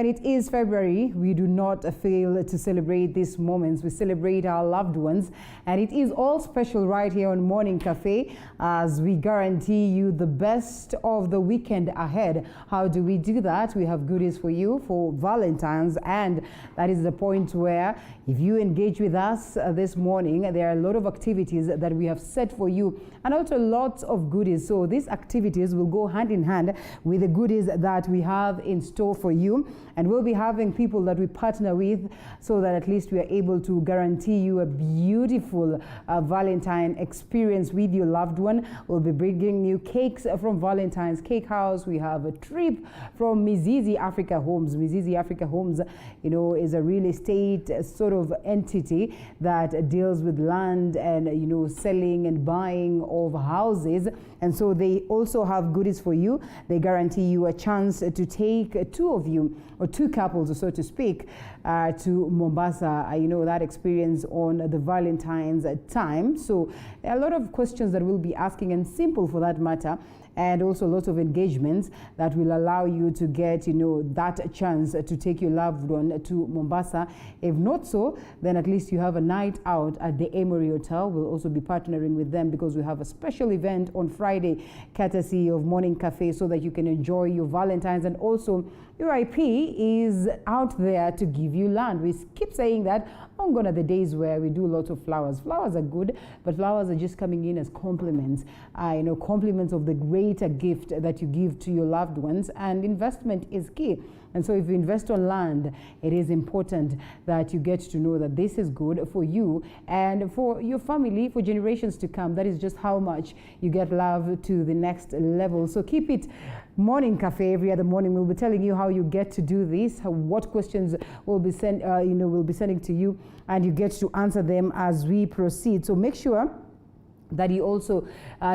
When it is February, we do not fail to celebrate these moments. We celebrate our loved ones, and it is all special right here on Morning Cafe as we guarantee you the best of the weekend ahead. How do we do that? We have goodies for you for Valentine's, and that is the point where if you engage with us this morning, there are a lot of activities that we have set for you and also lots of goodies. So these activities will go hand in hand with the goodies that we have in store for you. And we'll be having people that we partner with so that at least we are able to guarantee you a beautiful Valentine experience with your loved one. We'll be bringing you cakes from Valentine's Cake House. We have a trip from Mizizi Africa Homes. Mizizi Africa Homes, you know, is a real estate sort of entity that deals with land and, you know, selling and buying of houses. And so they also have goodies for you. They guarantee you a chance to take two of you, or two couples, so to speak, to Mombasa. You know, that experience on the Valentine's time. So there are a lot of questions that we'll be asking, and simple for that matter, and also lots of engagements that will allow you to get, you know, that chance to take your loved one to Mombasa. If not so, then at least you have a night out at the Emory Hotel. We'll also be partnering with them because we have a special event on Friday, courtesy of Morning Cafe, so that you can enjoy your Valentine's. And also, UIP is out there to give you land. We keep saying that. I'm gone are the days where we do lots of flowers. Flowers are good, but flowers are just coming in as compliments. You know, compliments of the greater gift that you give to your loved ones, and investment is key. And so if you invest on land, it is important that you get to know that this is good for you and for your family for generations to come. That is just how much you get love to the next level. So keep it Morning Cafe every other morning. We'll be telling you how you get to do this, what questions we'll be we'll be sending to you, and you get to answer them as we proceed. So make sure that you also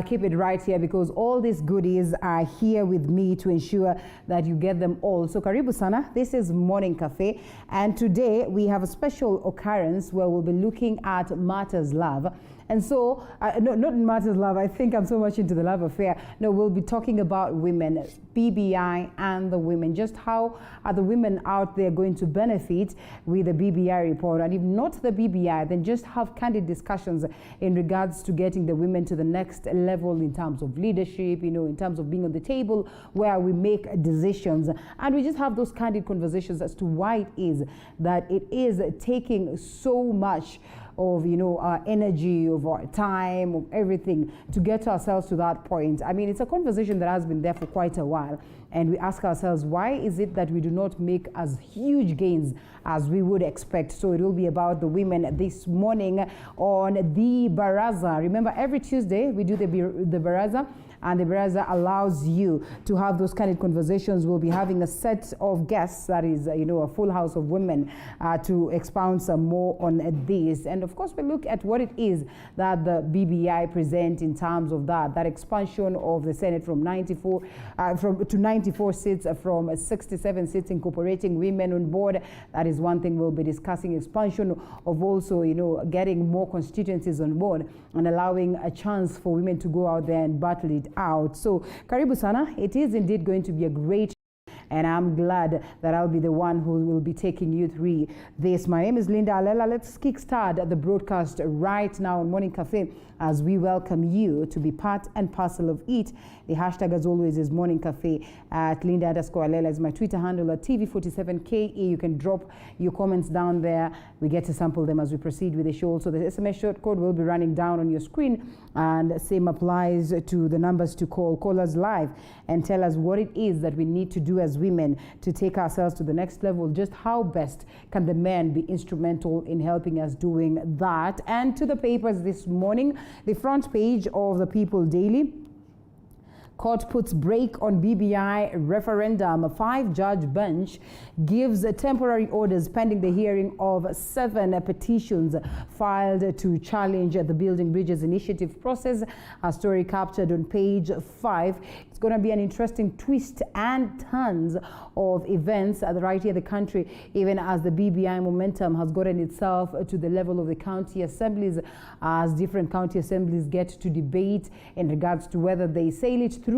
keep it right here, because all these goodies are here with me to ensure that you get them all. So karibu sana, this is Morning Cafe, and today we have a special occurrence where we'll be looking at Matters Love. And so, no, not Matters Love, I think I'm so much into the love affair. No, we'll be talking about women, BBI and the women. Just how are the women out there going to benefit with the BBI report? And if not the BBI, then just have candid discussions in regards to getting the women to the next level in terms of leadership, you know, in terms of being on the table where we make decisions. And we just have those candid conversations as to why it is that it is taking so much of, you know, our energy, of our time, of everything to get ourselves to that point. I mean, it's a conversation that has been there for quite a while, and we ask ourselves, why is it that we do not make as huge gains as we would expect? So it will be about the women this morning on the Baraza. Remember, every Tuesday we do the Baraza, and the Baraza allows you to have those kind of conversations. We'll be having a set of guests, that is, you know, a full house of women to expound some more on this. And of course, we look at what it is that the BBI present in terms of that expansion of the Senate from 94 to 94 seats, from 67 seats, incorporating women on board. That is one thing we'll be discussing. Expansion of also, you know, getting more constituencies on board and allowing a chance for women to go out there and battle it out. So karibu sana, it is indeed going to be a great, and I'm glad that I'll be the one who will be taking you through this. My name is Linda Alela. Let's kickstart the broadcast right now on Morning Cafe as we welcome you to be part and parcel of it. The hashtag, as always, is Morning Cafe. At Linda_Alela is my Twitter handle, at TV47KE. You can drop your comments down there. We get to sample them as we proceed with the show. So the SMS short code will be running down on your screen, and same applies to the numbers to call. Call us live and tell us what it is that we need to do as women to take ourselves to the next level. Just how best can the men be instrumental in helping us doing that? And to the papers this morning, the front page of the People Daily. Court puts brake on BBI referendum. A 5-judge bench gives temporary orders pending the hearing of 7 petitions filed to challenge the Building Bridges Initiative process. A story captured on page 5. It's going to be an interesting twist and turns of events right here in the country, even as the BBI momentum has gotten itself to the level of the county assemblies, as different county assemblies get to debate in regards to whether they sail it through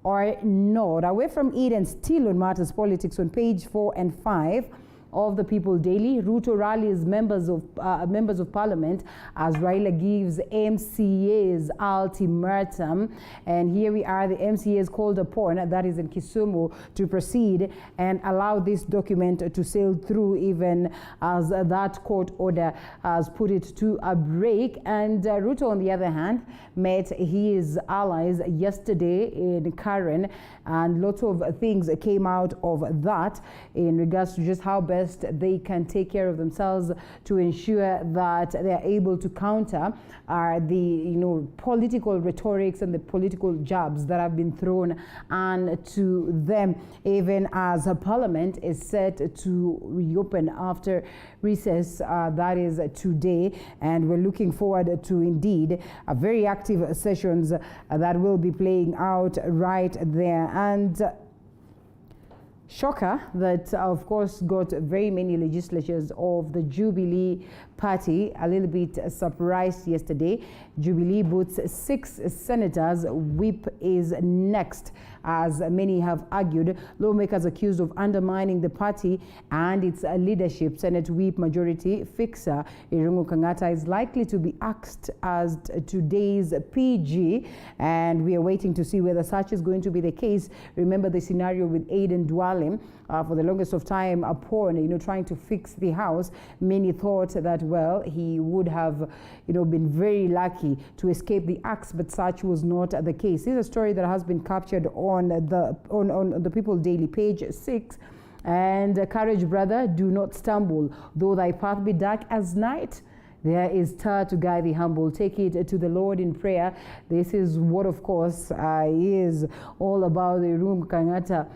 or not. Away from it and still on matters politics on page 4 and 5 of the People Daily, Ruto rallies members of parliament as Raila gives MCAs ultimatum. And here we are, the MCAs called upon, that is in Kisumu, to proceed and allow this document to sail through, even as that court order has put it to a break. And Ruto, on the other hand, met his allies yesterday in Karen, and lots of things came out of that in regards to just how best they can take care of themselves to ensure that they are able to counter the political rhetorics and the political jabs that have been thrown to them, even as Parliament is set to reopen after recess, that is today, and we're looking forward to indeed a very active sessions that will be playing out right there. And shocker that, of course, got very many legislatures of the Jubilee Party a little bit surprised yesterday. Jubilee boots 6 senators. Whip is next, as many have argued. Lawmakers accused of undermining the party and its leadership. Senate Whip Majority Fixer Irungu Kangata is likely to be axed as today's PG, and we are waiting to see whether such is going to be the case. Remember the scenario with Aiden Duale. For the longest of time, upon trying to fix the house, many thought that, well, he would have been very lucky to escape the axe, but such was not the case. This is a story that has been captured on the People Daily, page 6. And courage, brother, do not stumble, though thy path be dark as night. There is star to guide the humble. Take it to the Lord in prayer. This is what, of course, is all about the Irungu Kangata,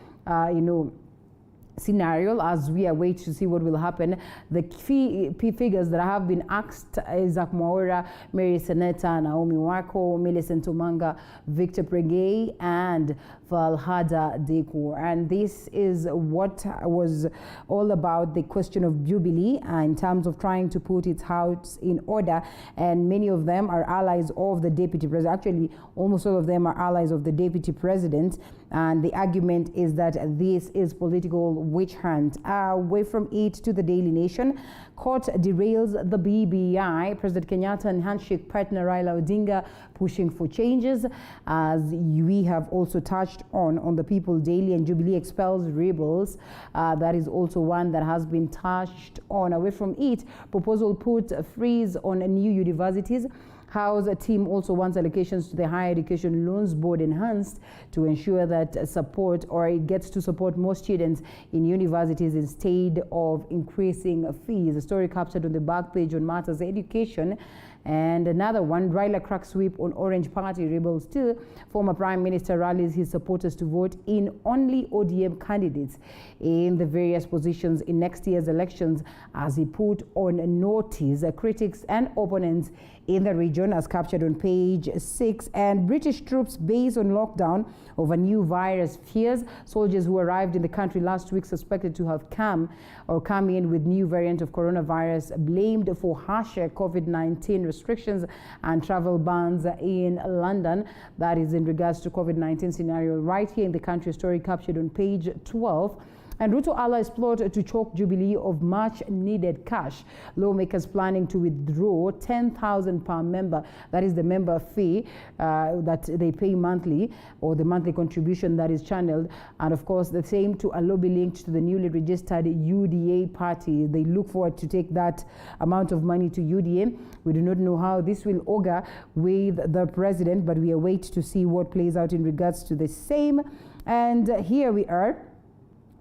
scenario, as we await to see what will happen. The key figures that have been asked: Isaac Mwaura, Mary Seneta, Naomi Wako, Millicent Omanga, Victor Pregay, and Valhada Deku. And this is what was all about the question of Jubilee in terms of trying to put its house in order. And many of them are allies of the deputy president. Actually, almost all of them are allies of the deputy president. And the argument is that this is political witch hunt. Away from it to the Daily Nation, court derails the BBI. President Kenyatta and handshake partner Raila Odinga pushing for changes, as we have also touched on the People Daily. And Jubilee expels rebels. That is also one that has been touched on. Away from it, proposal put a freeze on new universities. House team also wants allocations to the Higher Education Loans Board enhanced to ensure that support, or it gets to support more students in universities instead of increasing fees. A story captured on the back page on Matters Education. And another one, Raila cracks whip on Orange Party rebels too. Former Prime Minister rallies his supporters to vote in only ODM candidates in the various positions in next year's elections, as he put on notice critics and opponents in the region, as captured on page 6. And British troops based on lockdown over new virus fears. Soldiers who arrived in the country last week suspected to have come in with new variant of coronavirus blamed for harsher COVID-19 restrictions and travel bans in London. That is in regards to COVID-19 scenario right here in the country. Story captured on page 12. And Ruto allies plot to choke Jubilee of much needed cash. Lawmakers planning to withdraw 10,000 per member. That is the member fee that they pay monthly, or the monthly contribution that is channeled. And of course, the same to a lobby linked to the newly registered UDA party. They look forward to take that amount of money to UDA. We do not know how this will augur with the president, but we await to see what plays out in regards to the same. And here we are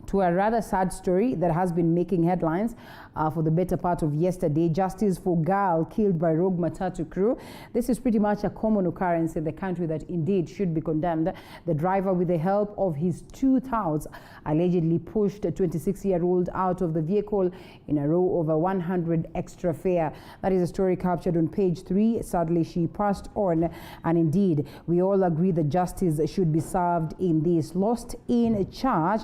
to a rather sad story that has been making headlines for the better part of yesterday. Justice for girl killed by rogue matatu crew. This is pretty much a common occurrence in the country that indeed should be condemned. The driver, with the help of his two thugs, allegedly pushed a 26-year-old out of the vehicle in a row over 100 extra fare. That is a story captured on page 3. Sadly, she passed on, and indeed, we all agree that justice should be served in this. Lost in charge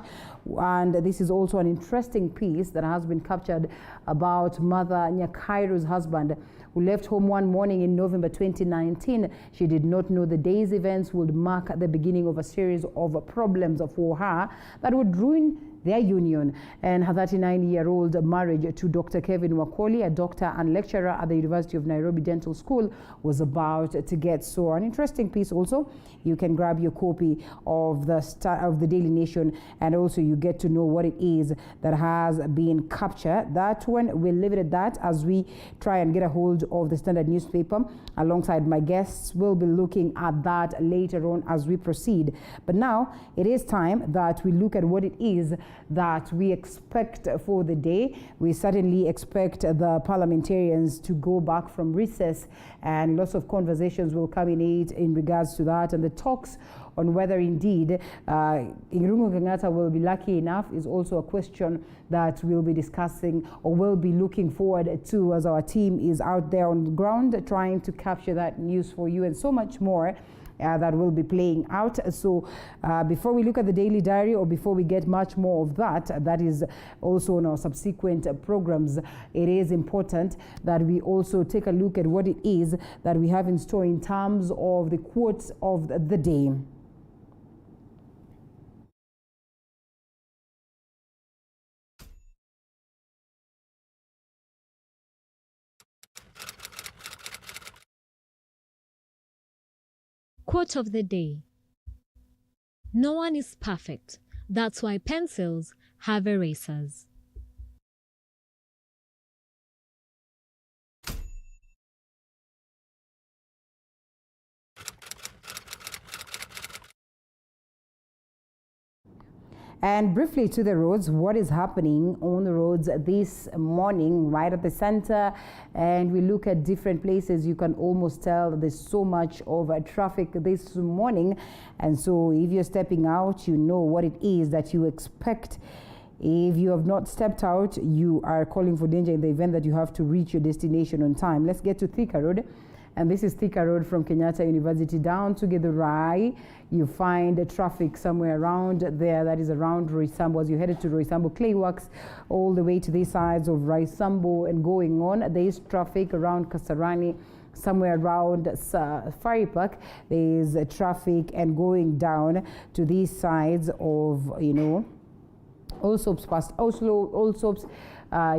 And this is also an interesting piece that has been captured about Mother Nyakairu's husband, who left home one morning in November 2019. She did not know the day's events would mark the beginning of a series of problems for her that would ruin their union and her 39-year-old marriage to Dr. Kevin Wakoli, a doctor and lecturer at the University of Nairobi Dental School, was about to get. So an interesting piece also. You can grab your copy of the Daily Nation, and also you get to know what it is that has been captured. That one, we'll leave it at that as we try and get a hold of the Standard newspaper. Alongside my guests, we'll be looking at that later on as we proceed. But now it is time that we look at what it is that we expect for the day. We certainly expect the parliamentarians to go back from recess, and lots of conversations will culminate in regards to that, and the talks on whether indeed Irungu Kenyatta will be lucky enough is also a question that we'll be discussing or will be looking forward to as our team is out there on the ground trying to capture that news for you, and so much more that will be playing out. So before we look at the Daily Diary, or before we get much more of that is also on our subsequent programs, it is important that we also take a look at what it is that we have in store in terms of the quotes of the day. Quote of the day: no one is perfect. That's why pencils have erasers. And briefly to the roads, what is happening on the roads this morning, right at the center, and we look at different places. You can almost tell there's so much of traffic this morning, and so if you're stepping out, you know what it is that you expect. If you have not stepped out, you are calling for danger in the event that you have to reach your destination on time. Let's get to Thika Road. And this is Thika Road from Kenyatta University down to Githurai. You find traffic somewhere around there, that is around Roysambu. As you headed to Roysambu Clayworks, all the way to these sides of Roysambu and going on, there is traffic around Kasarani, somewhere around Safari Park. There is traffic, and going down to these sides of, Allsops past Oslo, Allsops.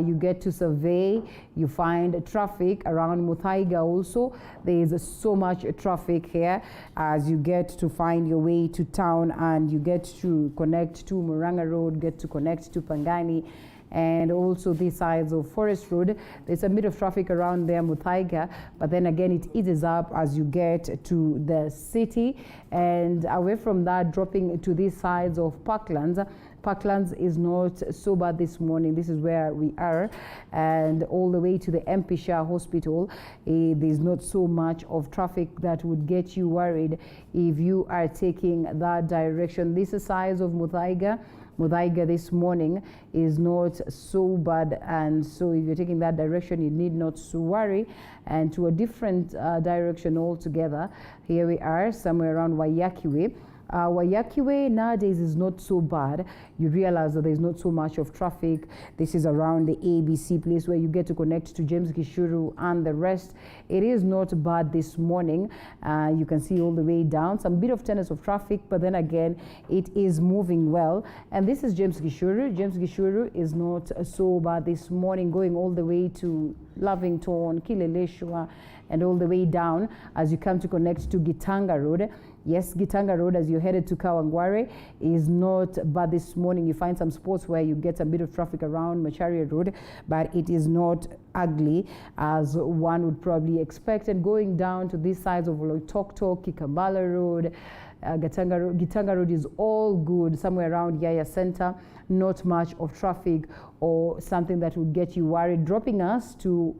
You get to Survey, you find traffic around Muthaiga also. There is so much traffic here as you get to find your way to town, and you get to connect to Muranga Road, get to connect to Pangani, and also these sides of Forest Road. There's a bit of traffic around there, Muthaiga, but then again it eases up as you get to the city, and away from that, dropping to these sides of Parklands. Parklands is not so bad this morning. This is where we are, and all the way to the MP Shah Hospital, there's not so much of traffic that would get you worried if you are taking that direction. This is size of Muthaiga. Muthaiga this morning is not so bad, and so if you're taking that direction, you need not to worry. And to a different direction altogether, here we are somewhere around Waiyaki Way. Waiyaki Way nowadays is not so bad. You realize that there's not so much of traffic. This is around the ABC place where you get to connect to James Gishuru and the rest. It is not bad this morning. You can see all the way down some bit of tennis of traffic, but then again it is moving well. And this is James Gishuru. James Gishuru is not so bad this morning, going all the way to Lavington, Kileleshwa, and all the way down as you come to connect to Gitanga Road. Yes, Gitanga Road, as you headed to Kawangware, is not bad this morning. You find some spots where you get a bit of traffic around Macharia Road, but it is not ugly as one would probably expect. And going down to these sides of Loitoktok, Kikambala Road, Gitanga Road is all good. Somewhere around Yaya Center, not much of traffic or something that would get you worried. Dropping us to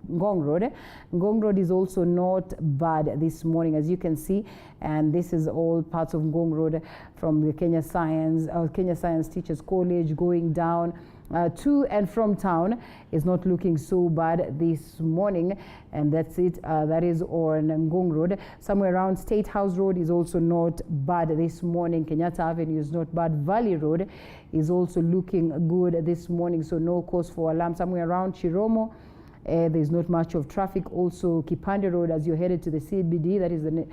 Ngong Road. Ngong Road is also not bad this morning, as you can see, and this is all parts of Ngong Road from the Kenya Science Teachers College going down to and from town is not looking so bad this morning, and that's it. That is on Ngong Road. Somewhere around State House Road is also not bad this morning. Kenyatta Avenue is not bad. Valley Road is also looking good this morning, so no cause for alarm. Somewhere around Chiromo, there's not much of traffic. Also Kipande Road, as you're headed to the CBD, that is the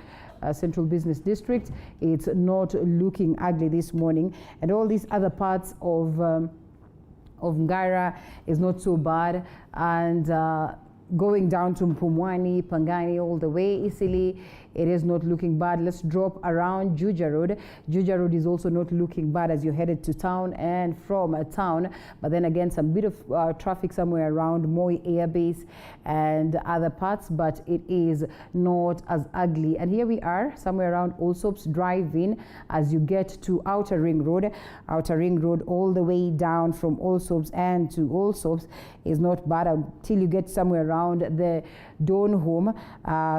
Central Business District, it's not looking ugly this morning. And all these other parts of Ngara is not so bad, and going down to Mpumwani, Pangani, all the way Isili, it is not looking bad. Let's drop around Juja Road. Juja Road is also not looking bad as you're headed to town and from town, but then again some bit of traffic somewhere around Moi Air Base and other parts, but it is not as ugly. And here we are somewhere around Allsops Drive-In as you get to Outer Ring Road. Outer Ring Road all the way down from Allsops and to Allsops is not bad until you get somewhere around the Donholm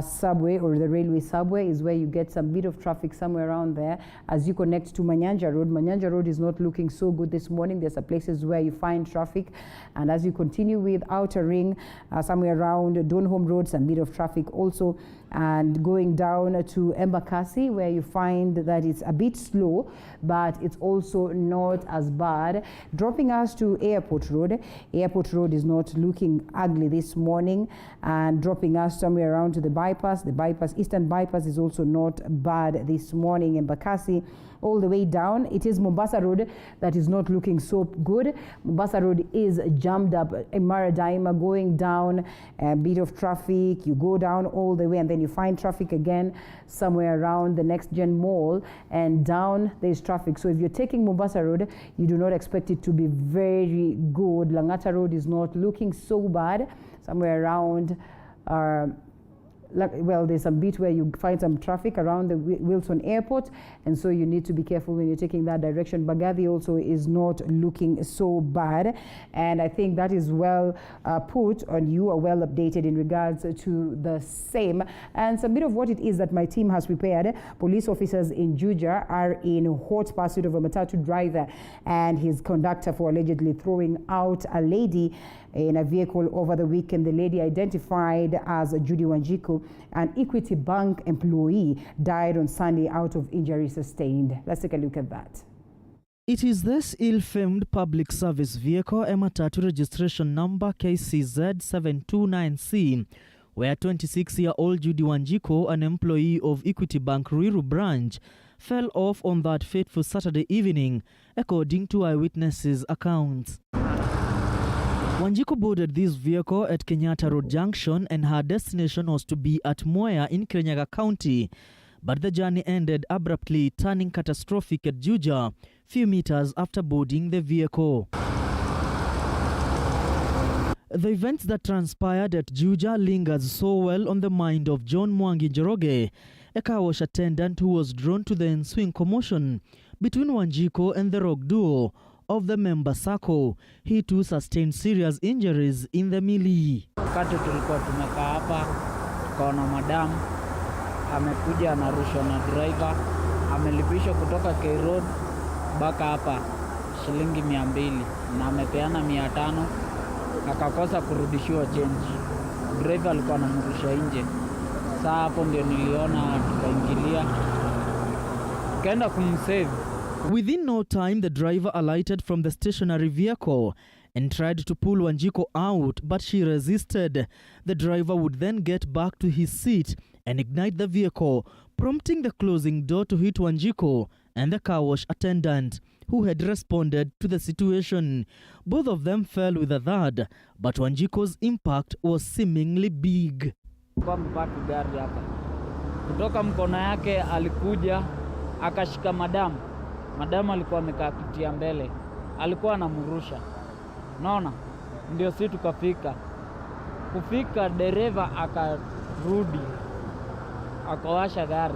subway, or the railway subway is where you get some bit of traffic somewhere around there as you connect to Manyanja Road. Manyanja Road is not looking so good this morning. There's some places where you find traffic, and as you continue with Outer Ring, somewhere around Donholm Road, some bit of traffic also, and going down to Embakasi where you find that it's a bit slow, but it's also not as bad. Dropping us to Airport Road. Airport Road is not looking ugly this morning, and dropping us somewhere around to the bypass. The bypass, Eastern Bypass, is also not bad this morning. Embakasi all the way down. It is Mombasa Road that is not looking so good. Mombasa Road is jammed up. In Maradaima, going down, a bit of traffic. You go down all the way and then you find traffic again somewhere around the Next Gen Mall, and down there's traffic. So if you're taking Mombasa Road, you do not expect it to be very good. Langata Road is not looking so bad. Somewhere around well, there's some bit where you find some traffic around the Wilson Airport, and so you need to be careful when you're taking that direction. Bagathi also is not looking so bad, and I think that is well put, and you are well updated in regards to the same. And some bit of what it is that my team has prepared. Police officers in Juja are in hot pursuit of a matatu driver and his conductor for allegedly throwing out a lady in a vehicle over the weekend. The lady, identified as Judy Wanjiku, an Equity Bank employee, died on Sunday out of injury sustained. Let's take a look at that. It is this ill-famed public service vehicle, a matatu registration number KCZ729C, where 26-year-old Judy Wanjiku, an employee of Equity Bank Ruiru branch, fell off on that fateful Saturday evening, according to eyewitnesses' accounts. Wanjiku boarded this vehicle at Kenyatta Road Junction, and her destination was to be at Moya in Kirinyaga County. But the journey ended abruptly, turning catastrophic at Juja, few meters after boarding the vehicle. The events that transpired at Juja lingers so well on the mind of John Mwangi Njoroge, a car wash attendant who was drawn to the ensuing commotion between Wanjiku and the rogue duo of the member circle. He too sustained serious injuries in the melee. Wakati tulikuwa tumekaa hapa, tukaona madam amekuja anarushwa na driver, amelipishwa kutoka K Road mpaka hapa shilingi 200 na amepeana 500, akakosa kurudishiwa change. Driver alikuwa anamrusha nje. Sasa hapo ndio niliona, tukaingilia tukaenda kumsave. Within no time, the driver alighted from the stationary vehicle and tried to pull Wanjiku out, but she resisted. The driver would then get back to his seat and ignite the vehicle, prompting the closing door to hit Wanjiku and the car wash attendant, who had responded to the situation. Both of them fell with a thud, but Wanjiku's impact was seemingly big. Kutoka mkono yake alikuja akashika madamu. Madamu alikuwa amekaa kiti ya mbele, alikuwa anamrusha. Naona ndio sisi tukafika. Kufika dereva akarudi, akawasha gari.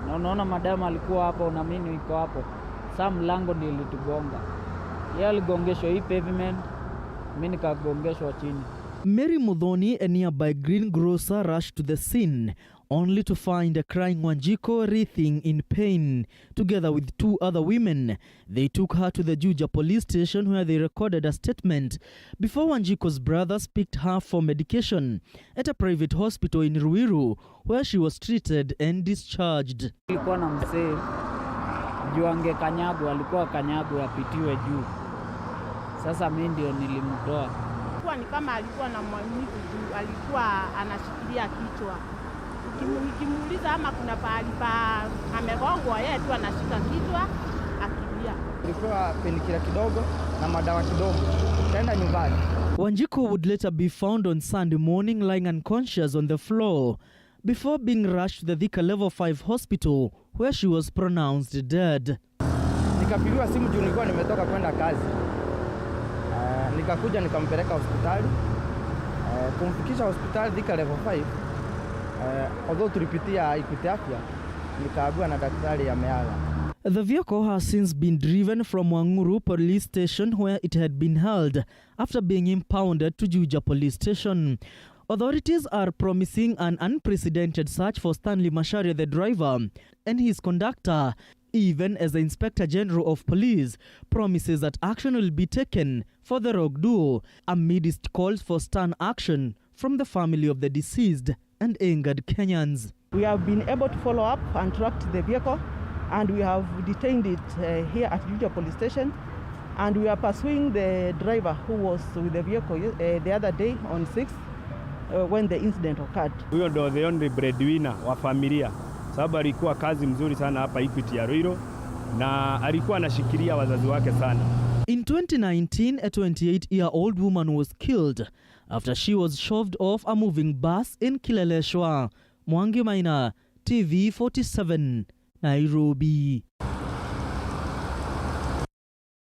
Na unaona madamu alikuwa hapo na mimi niko hapo. Sasa mlango ndio ilitugonga. Yeye aligongeshwa hii pavement, mimi nikagongeshwa chini. Mary Muthoni, a nearby greengrocer, rushed to the scene, only to find a crying Wanjiko writhing in pain. Together with two other women, they took her to the Juja police station where they recorded a statement before Wanjiko's brothers picked her for medication at a private hospital in Ruiru, where she was treated and discharged. Alikuwa na mzee juu angekanyagwa, alikuwa kanyagwa apitiwe juu. Sasa mimi ndio nilimtoa. Ni kama alikuwa na maumivu juu alikuwa anashikilia kichwa. Nikimuuliza ama kuna pahali pa amegongwa, yeye tu anashika kichwa akilia. Alikuwa penikila kidogo na madawa kidogo. Tenda nyumbani. Wanjiko would later be found on Sunday morning lying unconscious on the floor before being rushed to the Thika Level 5 hospital where she was pronounced dead. Nikapigiwa simu juu nilikuwa nimetoka kwenda kazi. Nikakuja nikampeleka hospitali. Kumfikisha hospitali Thika Level 5. Although tulipitia Equity afya, nikaambiwa na daktari ameaga. The vehicle has since been driven from Wanguru police station where it had been held after being impounded to Juja police station. Authorities are promising an unprecedented search for Stanley Macharia, the driver, and his conductor, even as the Inspector General of Police promises that action will be taken for the rogue duo amidst calls for stern action from the family of the deceased and angered Kenyans. We have been able to follow up and track the vehicle, and we have detained it here at Juja police station, and we are pursuing the driver who was with the vehicle the other day on 6th when the incident occurred. Huyo ndo the only breadwinner wa familia, sababu alikuwa kazi mzuri sana hapa Equity ya Ruiru na alikuwa anashikilia wazazi wake sana. In 2019, a 28-year-old woman was killed after she was shoved off a moving bus in Kileleshwa. Mwangi Maina, TV 47, Nairobi.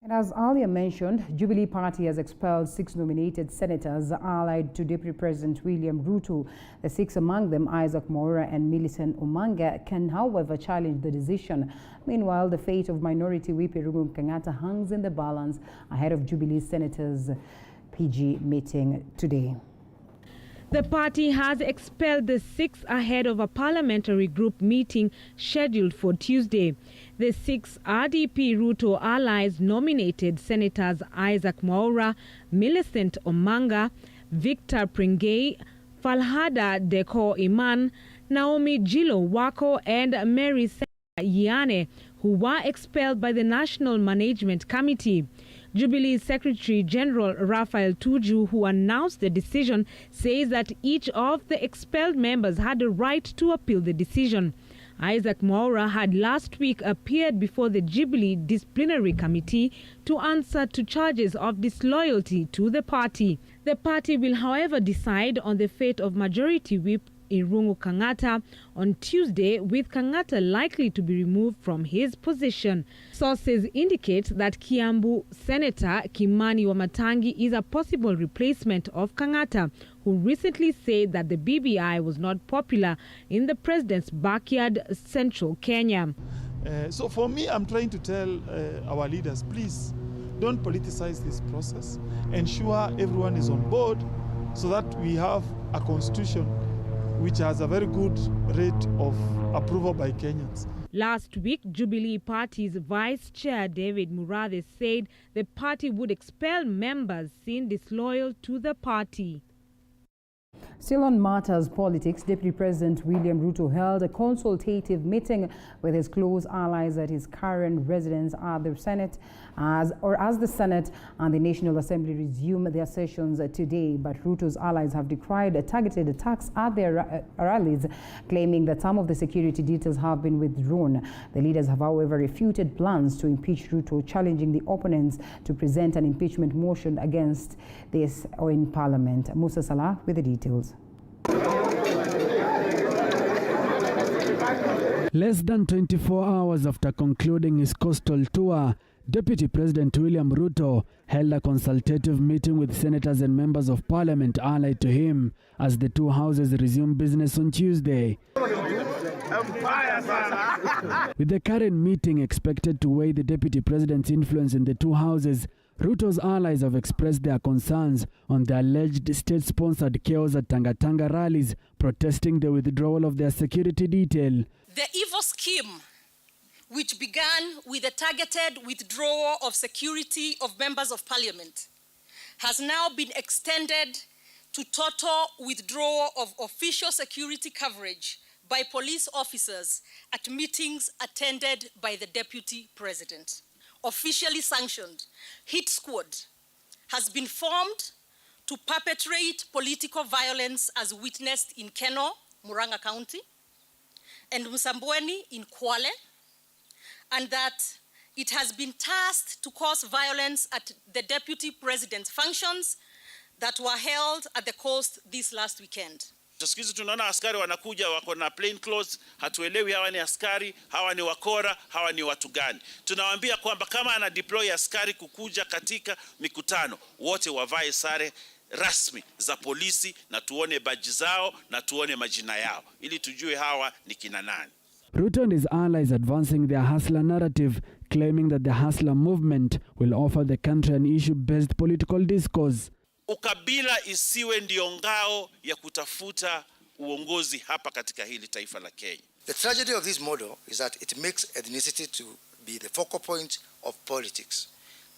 And as earlier mentioned, Jubilee Party has expelled 6 nominated senators allied to Deputy President William Ruto. The 6 among them, Isaac Mwaura and Millicent Omanga, can however challenge the decision. Meanwhile, the fate of Minority Whip Irungu Kangata hangs in the balance ahead of Jubilee senators' PG meeting today. The party has expelled the 6 ahead of a parliamentary group meeting scheduled for Tuesday. The 6 RDP Ruto allies nominated Senators Isaac Mwaura, Millicent Omanga, Victor Pringei, Falhada Deko Iman, Naomi Jilo Wako, and Mary Yane, who were expelled by the National Management Committee. Jubilee Secretary General Raphael Tuju, who announced the decision, says that each of the expelled members had a right to appeal the decision. Isaac Mwaura had last week appeared before the Jubilee Disciplinary Committee to answer to charges of disloyalty to the party. The party will, however, decide on the fate of Majority Whip Irungu Kangata on Tuesday, with Kangata likely to be removed from his position. Sources indicate that Kiambu Senator Kimani Wamatangi is a possible replacement of Kangata, who recently said that the BBI was not popular in the president's backyard, central Kenya. So for me, I'm trying to tell our leaders, please don't politicize this process. Ensure everyone is on board so that we have a constitution which has a very good rate of approval by Kenyans. Last week, Jubilee Party's Vice Chair David Murathe said the party would expel members seen disloyal to the party. Still on matters politics, Deputy President William Ruto held a consultative meeting with his close allies at his current residence at the Senate, as the Senate and the National Assembly resume their sessions today. But Ruto's allies have decried targeted attacks at their rallies, claiming that some of the security details have been withdrawn. The leaders have, however, refuted plans to impeach Ruto, challenging the opponents to present an impeachment motion against this in Parliament. Musa Salah with the details. Less than 24 hours after concluding his coastal tour, Deputy President William Ruto held a consultative meeting with senators and members of parliament allied to him as the two houses resume business on Tuesday. With the current meeting expected to weigh the Deputy President's influence in the two houses, Ruto's allies have expressed their concerns on the alleged state-sponsored chaos at Tanga rallies, protesting the withdrawal of their security detail. The evil scheme, which began with the targeted withdrawal of security of members of parliament, has now been extended to total withdrawal of official security coverage by police officers at meetings attended by the Deputy President. Officially sanctioned hit squad has been formed to perpetrate political violence as witnessed in Keno, Murang'a County, and Msambweni in Kwale, and that it has been tasked to cause violence at the Deputy President's functions that were held at the coast this last weekend. Siku hizi tunaona askari wanakuja wako na plain clothes, hatuelewi hawa ni askari, hawa ni wakora, hawa ni watu gani. Tunawaambia kwamba kama ana deploy askari kukuja katika mikutano, wote wavae sare rasmi za polisi na tuone baji zao na tuone majina yao ili tujue hawa ni kina nani. Ruto and his allies advancing their hustler narrative, claiming that the hustler movement will offer the country an issue-based political discourse. Ukabila isiwe ndio ngao ya kutafuta uongozi hapa katika hili taifa la Kenya. The tragedy of this model is that it makes ethnicity to be the focal point of politics,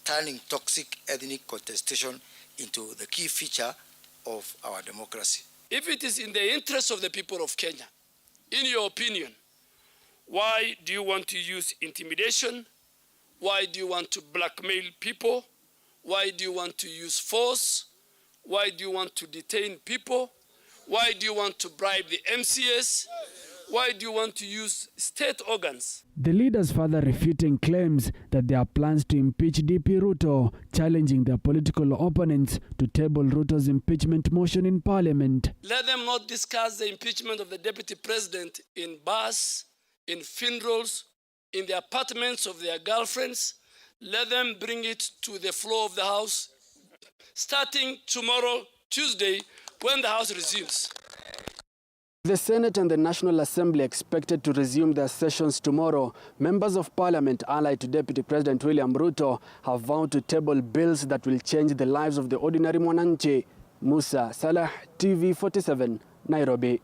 turning toxic ethnic contestation into the key feature of our democracy. If it is in the interest of the people of Kenya, in your opinion, why do you want to use intimidation? Why do you want to blackmail people? Why do you want to use force? Why do you want to detain people? Why do you want to bribe the MCS? Why do you want to use state organs? The leaders further refuting claims that there are plans to impeach DP Ruto, challenging their political opponents to table Ruto's impeachment motion in Parliament. Let them not discuss the impeachment of the Deputy President in bars, in funerals, in the apartments of their girlfriends. Let them bring it to the floor of the House, starting tomorrow, Tuesday, when the House resumes. The Senate and the National Assembly expected to resume their sessions tomorrow. Members of Parliament allied to Deputy President William Ruto have vowed to table bills that will change the lives of the ordinary mwananchi. Musa Salah, TV47, Nairobi.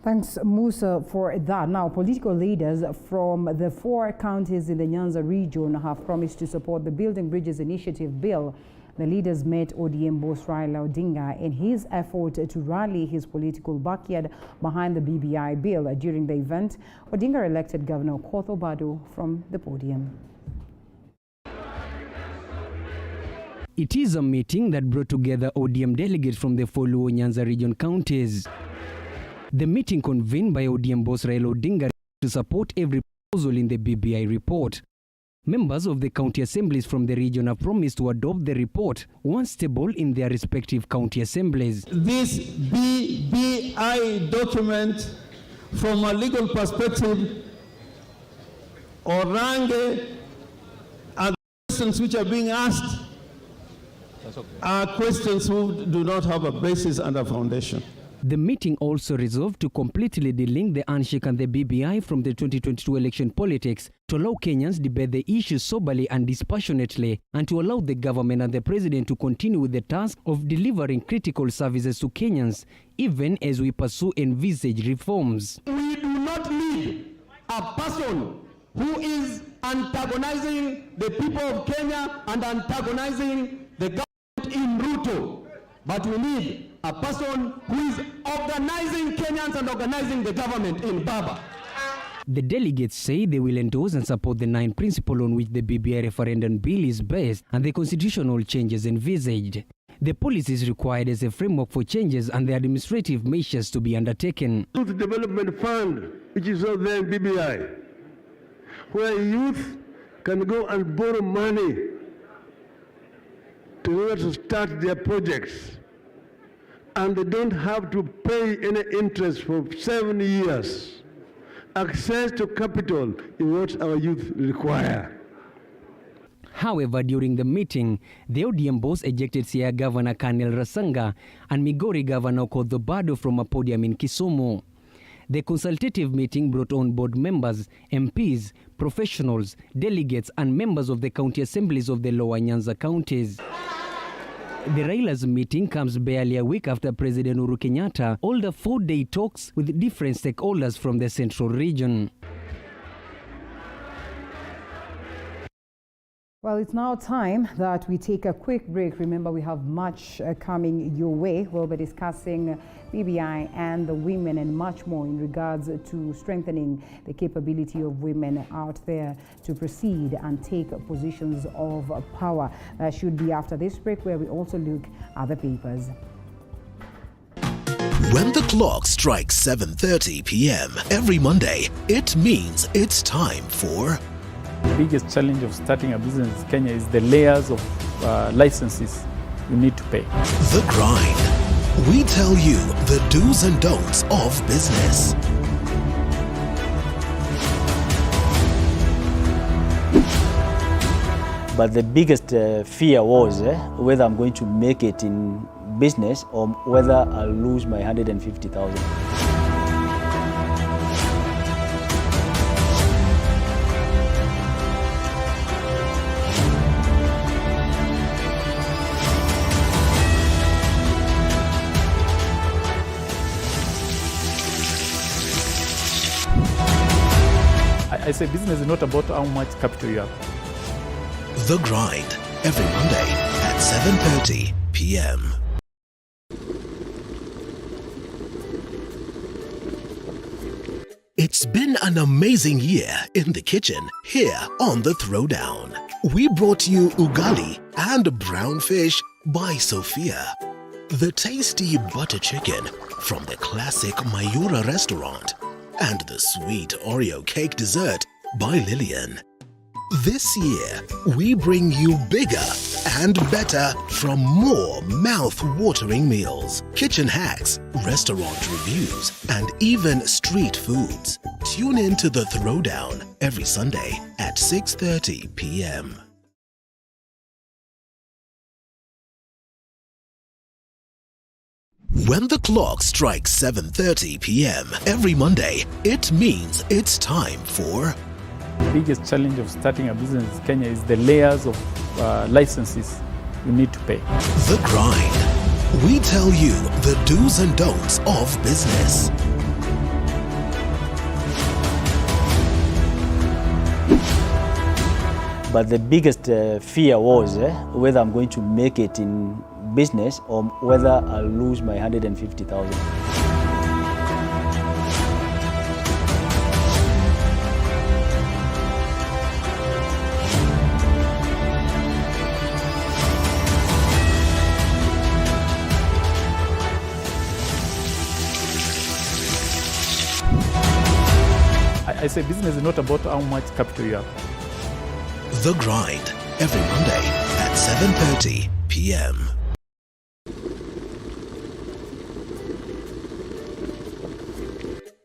Thanks, Musa, for that. Now, political leaders from the 4 counties in the Nyanza region have promised to support the Building Bridges Initiative bill. The leaders met ODM boss Raila Odinga in his effort to rally his political backyard behind the BBI bill. During the event, Odinga elected Governor Gotv from the podium. It is a meeting that brought together ODM delegates from the 4 Luo Nyanza region counties. The meeting convened by ODM boss Raila Odinga to support every proposal in the BBI report. Members of the county assemblies from the region have promised to adopt the report once tabled in their respective county assemblies. This BBI document, from a legal perspective, Orange, and questions which are being asked are questions who do not have a basis and a foundation. The meeting also resolved to completely delink the handshake and the BBI from the 2022 election politics, to allow Kenyans debate the issues soberly and dispassionately, and to allow the government and the president to continue with the task of delivering critical services to Kenyans, even as we pursue envisaged reforms. We do not need a person who is antagonizing the people of Kenya and antagonizing the government in Ruto, but we need a person who is organizing Kenyans and organizing the government in Baba. The delegates say they will endorse and support the 9 principles on which the BBI referendum bill is based and the constitutional changes envisaged. The policies required as a framework for changes and the administrative measures to be undertaken. Youth Development Fund, which is not there in BBI, where youth can go and borrow money in order to start their projects, and they don't have to pay any interest for 7 years. Access to capital is what our youth require. However, during the meeting, the ODM boss ejected Siaya Governor Colonel Rasanga and Migori Governor Gotv from a podium in Kisumu. The consultative meeting brought on board members, MPs, professionals, delegates and members of the county assemblies of the Lower Nyanza counties. The Raila's meeting comes barely a week after President Uhuru Kenyatta held a 4-day talks with different stakeholders from the central region. Well, it's now time that we take a quick break. Remember, we have much coming your way. We'll be discussing BBI and the women and much more in regards to strengthening the capability of women out there to proceed and take positions of power. That should be after this break, where we also look at the papers. When the clock strikes 7:30 p.m. every Monday, it means it's time for... The biggest challenge of starting a business in Kenya is the layers of licenses you need to pay. The Grind. We tell you the do's and don'ts of business. But the biggest fear was whether I'm going to make it in business or whether I'll lose my 150,000. I say business is not about how much capital you have. The Grind, every Monday at 7:30 p.m. It's been an amazing year in the kitchen here on The Throwdown. We brought you ugali and brown fish by Sophia. The tasty butter chicken from the classic Mayura restaurant. And the sweet Oreo cake dessert by Lillian. This year, we bring you bigger and better from more mouth-watering meals, kitchen hacks, restaurant reviews, and even street foods. Tune in to The Throwdown every Sunday at 6:30 p.m. When the clock strikes 7:30 p.m. every Monday, it means it's time for... The biggest challenge of starting a business in Kenya is the layers of licenses you need to pay. The Grind. We tell you the do's and don'ts of business. But the biggest fear was whether I'm going to make it in business or whether I'll lose my 150,000. I say business is not about how much capital you have. The Grind, every Monday at 7:30 p.m.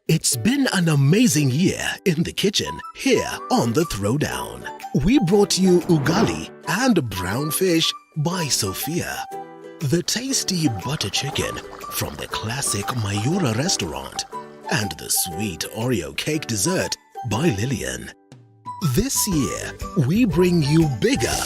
It's been an amazing year in the kitchen here on The Throwdown. We brought you ugali and brown fish by Sophia. The tasty butter chicken from the classic Mayura restaurant. And the sweet Oreo cake dessert by Lillian. This year, we bring you bigger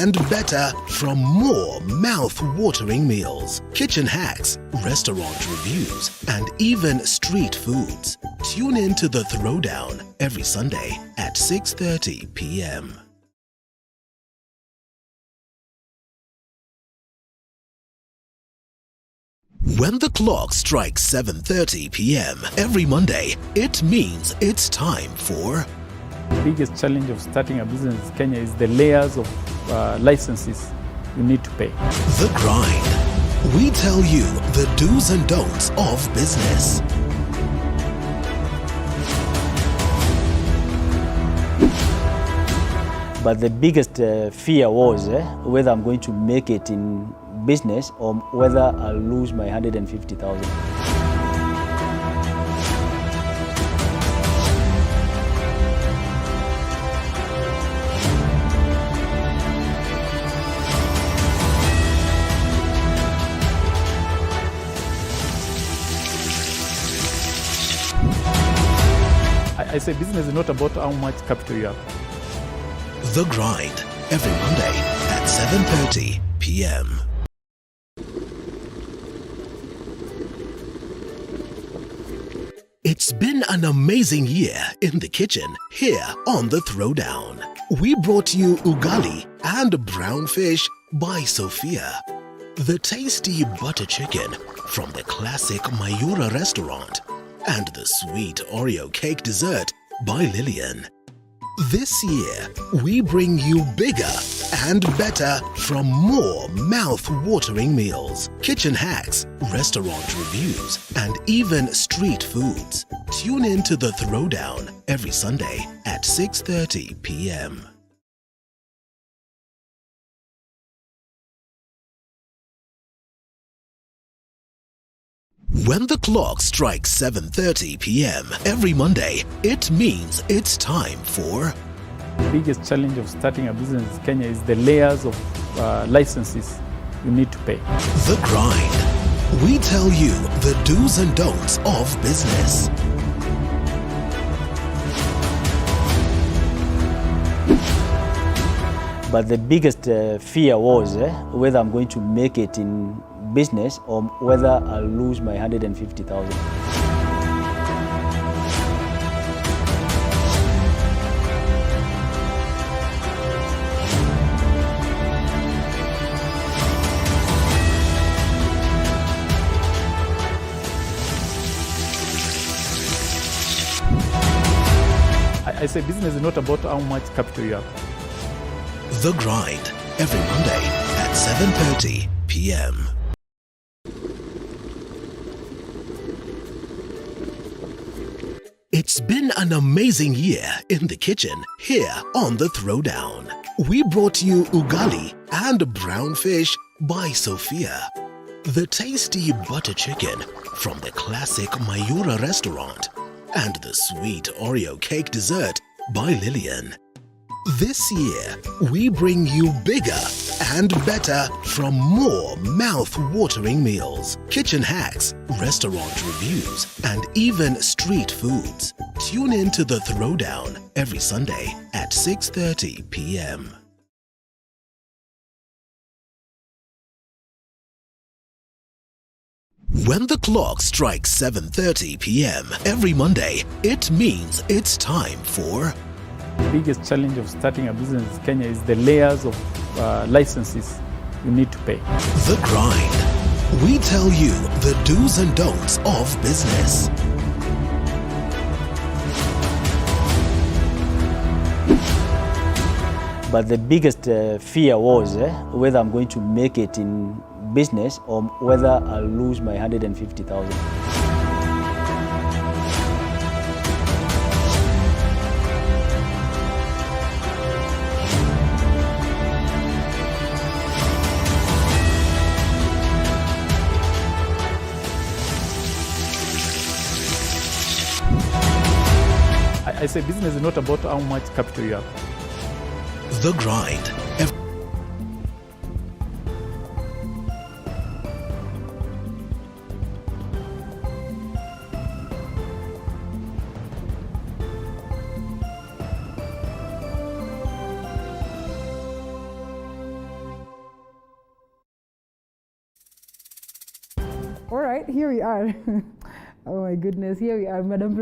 and better from more mouth-watering meals, kitchen hacks, restaurant reviews, and even street foods. Tune in to The Throwdown every Sunday at 6:30 p.m. When the clock strikes 7:30 p.m. every Monday, it means it's time for... The biggest challenge of starting a business in Kenya is the layers of licenses you need to pay. The Grind. We tell you the do's and don'ts of business. But the biggest fear was whether I'm going to make it in business or whether I'll lose my 150,000. I I say business is not about how much capital you have. The Grind, every Monday at 7:30 p.m. It's been an amazing year in the kitchen here on The Throwdown. We brought you ugali and brown fish by Sophia. The tasty butter chicken from the classic Mayura restaurant and the sweet Oreo cake dessert by Lillian. This year, we bring you bigger and better from more mouth-watering meals, kitchen hacks, restaurant reviews, and even street foods. Tune in to The Throwdown every Sunday at 6:30 p.m. When the clock strikes 7:30 p.m. every Monday, it means it's time for... The biggest challenge of starting a business in Kenya is the layers of licenses you need to pay. The Grind. We tell you the do's and don'ts of business. But the biggest fear was whether I'm going to make it in business or whether I'll lose my 150,000. I say business is not about how much capital you have. The Grind, every Monday at 7:30 p.m. It's been an amazing year in the kitchen here on The Throwdown. We brought you ugali and brown fish by Sophia. The tasty butter chicken from the classic Mayura restaurant and the sweet Oreo cake dessert by Lillian. This year, we bring you bigger and better from more mouth-watering meals, kitchen hacks, restaurant reviews, and even street foods. Tune in to The Throwdown every Sunday at 6:30 p.m. When the clock strikes 7:30 p.m. every Monday, it means it's time for... The biggest challenge of starting a business in Kenya is the layers of licenses you need to pay. The Grind. We tell you the do's and don'ts of business. But the biggest fear was whether I'm going to make it in business or whether I'll lose my 150,000. I say business is not about how much capital you have. The Grind. All right, here we are. Oh my goodness, here we are. Madam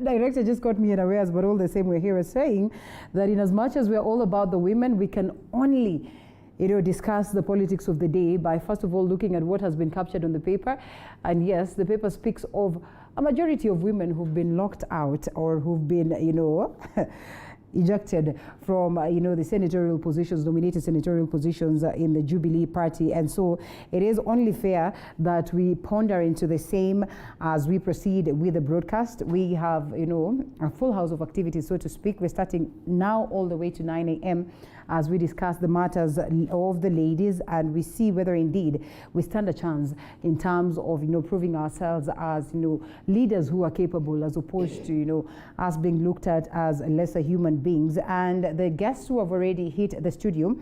Director just got me unawares, but all the same, we're here saying that in as much as we're all about the women, we can only discuss the politics of the day by first of all looking at what has been captured on the paper. And yes, the paper speaks of a majority of women who've been locked out or who've been, ejected from, the senatorial positions, nominated senatorial positions in the Jubilee Party. And so it is only fair that we ponder into the same as we proceed with the broadcast. We have, a full house of activities, so to speak. We're starting now all the way to 9 a.m. as we discuss the matters of the ladies, and we see whether indeed we stand a chance in terms of, proving ourselves as, leaders who are capable, as opposed to, us being looked at as lesser human beings. And the guests who have already hit the studio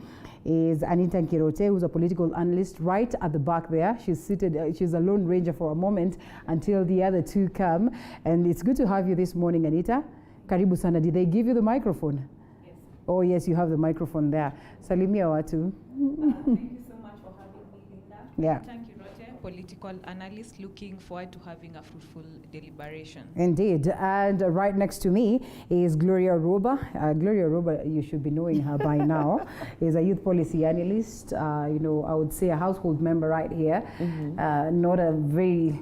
is Anita Nkirote, who's a political analyst right at the back there. She's seated, she's a lone ranger for a moment until the other two come. And it's good to have you this morning, Anita. Karibu sana. Did they give you the microphone? Yes. Oh yes, you have the microphone there. Salimia watu. Thank you so much for having me, Linda. Yeah. Thank you, Rote, political analyst, looking forward to having a fruitful deliberation. Indeed. And right next to me is Gloria Roba. Gloria Roba, you should be knowing her by now, is a youth policy analyst. You know, I would say a household member right here. Not a very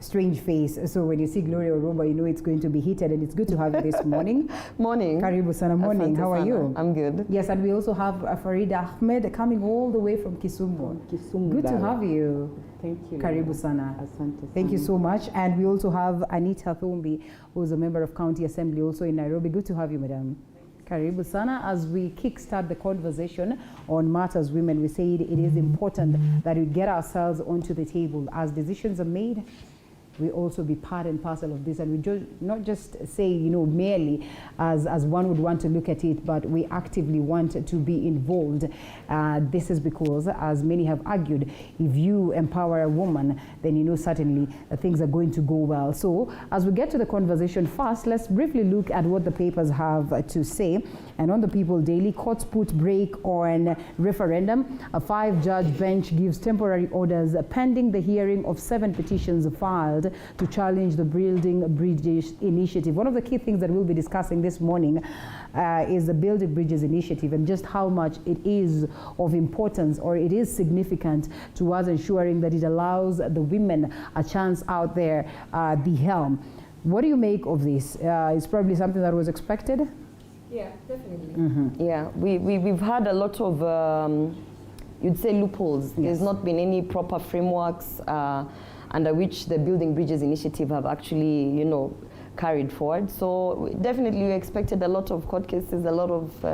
strange face. So when you see Gloria Roba, you know it's going to be heated, and it's good to have you this morning. Morning. Karibu sana, morning. How are you? I'm good. Yes, and we also have Farida Ahmed coming all the way from Kisumu. Good to have you. Thank you. Karibu sana. Asante Thank you so much. And we also have Anita Thumbi, who's a member of County Assembly also in Nairobi. Good to have you, madam. Karibu sana. As we kickstart the conversation on matters women, we said it is important that we get ourselves onto the table. As decisions are made, we also be part and parcel of this, and we not just say, you know, merely as one would want to look at it, but we actively want to be involved. This is because, as many have argued, if you empower a woman, then you know certainly things are going to go well. So as we get to the conversation, first let's briefly look at what the papers have to say. And on the People Daily, courts put brake on referendum. A 5-judge bench gives temporary orders pending the hearing of 7 petitions filed to challenge the Building Bridges Initiative. One of the key things that we'll be discussing this morning is the Building Bridges Initiative, and just how much it is of importance, or it is significant to us ensuring that it allows the women a chance out there at the helm. What do you make of this? It's probably something that was expected? Yeah, definitely. Yeah, we've had a lot of, you'd say, loopholes. Yes. There's not been any proper frameworks under which the Building Bridges Initiative have actually, you know, carried forward. So definitely we expected a lot of court cases, a lot of,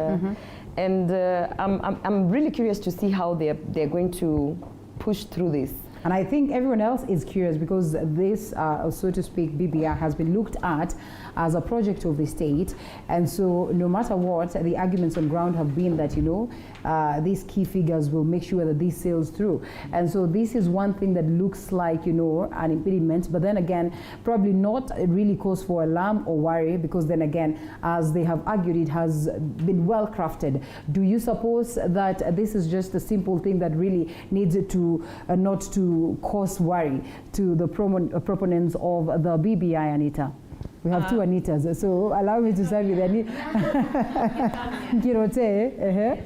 and I'm really curious to see how they're going to push through this. And I think everyone else is curious because this, so to speak, BBI has been looked at as a project of the state. And so no matter what, the arguments on ground have been that, you know, these key figures will make sure that this sails through. And so this is one thing that looks like, you know, an impediment, but then again, probably not really cause for alarm or worry, because then again, as they have argued, it has been well crafted. Do you suppose that this is just a simple thing that really needs to not to cause worry to the proponents of the BBI, Anita? We have 2 Anitas, so allow me to start with Anita. Nkirote.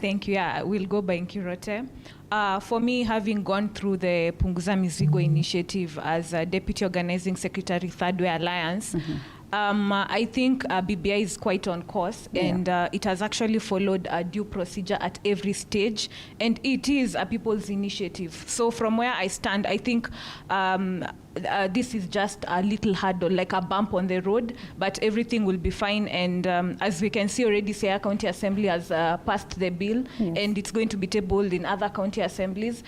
Thank you. Yeah, we'll go by Nkirote. For me, having gone through the Punguza Mizigo initiative as a Deputy Organizing Secretary, Third Way Alliance, I think BBI is quite on course, and it has actually followed a due procedure at every stage, and it is a people's initiative. So from where I stand, I think this is just a little hurdle, like a bump on the road, but everything will be fine. And as we can see already, Siaya County Assembly has passed the bill, and it's going to be tabled in other county assemblies.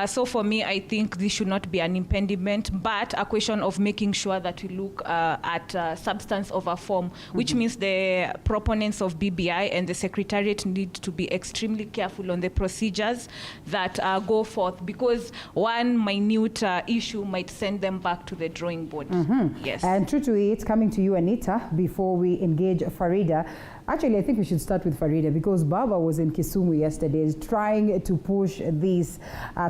So for me, I think this should not be an impediment, but a question of making sure that we look at substance over form, which means the proponents of BBI and the Secretariat need to be extremely careful on the procedures that go forth, because one minute issue might send them back to the drawing board. Yes. And true to it, coming to you, Anita, before we engage Farida. Actually, I think we should start with Farida, because Baba was in Kisumu yesterday trying to push this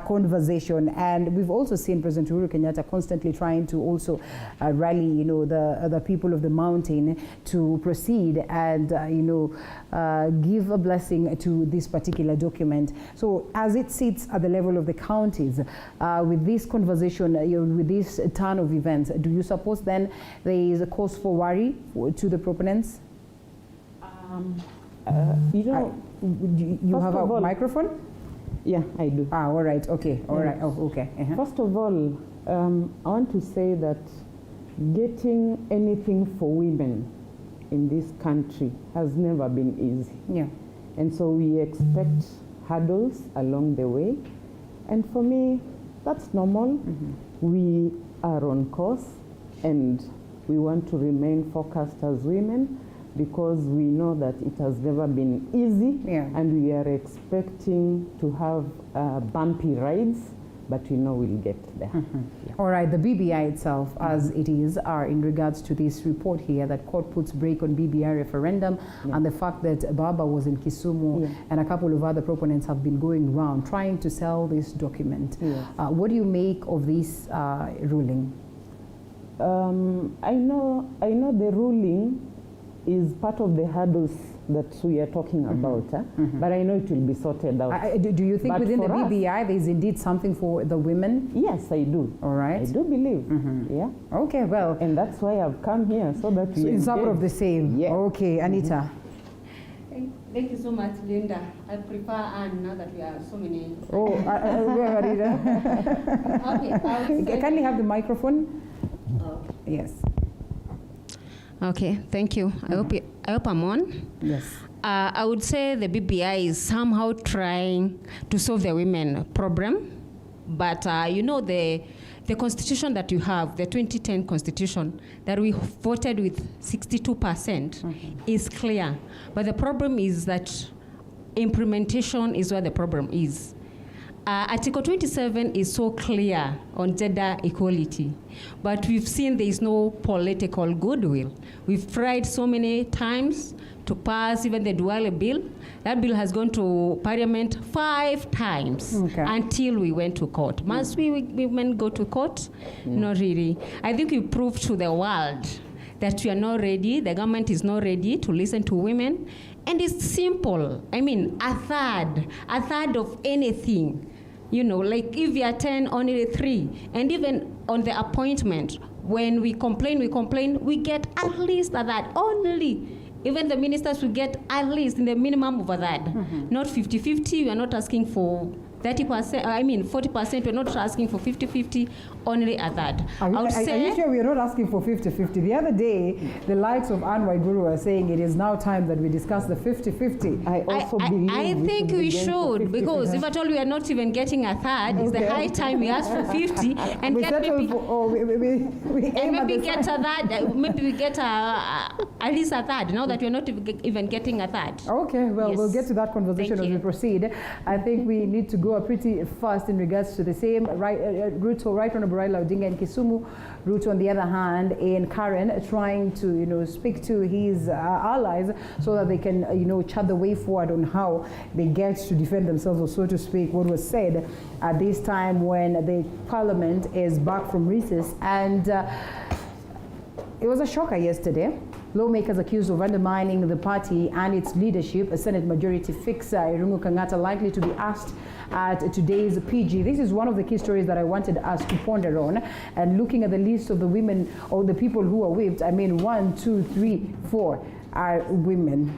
conversation, and we've also seen President Uhuru Kenyatta constantly trying to also rally, you know, the people of the mountain to proceed and you know, give a blessing to this particular document. So as it sits at the level of the counties, with this conversation, with this turn of events, do you suppose then there is a cause for worry to the proponents? You know, you have a microphone? Yeah, I do. All right. Okay. All right. Oh, okay. First of all, I want to say that getting anything for women in this country has never been easy. Yeah. And so we expect hurdles along the way. And for me, that's normal. We are on course, and we want to remain focused as women, because we know that it has never been easy, and we are expecting to have bumpy rides, but we know we'll get there. Yeah. All right, the BBI itself, as it is, in regards to this report here that court puts brake on BBI referendum and the fact that BAMBA was in Kisumu and a couple of other proponents have been going around trying to sell this document. What do you make of this ruling? I know the ruling is part of the hurdles that we are talking about, but I know it will be sorted out. Do you think but within the for BBI there is indeed something for the women? Yes, I do. All right. I do believe. Yeah. Okay, well. And that's why I've come here, so that we it's sort of the same. Yeah. Okay, Anita. Thank you so much, Linda. I prefer Anne now that we have so many. Oh, okay. Can we have the microphone? Okay. Yes. Okay, thank you. I hope I'm on. Yes. I would say the BBI is somehow trying to solve the women problem, but you know the constitution that you have, the 2010 constitution that we voted with 62% is clear. But the problem is that implementation is where the problem is. Article 27 is so clear on gender equality, but we've seen there is no political goodwill. We've tried so many times to pass even the Duale bill. That bill has gone to Parliament 5 times until we went to court. Must we women go to court? Not really. I think we proved to the world that we are not ready, the government is not ready to listen to women. And it's simple. I mean, a third of anything. You know, like if we are 10, only 3. And even on the appointment, when we complain, we get at least a third only. Even the ministers will get at least in the minimum of a third. Not 50-50, we are not asking for 30%, I mean 40%, we're not asking for 50-50, only a third. Are you sure we're not asking for 50-50? The other day, the likes of Anne Waiguru were saying it is now time that we discuss the 50-50. I think we should, because if at all we are not even getting a third, it's the high time we ask for 50 and we get maybe, maybe get a third, maybe we get at least a third, now that we're not even getting a third. Okay, well, we'll get to that conversation as we proceed. I think we need to go pretty fast in regards to the same Ruto, Right Honorable Raila Odinga in Kisumu, Ruto on the other hand in Karen, trying to speak to his allies so that they can chart the way forward on how they get to defend themselves, or so to speak, what was said at this time when the Parliament is back from recess. And it was a shocker yesterday. Lawmakers accused of undermining the party and its leadership. A Senate majority fixer, Irungu Kangata, likely to be asked at today's PG. This is one of the key stories that I wanted us to ponder on. And looking at the list of the women or the people who are whipped, I mean 1, 2, 3, 4 are women.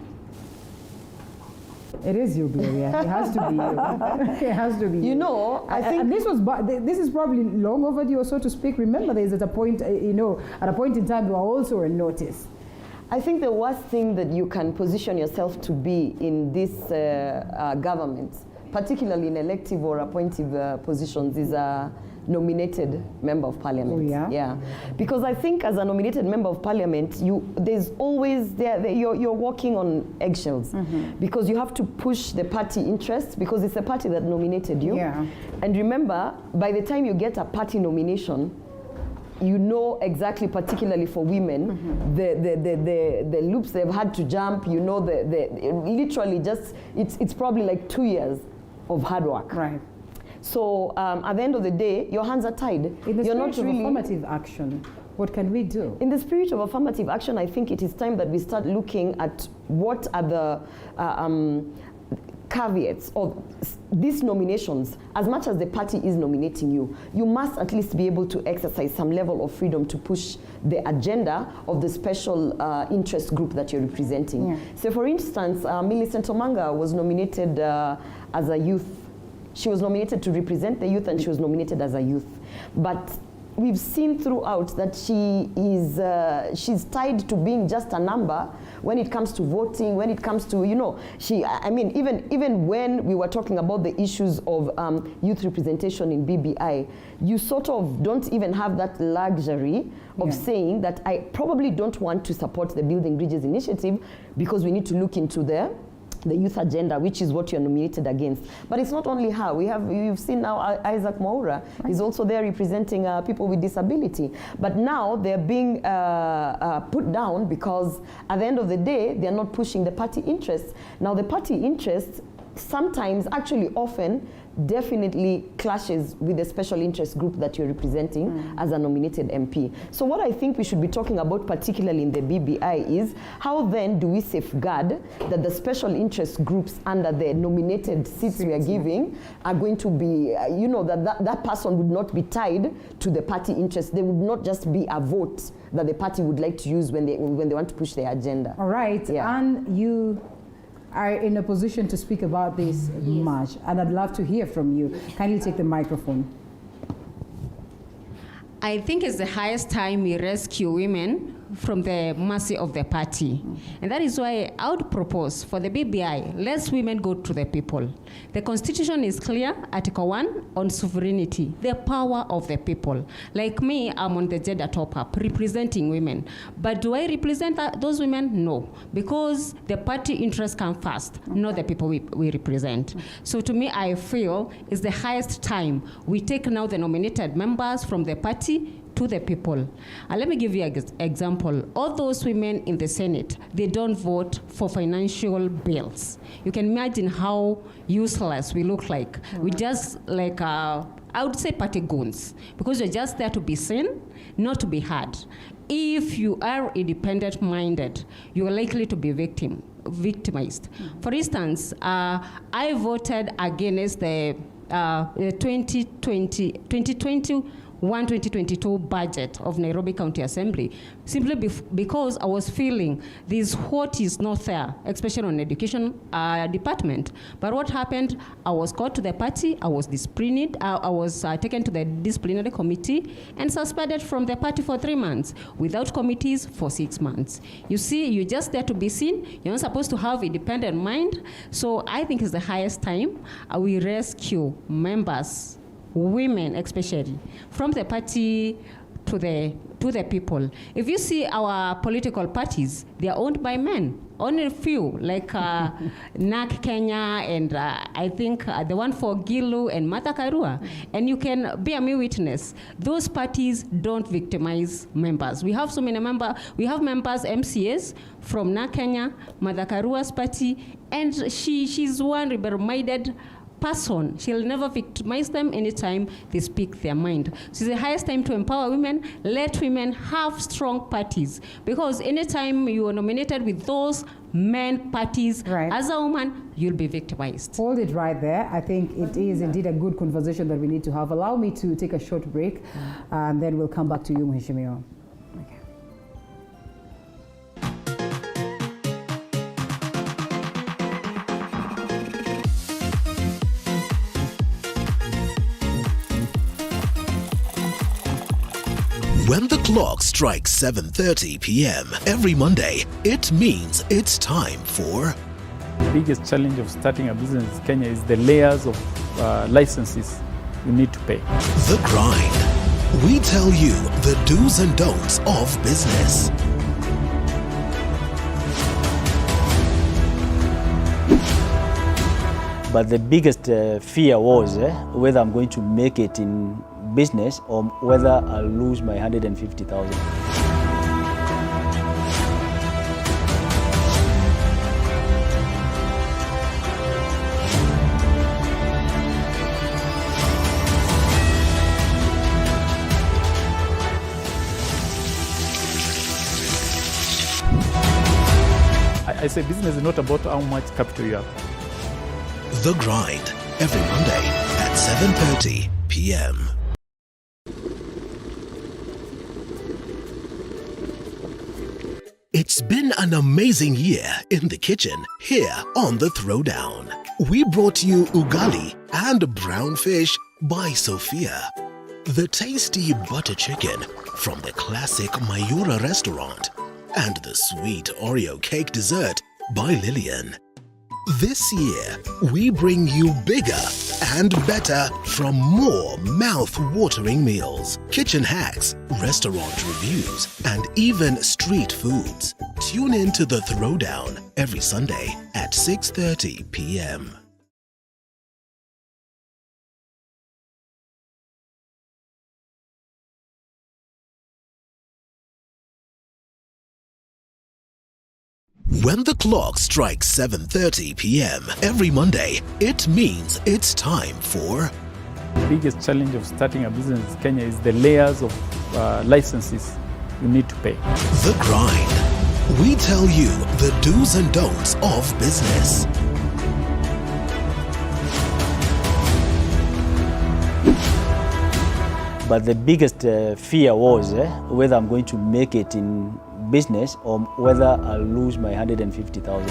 It is you, Gloria. It has to be you. It has to be you. You know, I think... And this is probably long overdue, so to speak. Remember, there is at a point, at a point in time, you are also on notice. I think the worst thing that you can position yourself to be in this government, particularly in elective or appointive positions, is a nominated member of parliament. Oh, yeah? Yeah. Because I think as a nominated member of parliament, there's always you're walking on eggshells, because you have to push the party interest, because it's the party that nominated you. Yeah. And remember, by the time you get a party nomination, you know exactly, particularly for women, the loops they've had to jump. You know, literally just it's probably like 2 years of hard work. Right. So at the end of the day, your hands are tied. In the You're spirit not of really, affirmative action, what can we do? In the spirit of affirmative action, I think it is time that we start looking at what are the caveats of these nominations. As much as the party is nominating you, you must at least be able to exercise some level of freedom to push the agenda of the special interest group that you're representing. Yeah. So for instance, Millicent Omanga was nominated as a youth. She was nominated to represent the youth, and she was nominated as a youth. But we've seen throughout that she's tied to being just a number when it comes to voting, when it comes to, even when we were talking about the issues of youth representation in BBI, you sort of don't even have that luxury of saying that I probably don't want to support the Building Bridges initiative because we need to look into the the youth agenda, which is what you're nominated against. But it's not only her. You've seen now Isaac Mwaura is also there representing people with disability. But now they're being put down because at the end of the day, they're not pushing the party interests. Now the party interests sometimes, actually often, definitely clashes with the special interest group that you're representing as a nominated MP. So what I think we should be talking about, particularly in the BBI, is how then do we safeguard that the special interest groups under the nominated seats we are giving are going to be, that person would not be tied to the party interest. They would not just be a vote that the party would like to use when they want to push their agenda. All right, yeah. And you are in a position to speak about this much, and I'd love to hear from you. Kindly take the microphone. I think it's the highest time we rescue women from the mercy of the party. And that is why I would propose for the BBI, let women go to the people. The Constitution is clear, Article 1, on sovereignty, the power of the people. Like me, I'm on the gender top-up, representing women. But do I represent those women? No, because the party interests come first, not the people we represent. So to me, I feel it's the highest time we take now the nominated members from the party to the people. Let me give you an example. All those women in the Senate, they don't vote for financial bills. You can imagine how useless we look like. We just like, I would say party goons, because you're just there to be seen, not to be heard. If you are independent-minded, you are likely to be victimized. For instance, I voted against the 2022 budget of Nairobi County Assembly, simply because I was feeling this what is not there, especially on education department. But what happened, I was called to the party, I was disciplined, I was taken to the disciplinary committee and suspended from the party for 3 months, without committees for 6 months. You see, you're just there to be seen, you're not supposed to have independent mind. So I think it's the highest time we rescue members, women especially, from the party to the people. If you see our political parties, they are owned by men. Only a few, like NAK Kenya and I think the one for Gilu and Martha Karua. And you can bear me witness, those parties don't victimize members. We have so many members. We have members, MCAs from NAK Kenya, Martha Karua's party, and she's one rebel-minded person. She'll never victimize them anytime they speak their mind. So it's the highest time to empower women. Let women have strong parties, because anytime you are nominated with those men parties, as a woman, you'll be victimized. Hold it right there. I think it is indeed a good conversation that we need to have. Allow me to take a short break, and then we'll come back to you, Mheshimiwa. When the clock strikes 7:30 p.m. every Monday, it means it's time for... The biggest challenge of starting a business in Kenya is the layers of licenses you need to pay. The Grind. We tell you the do's and don'ts of business. But the biggest fear was whether I'm going to make it in business or whether I'll lose my 150,000. I say business is not about how much capital you have. The Grind, every Monday at 7:30 p.m. It's been an amazing year in the kitchen here on The Throwdown. We brought you ugali and brown fish by Sophia. The tasty butter chicken from the classic Mayura restaurant. And the sweet Oreo cake dessert by Lillian. This year, we bring you bigger and better from more mouth-watering meals, kitchen hacks, restaurant reviews, and even street foods. Tune in to The Throwdown every Sunday at 6:30 p.m. When the clock strikes 7:30 p.m. every Monday, it means it's time for... The biggest challenge of starting a business in Kenya is the layers of licenses you need to pay. The Grind. We tell you the do's and don'ts of business. But the biggest fear was whether I'm going to make it in business or whether I'll lose my 150,000.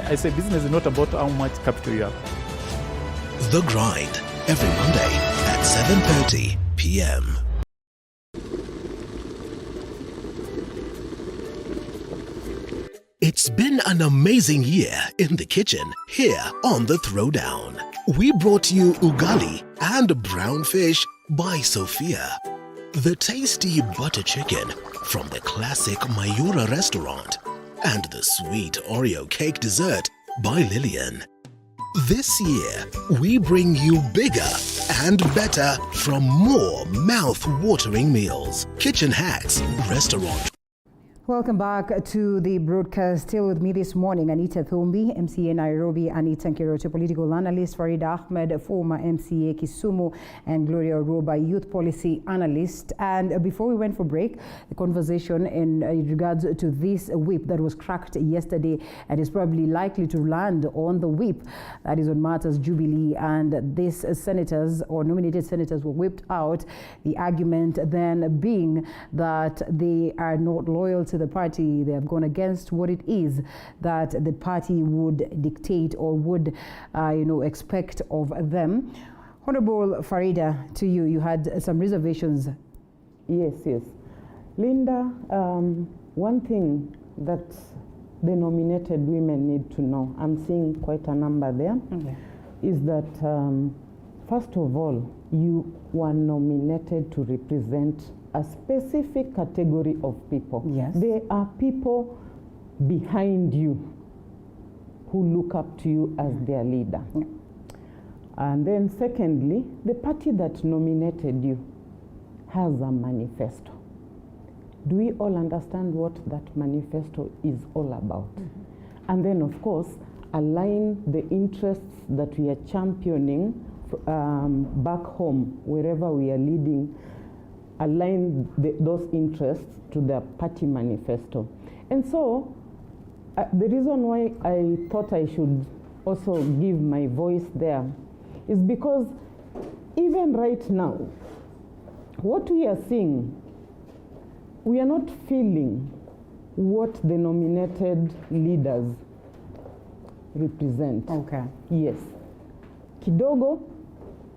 I say business is not about how much capital you have. The Grind, every Monday at 7:30 p.m. It's been an amazing year in the kitchen here on The Throwdown. We brought you ugali and brown fish by Sophia. The tasty butter chicken from the classic Mayura restaurant. And the sweet Oreo cake dessert by Lillian. This year, we bring you bigger and better from more mouth-watering meals, kitchen hacks, restaurant. Welcome back to the broadcast. Still with me this morning, Anita Thumbi, MCA Nairobi, Anita Nkirote, political analyst, Farida Ahmed, former MCA Kisumu, and Gloria Roba, youth policy analyst. And before we went for break, the conversation in regards to this whip that was cracked yesterday and is probably likely to land on the whip that is on Martha's Jubilee, and these senators or nominated senators were whipped out. The argument then being that they are not loyal to the party. They have gone against what it is that the party would dictate or would, expect of them. Honorable Farida, to you, you had some reservations. Yes. Linda, one thing that the nominated women need to know, I'm seeing quite a number there, is that first of all, you were nominated to represent a specific category of people. Yes. There are people behind you who look up to you as their leader. And then secondly, the party that nominated you has a manifesto. Do we all understand what that manifesto is all about? And then of course, align the interests that we are championing back home, wherever we are leading, align those interests to the party manifesto. And so the reason why I thought I should also give my voice there is because even right now, what we are seeing, we are not feeling what the nominated leaders represent. Okay. Yes. Kidogo,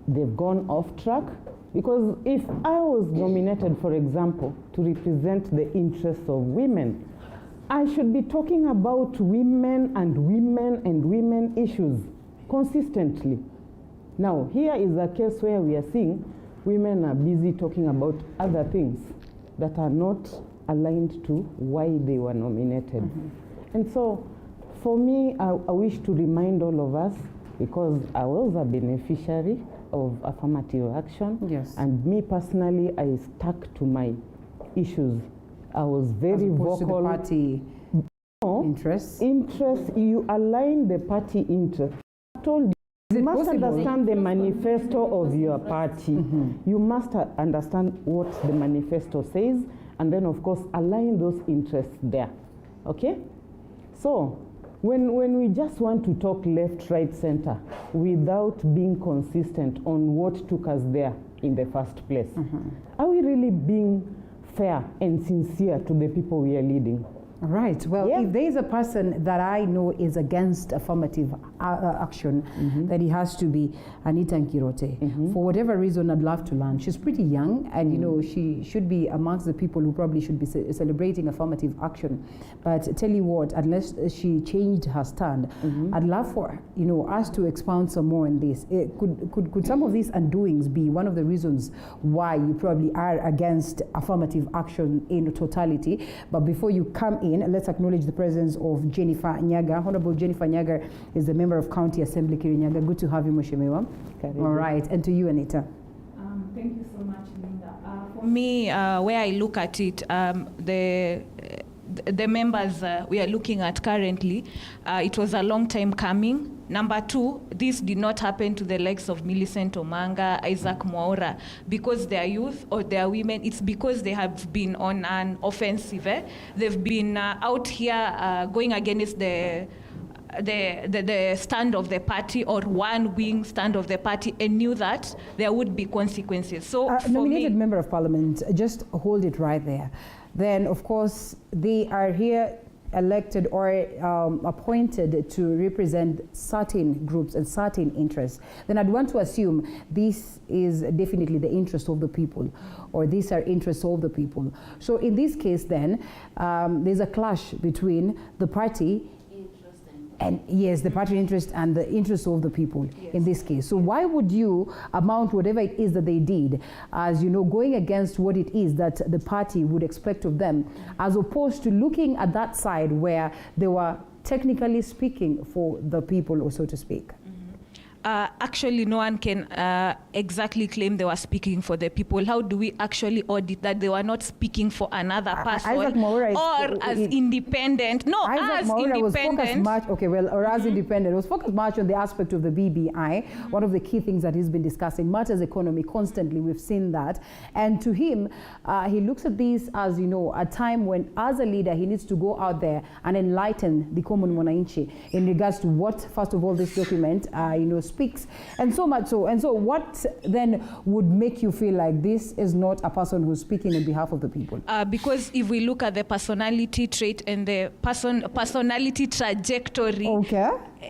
they've gone off track. Because if I was nominated, for example, to represent the interests of women, I should be talking about women and women issues consistently. Now, here is a case where we are seeing women are busy talking about other things that are not aligned to why they were nominated. And so, for me, I wish to remind all of us, because I was a beneficiary of affirmative action. Yes. And me personally, I stuck to my issues. I was very vocal. To the party interests? Interest, you align the party interest. I told you must understand the manifesto of your party. You must understand what the manifesto says, and then of course align those interests there. Okay? So, when we just want to talk left, right, center without being consistent on what took us there in the first place, are we really being fair and sincere to the people we are leading? Right. Well, if there is a person that I know is against affirmative action, then it has to be Anita Nkirote. For whatever reason, I'd love to learn. She's pretty young, and you know she should be amongst the people who probably should be celebrating affirmative action. But tell you what, unless she changed her stand, I'd love for us to expound some more on this. Could some of these undoings be one of the reasons why you probably are against affirmative action in totality? But before you come in, let's acknowledge the presence of Jennifer Nyaga. Honorable Jennifer Nyaga is the member of County Assembly Kirinyaga. Good to have you, Mheshimiwa. All right, and to you, Anita. Thank you so much, Linda. For me, where I look at it, the members we are looking at currently, it was a long time coming. Number two, this did not happen to the likes of Millicent Omanga, Isaac Mwaura, because they are youth or they are women. It's because they have been on an offensive. They've been out here going against the stand of the party, or one wing stand of the party, and knew that there would be consequences. So nominated member of parliament, just hold it right there. Then of course they are here elected or appointed to represent certain groups and certain interests. Then I'd want to assume this is definitely the interest of the people, or these are interests of the people. So in this case then, there's a clash between the party and the party interest and the interest of the people in this case. So why would you amount whatever it is that they did as, going against what it is that the party would expect of them, as opposed to looking at that side where they were technically speaking for the people, or so to speak? Actually, no one can exactly claim they were speaking for the people. How do we actually audit that they were not speaking for another person or as independent? No, Isaac as Mwaura was focused independent. much, or as independent. It was focused much on the aspect of the BBI. One of the key things that he's been discussing, matters economy, constantly. We've seen that. And to him, he looks at this as, a time when, as a leader, he needs to go out there and enlighten the common mwananchi in regards to what, first of all, this document, speaks, and so much so. And so what then would make you feel like this is not a person who's speaking on behalf of the people? Because if we look at the personality trait and the personality trajectory,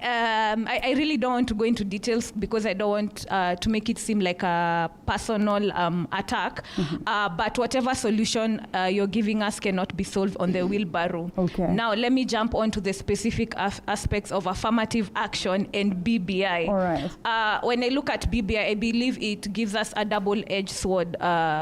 I really don't want to go into details because I don't want to make it seem like a personal attack. But whatever solution you're giving us cannot be solved on the wheelbarrow. Now, let me jump on to the specific aspects of affirmative action and BBI. All right. When I look at BBI, I believe it gives us a double-edged sword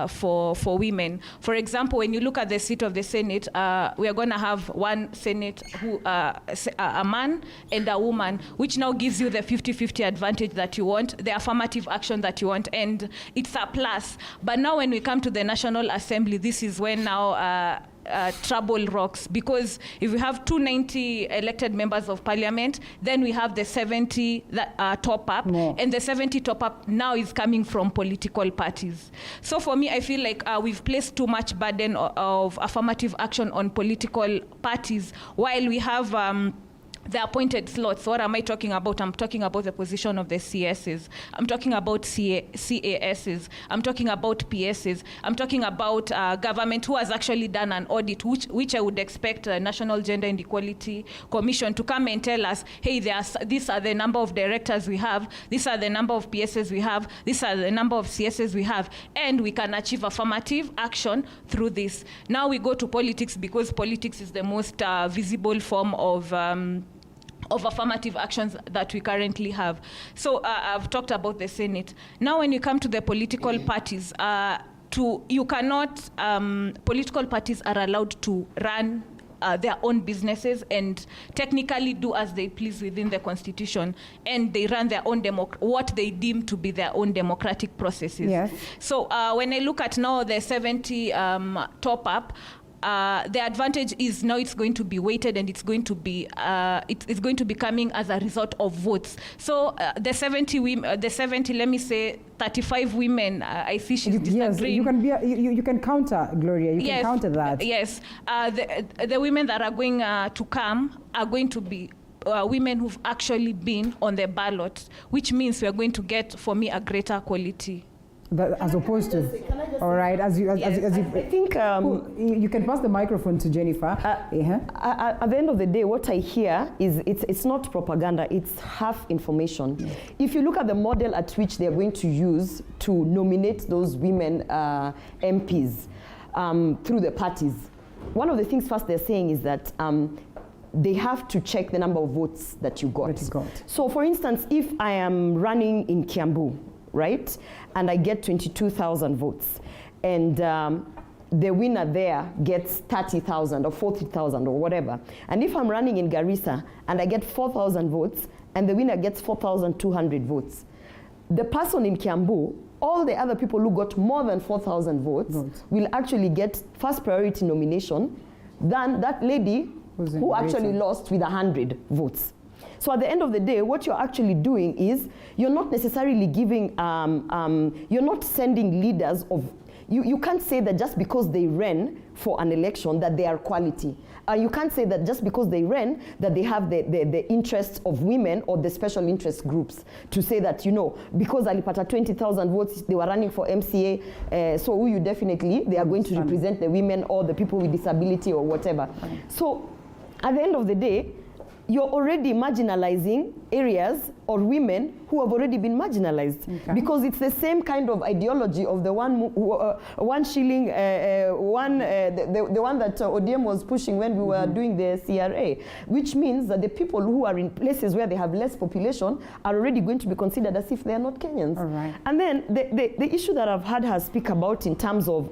for women. For example, when you look at the seat of the Senate, we are going to have one Senate who a man and a woman, which now gives you the 50-50 advantage that you want, the affirmative action that you want, and it's a plus. But now when we come to the National Assembly, this is when now trouble rocks, because if we have 290 elected members of parliament, then we have the 70 that top up, and the 70 top up now is coming from political parties. So for me, I feel like we've placed too much burden of affirmative action on political parties, while we have the appointed slots. What am I talking about? I'm talking about the position of the CSs. I'm talking about CASs. I'm talking about PSs. I'm talking about government who has actually done an audit, which I would expect the National Gender and Equality Commission to come and tell us, hey, these are the number of directors we have, these are the number of PSs we have, these are the number of CSs we have, and we can achieve affirmative action through this. Now we go to politics, because politics is the most visible form of affirmative actions that we currently have. So I've talked about the Senate. Now when you come to the political parties, political parties are allowed to run their own businesses and technically do as they please within the constitution, and they run their own what they deem to be their own democratic processes. Yes. So when I look at now the 70 top up, the advantage is now it's going to be weighted, and it's going to be coming as a result of votes. So the 70 women, let me say 35 women. I see she's disagreeing. Yes, you can counter, Gloria. You can counter that. Yes, the women that are going to come are going to be women who've actually been on the ballot, which means we are going to get, for me, a greater quality. As opposed to, all right, as you, I think you can pass the microphone to Jennifer. At the end of the day, what I hear is it's not propaganda, it's half information. If you look at the model at which they're going to use to nominate those women MPs through the parties, one of the things first they're saying is that they have to check the number of votes that you got. So for instance, if I am running in Kiambu, right, and I get 22,000 votes, and the winner there gets 30,000 or 40,000 or whatever, and if I'm running in Garissa and I get 4,000 votes and the winner gets 4,200 votes, the person in Kiambu, all the other people who got more than 4,000 votes will actually get first priority nomination than that lady who actually lost with 100 votes. So at the end of the day, what you're actually doing is you're not necessarily giving, you're not sending leaders of, you can't say that just because they ran for an election that they are quality. You can't say that just because they ran that they have the interests of women or the special interest groups to say that, you know, because Alipata 20,000 votes, they were running for MCA, so you definitely, they are going to represent the women or the people with disability or whatever. So at the end of the day, you're already marginalizing areas or women who have already been marginalized, because it's the same kind of ideology of the one shilling, the one that ODM was pushing when we were doing the CRA, which means that the people who are in places where they have less population are already going to be considered as if they are not Kenyans. And then the issue that I've had her speak about in terms of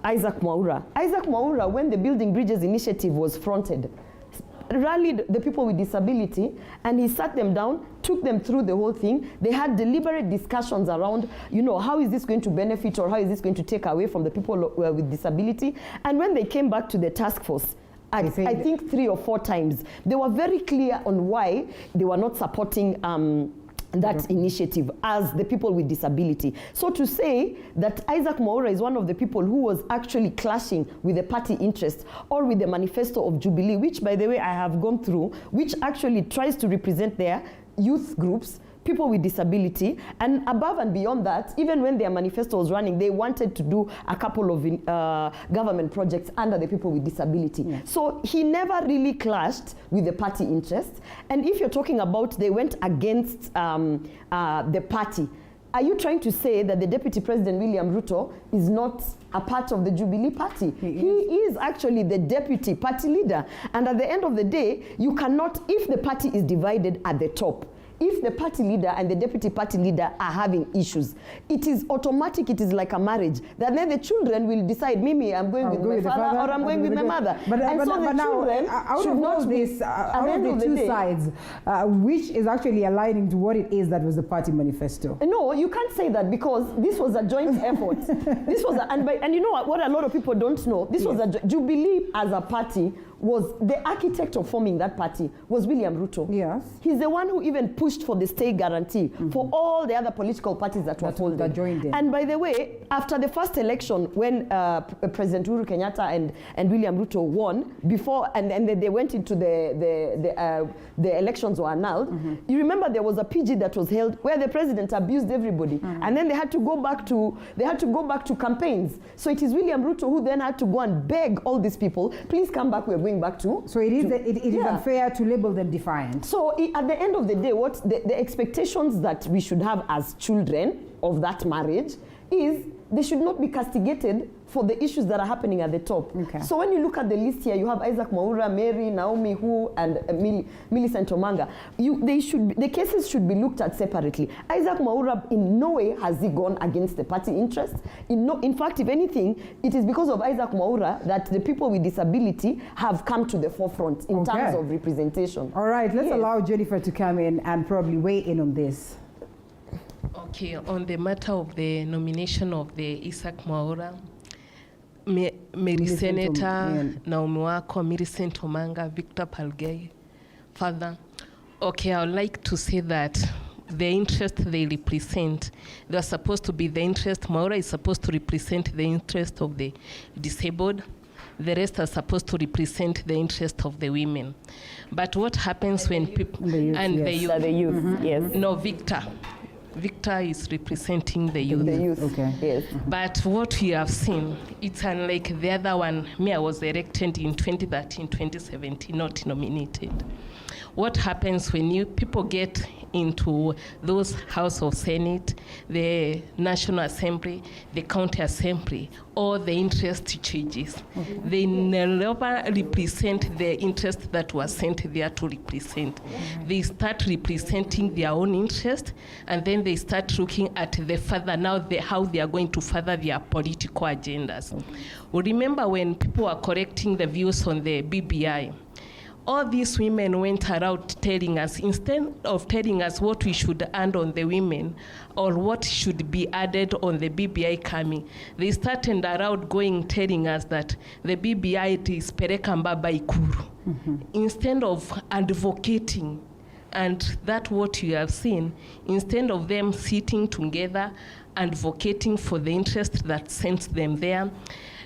Isaac Mwaura. Isaac Mwaura, when the Building Bridges initiative was fronted, rallied the people with disability, and he sat them down, took them through the whole thing. They had deliberate discussions around, you know, how is this going to benefit or how is this going to take away from the people with disability. And when they came back to the task force, I think 3 or 4 times, they were very clear on why they were not supporting that initiative as the people with disability. So to say that Isaac Mwaura is one of the people who was actually clashing with the party interest or with the manifesto of Jubilee, which by the way I have gone through, which actually tries to represent their youth groups, people with disability, and above and beyond that, even when their manifesto was running, they wanted to do a couple of government projects under the people with disability. So he never really clashed with the party interests. And if you're talking about they went against the party, are you trying to say that the Deputy President William Ruto is not a part of the Jubilee Party? He is actually the deputy party leader. And at the end of the day, you cannot, if the party is divided at the top, if the party leader and the deputy party leader are having issues, it is automatic, it is like a marriage. That then the children will decide, Mimi, I'm going with my father or I'm going with my mother. But so the children should not be, out of the two sides, which is actually aligning to what it is that was the party manifesto? No, you can't say that, because this was a joint effort. This was and you know what a lot of people don't know? This was a Jubilee as a party was the architect of forming that party was William Ruto. Yes. He's the one who even pushed for the state guarantee for all the other political parties that were folded. That joined in. And by the way, after the first election, when President Uhuru Kenyatta and William Ruto won, before and then they went into the elections were annulled, you remember there was a PG that was held where the president abused everybody, and then they had to go back to campaigns. So it is William Ruto who then had to go and beg all these people, please come back, we're going back to. So it is unfair to label them defiant. So at the end of the day, what the expectations that we should have as children of that marriage is they should not be castigated for the issues that are happening at the top. So when you look at the list here, you have Isaac Mwaura, Mary, Naomi Hu, and Millicent Omanga. The cases should be looked at separately. Isaac Mwaura in no way has he gone against the party interest. In fact, if anything, it is because of Isaac Mwaura that the people with disability have come to the forefront in terms of representation. All right, let's allow Jennifer to come in and probably weigh in on this. Okay, on the matter of the nomination of the Isaac Mwaura, Mary Senator, Naomi Wako, Millicent Omanga, Victor Palgei, Father. Okay, I would like to say that the interest they represent, they are supposed to be the interest. Mwaura is supposed to represent the interest of the disabled. The rest are supposed to represent the interest of the women. But what happens when people... The youth, yes. No, Victor. Victor is representing the youth. The youth, okay. Yes. But what we have seen, it's unlike the other one. Me, I was elected in 2013, 2017, not nominated. What happens when people get into those House of Senate, the National Assembly, the County Assembly, all the interest changes. Okay. They never represent the interest that was sent there to represent. They start representing their own interest, and then they start looking at the further, how they are going to further their political agendas. We remember when people were correcting the views on the BBI, all these women went around telling us, instead of telling us what we should add on the women or what should be added on the BBI coming, they started around going telling us that the BBI is Pereka Mbaba Ikuru. Instead of advocating, and that's what you have seen, instead of them sitting together, advocating for the interest that sent them there,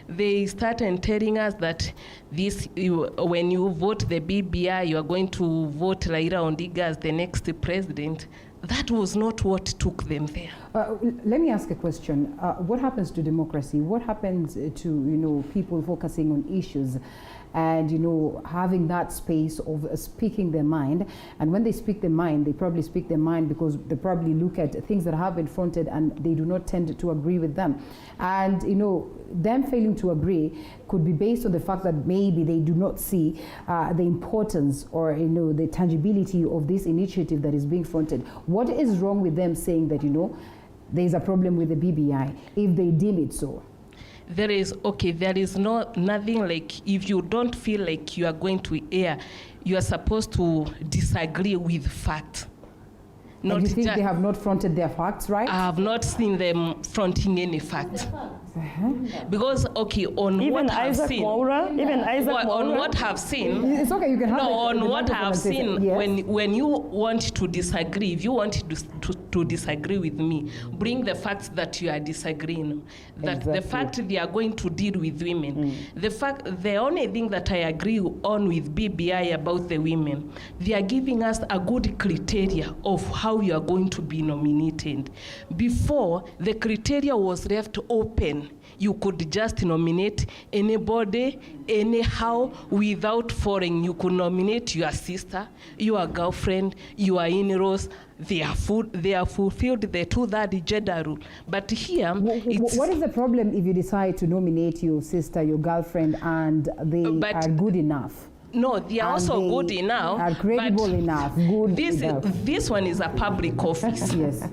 they started telling us that when you vote the BBI, you are going to vote Raila Odinga as the next president. That was not what took them there. Let me ask a question. What happens to democracy? What happens to people focusing on issues and having that space of speaking their mind? And when they speak their mind, they probably speak their mind because they probably look at things that have been fronted and they do not tend to agree with them. And them failing to agree could be based on the fact that maybe they do not see the importance or the tangibility of this initiative that is being fronted. What is wrong with them saying that there's a problem with the BBI if they deem it so? There is nothing like, if you don't feel like you are going to air, you are supposed to disagree with fact. And you think they have not fronted their facts, right? I have not seen them fronting any fact. Because on even what I've Isaac seen, Mwaura, on what I've seen, it's okay. You can have on what I've seen. Yes. When you want to disagree, if you want to disagree with me, bring the facts that you are disagreeing. That Exactly. the fact they are going to deal with women. The only thing that I agree on with BBI about the women, they are giving us a good criteria of how you are going to be nominated. Before, the criteria was left open. You could just nominate anybody, anyhow, without foreign. You could nominate your sister, your girlfriend, your in-laws. They are fulfilled the 2/3 gender rule. But here, what is the problem if you decide to nominate your sister, your girlfriend, and they are good enough? No, they are also good enough. Are credible enough. Good enough. This one is a public office. Yes.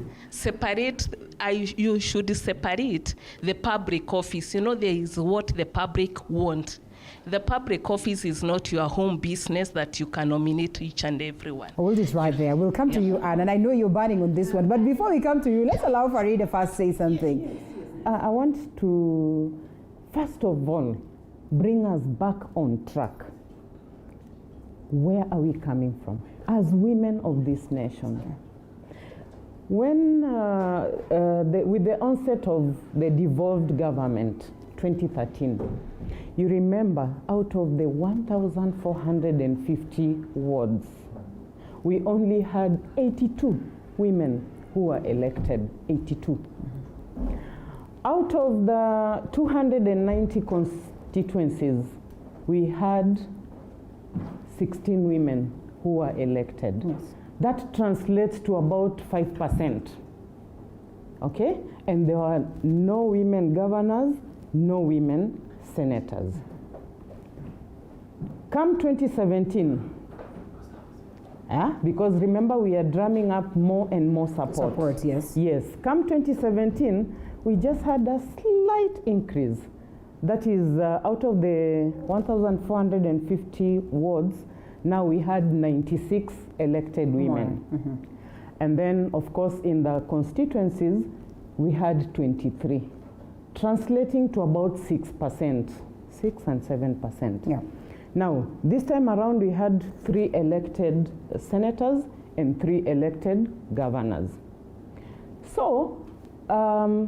You should separate the public office. There is what the public want. The public office is not your home business that you can nominate each and everyone. Hold it right there. We'll come to you, Anne, and I know you're burning on this one. But before we come to you, let's allow Farida first say something. I want to, first of all, bring us back on track. Where are we coming from as women of this nation? When, with the onset of the devolved government, 2013, you remember out of the 1,450 wards, we only had 82 women who were elected, 82. Out of the 290 constituencies, we had 16 women who were elected. Yes. That translates to about 5%. Okay? And there were no women governors, no women senators. Come 2017, because remember we are drumming up more and more support. Support, yes. Yes. Come 2017, we just had a slight increase. That is out of the 1,450 wards, now we had 96 elected women. And then, of course, in the constituencies, we had 23, translating to about 6%, 6 and 7%. Yeah. Now, this time around, we had 3 elected senators and 3 elected governors. So,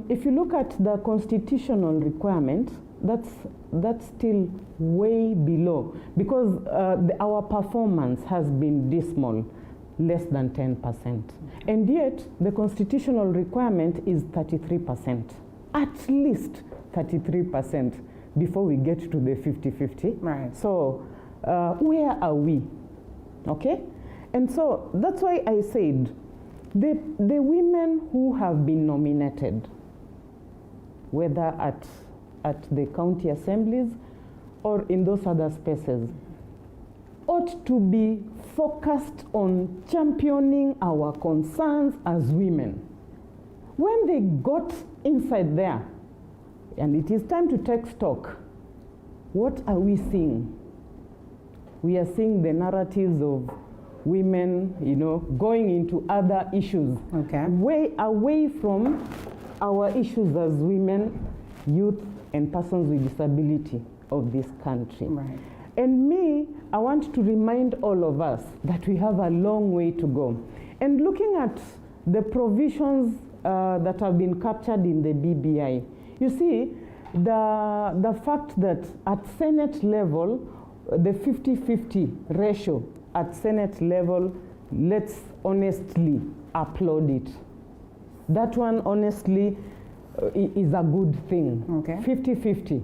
if you look at the constitutional requirement, that's still way below, because our performance has been dismal. less than 10%. And yet, the constitutional requirement is 33%, at least 33% before we get to the 50-50. Right. So where are we? Okay? And so that's why I said the women who have been nominated, whether at the county assemblies or in those other spaces, ought to be focused on championing our concerns as women. When they got inside there, and it is time to take stock, what are we seeing? We are seeing the narratives of women, you know, going into other issues, way away from our issues as women, youth, and persons with disability of this country. Right. And me, I want to remind all of us that we have a long way to go. And looking at the provisions that have been captured in the BBI, you see, the fact that at Senate level, the 50-50 ratio at Senate level, let's honestly applaud it. That one, honestly, is a good thing. Okay. 50-50.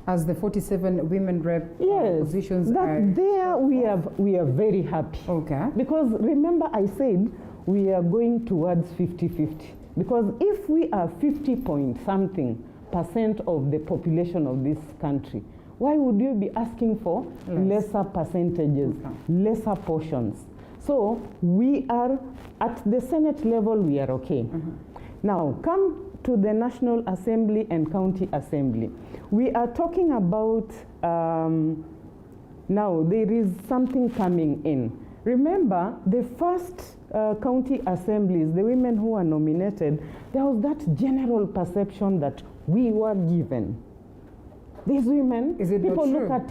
As the 47 women rep positions that there we are very happy. Okay. Because remember I said we are going towards 50-50. Because if we are 50-point-something% of the population of this country, why would you be asking for lesser percentages, lesser portions? So we are, at the Senate level, we are okay. Now, come to the National Assembly and County Assembly. We are talking about, now there is something coming in. Remember, the first county assemblies, the women who were nominated, there was that general perception that we were given. These women, people look at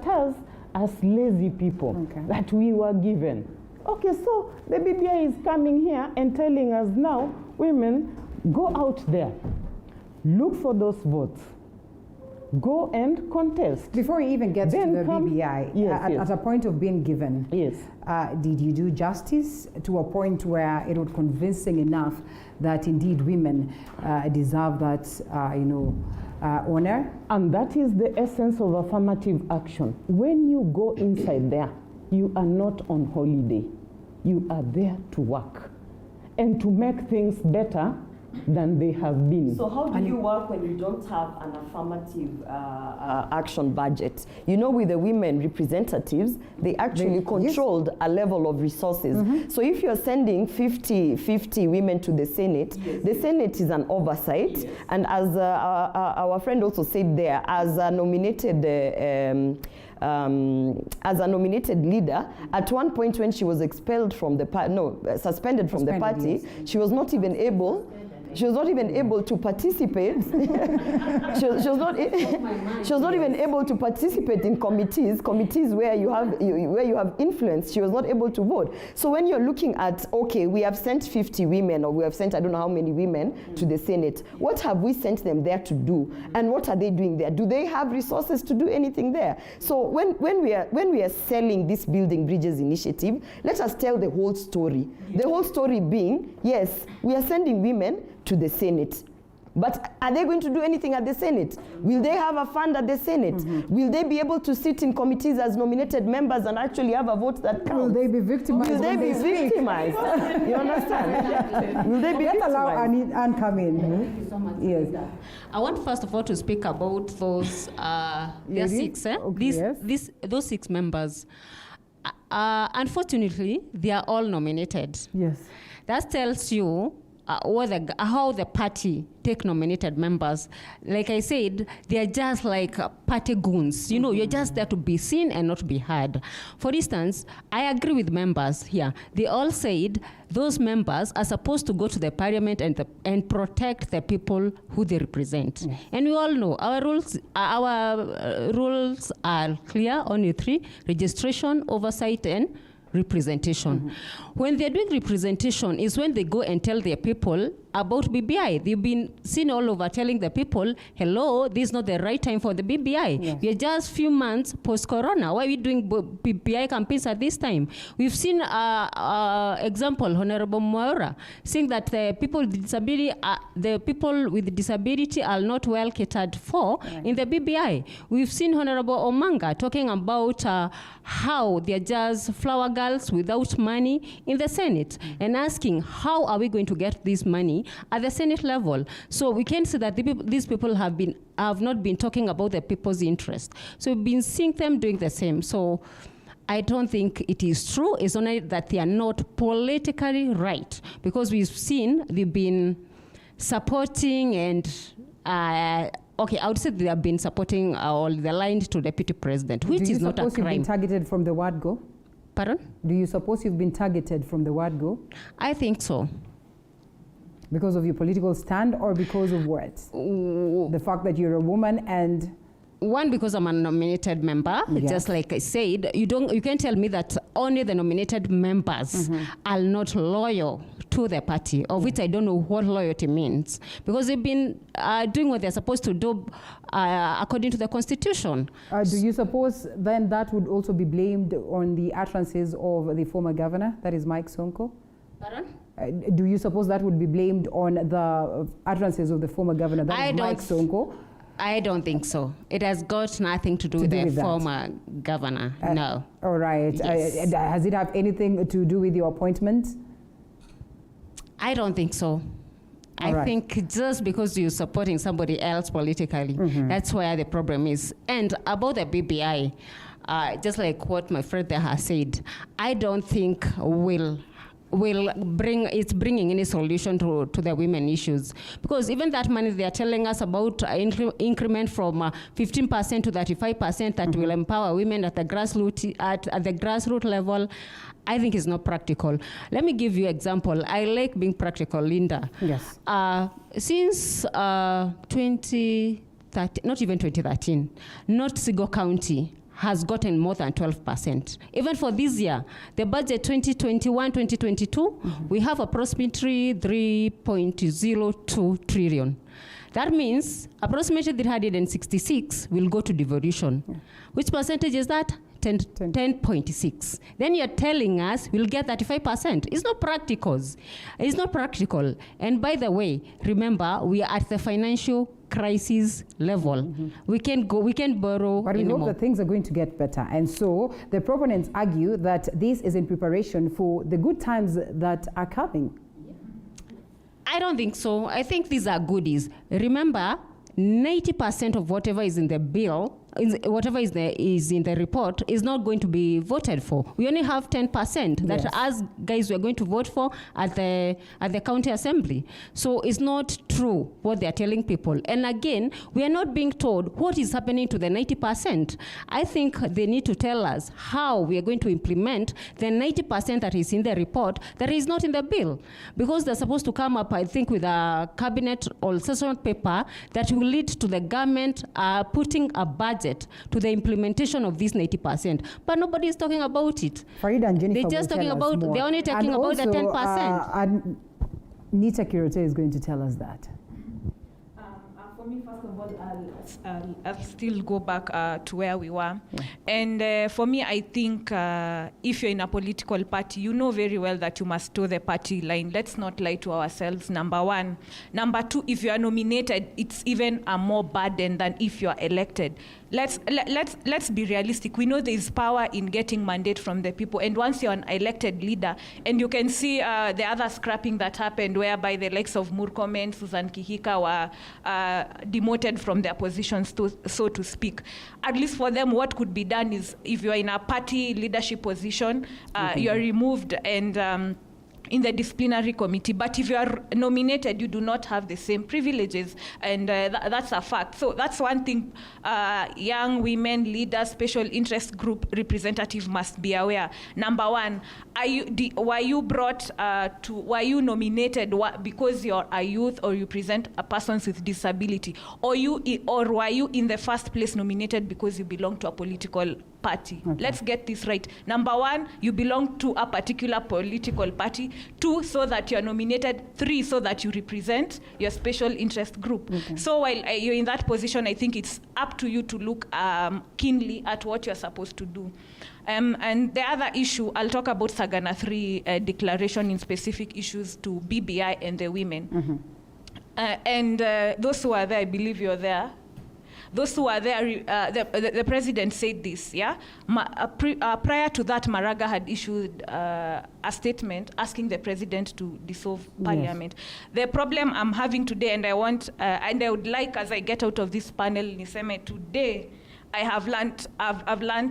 us as lazy people, that we were given. Okay, so the BBI is coming here and telling us now, women, go out there, look for those votes, go and contest. Before you even get to the BBI, at a point of being given, did you do justice to a point where it was convincing enough that indeed women deserve that, honor? And that is the essence of affirmative action. When you go inside there, you are not on holiday. You are there to work and to make things better than they have been. So how do you work when you don't have an affirmative action budget? You know, with the women representatives, they actually controlled a level of resources. So if you're sending 50 women to the Senate, the Senate is an oversight. And as our friend also said there, as a nominated leader, at one point when she was expelled from the party, suspended from the party, she was not even able to participate. she was not even able to participate in committees where you have influence. She was not able to vote. So when you're looking at, okay, we have sent 50 women, or we have sent I don't know how many women to the Senate. What have we sent them there to do? And what are they doing there? Do they have resources to do anything there? So when we are selling this Building Bridges initiative, let us tell the whole story. The whole story being, yes, we are sending women to the Senate. But are they going to do anything at the Senate? Will they have a fund at the Senate? Will they be able to sit in committees as nominated members and actually have a vote that counts? Will they be victimized? Will they be victimized? You understand? Will they be victimized? Let's allow Anne come in. Thank you so much. Yes. I want first of all to speak about those there are 6. Those 6 members. Unfortunately, they are all nominated. Yes. That tells you how the party take nominated members. Like I said, they are just like party goons. You know, you're just there to be seen and not be heard. For instance, I agree with members here. They all said those members are supposed to go to the parliament and protect the people who they represent. Yes. And we all know our rules are clear, only 3: registration, oversight, and representation. When they're doing representation is when they go and tell their people, about BBI. They've been seen all over telling the people, hello, this is not the right time for the BBI. Yes. We are just few months post-corona. Why are we doing BBI campaigns at this time? We've seen example, Honorable Mwaura, saying that the people with disability are not well catered for in the BBI. We've seen Honorable Omanga talking about how they're just flower girls without money in the Senate, and asking how are we going to get this money at the Senate level. So we can see that these people have not been talking about the people's interest. So we've been seeing them doing the same. So I don't think it is true. It's only that they are not politically right, because we've seen they've been supporting and okay, I would say they have been supporting or aligned to Deputy President, which is not a crime. Do you suppose you've been targeted from the word go? Pardon? Do you suppose you've been targeted from the word go? I think so. Because of your political stand or because of what? The fact that you're a woman and... One, because I'm a nominated member, yes. Just like I said, you can't tell me that only the nominated members are not loyal to the party, of which I don't know what loyalty means, because they've been doing what they're supposed to do according to the Constitution. Do you suppose then that would also be blamed on the utterances of the former governor, that is Mike Sonko? Pardon? Do you suppose that would be blamed on the utterances of the former governor, that is Mike Sonko? I don't think so. It has got nothing to do with the former governor, no. All right. Yes. Has it have anything to do with your appointment? I don't think so. I think just because you're supporting somebody else politically, that's where the problem is. And about the BBI, just like what my friend there has said, I don't think it's bringing any solution to the women issues, because even that money they are telling us about increment from 15% to 35% that will empower women at the grassroots level, I think is not practical. Let me give you an example. I like being practical, Linda. Yes. Since 2013, not even 2013, North Sigo County has gotten more than 12%. Even for this year, the budget 2021-2022, we have approximately 3.02 trillion. That means approximately 366 will go to devolution. Which percentage is that? 10.6. Then you're telling us we'll get 35%. It's not practical. It's not practical. And by the way, remember, we are at the financial crisis level. We can borrow. But we hope that things are going to get better. And so the proponents argue that this is in preparation for the good times that are coming. I don't think so. I think these are goodies. Remember, 90% of whatever is in the bill, whatever is in the report, is not going to be voted for. We only have 10% that us guys we're going to vote for at the county assembly. So it's not true what they're telling people. And again, we are not being told what is happening to the 90%. I think they need to tell us how we are going to implement the 90% that is in the report that is not in the bill. Because they're supposed to come up, I think, with a cabinet or session paper that will lead to the government putting a budget to the implementation of this 90%. But nobody is talking about it. Farida and Jennifer, they're just talking about, they're only talking about the 10%. Nita Kirote is going to tell us that. For me, first of all, I'll still go back to where we were. And for me, I think if you're in a political party, you know very well that you must toe the party line. Let's not lie to ourselves, number one. Number two, if you are nominated, it's even a more burden than if you are elected. Let's be realistic. We know there is power in getting mandate from the people. And once you're an elected leader, and you can see the other scrapping that happened, whereby the likes of Murkomen, Susan Kihika were demoted from their positions, so to speak. At least for them, what could be done is, if you're in a party leadership position, you're removed and in the disciplinary committee. But if you are nominated, you do not have the same privileges, and that's a fact. So that's one thing young women leaders, special interest group representative must be aware. Number one, were you nominated because you're a youth or you present a persons with disability, or were you in the first place nominated because you belong to a political party. Let's get this right. Number 1, you belong to a particular political party. 2, so that you're nominated. 3, so that you represent your special interest group. So while you're in that position, I think it's up to you to look keenly at what you're supposed to do. And the other issue, I'll talk about Sagana 3 declaration in specific issues to BBI and the women. And those who are there, I believe you're there. Those who are there, the president said this, yeah? Prior to that, Maraga had issued a statement asking the president to dissolve parliament. The problem I'm having today, and I would like, as I get out of this panel, Niseme, today, I've learned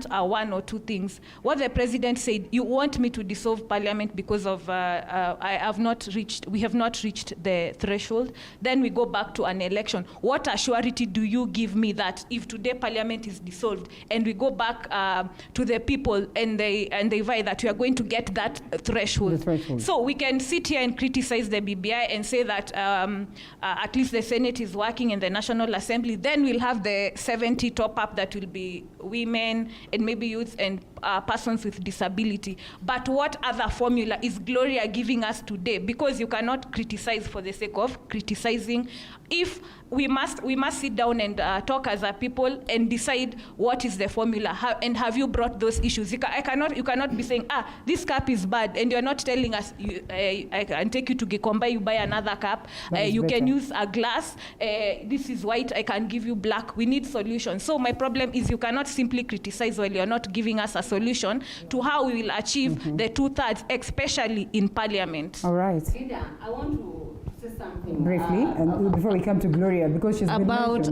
1 or 2 things. What the president said, you want me to dissolve parliament because of we have not reached the threshold. Then we go back to an election. What assurity do you give me that if today parliament is dissolved and we go back to the people and they vote that we are going to get that threshold? So we can sit here and criticize the BBI and say that at least the Senate is working and the National Assembly. Then we'll have the 70 top up that will be women and maybe youth and persons with disability. But what other formula is Gloria giving us today? Because you cannot criticize for the sake of criticizing. If we must sit down and talk as a people and decide what is the formula. And have you brought those issues? You cannot be saying, this cup is bad, and you're not telling us, I can take you to Gikomba, you buy another cup, you can use a glass, this is white, I can give you black. We need solutions. So my problem is you cannot simply criticize while you're not giving us a solution to how we will achieve the 2/3, especially in parliament. All right. Ida, I want to say something briefly, and before we come to Gloria, because she's about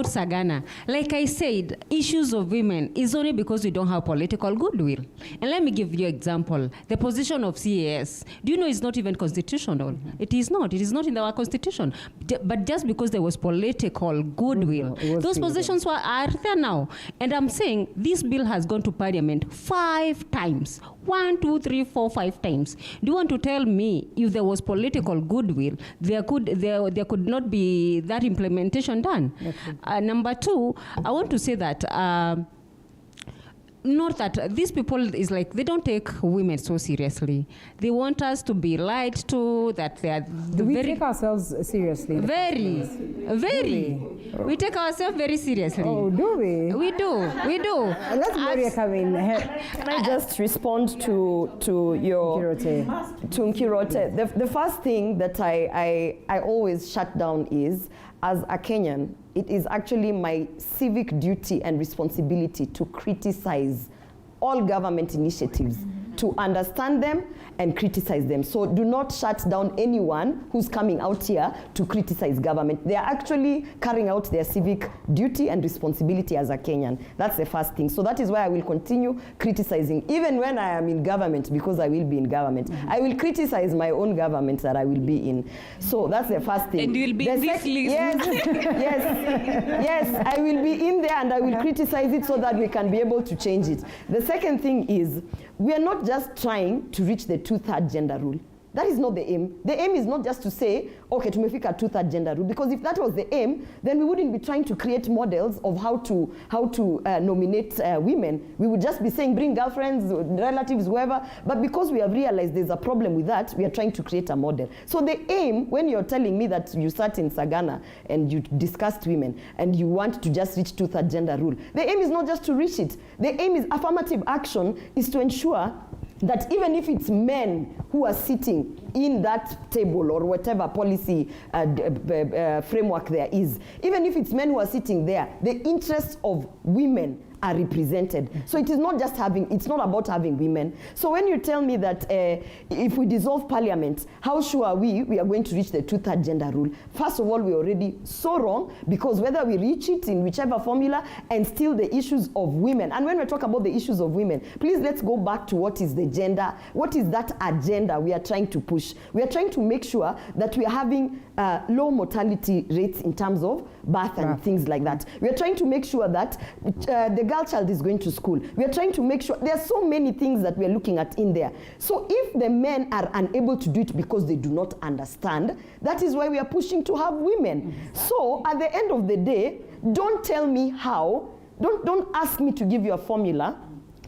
Sagana. Like I said, issues of women is only because we don't have political goodwill. And let me give you an example. The position of CAS, do you know it's not even constitutional? It is not. It is not in our constitution. But just because there was political goodwill, those positions are there now. And I'm saying this bill has gone to parliament 5 times. 1, 2, 3, 4, 5 times. Do you want to tell me if there was political goodwill, there could not be that implementation done? Number 2, I want to say that not that these people is like, they don't take women so seriously. They want us to be lied to, that they are do we take ourselves seriously? Very. We take ourselves very seriously. Oh, do we? We do. Let's Gloria come in. Can I just respond to your Nkirote? The first thing that I always shut down is, as a Kenyan, it is actually my civic duty and responsibility to criticize all government initiatives, to understand them and criticize them. So do not shut down anyone who's coming out here to criticize government. They are actually carrying out their civic duty and responsibility as a Kenyan. That's the first thing. So that is why I will continue criticizing, even when I am in government, because I will be in government. I will criticize my own government that I will be in. So that's the first thing. And you will be in this list. Yes, I will be in there and I will criticize it so that we can be able to change it. The second thing is, we are not just trying to reach the 2/3 gender rule. That is not the aim. The aim is not just to say, okay, tumefika 2/3 gender rule, because if that was the aim, then we wouldn't be trying to create models of how to nominate women. We would just be saying, bring girlfriends, relatives, whoever. But because we have realized there's a problem with that, we are trying to create a model. So the aim, when you're telling me that you sat in Sagana and you discussed women and you want to just reach 2/3 gender rule, the aim is not just to reach it. The aim is affirmative action is to ensure that even if it's men who are sitting in that table or whatever policy framework there is, even if it's men who are sitting there, the interests of women are represented. So it is not just it's not about having women. So when you tell me that if we dissolve parliament, how sure are we are going to reach the 2/3 gender rule? First of all, we're already so wrong, because whether we reach it in whichever formula, and still the issues of women. And when we talk about the issues of women, please let's go back to what is the gender, what is that agenda we are trying to push. We are trying to make sure that we are having low mortality rates in terms of birth and things like that. We are trying to make sure that the girl child is going to school. We are trying to make sure, there are so many things that we are looking at in there. So if the men are unable to do it because they do not understand, that is why we are pushing to have women. So at the end of the day, don't tell me how Don't ask me to give you a formula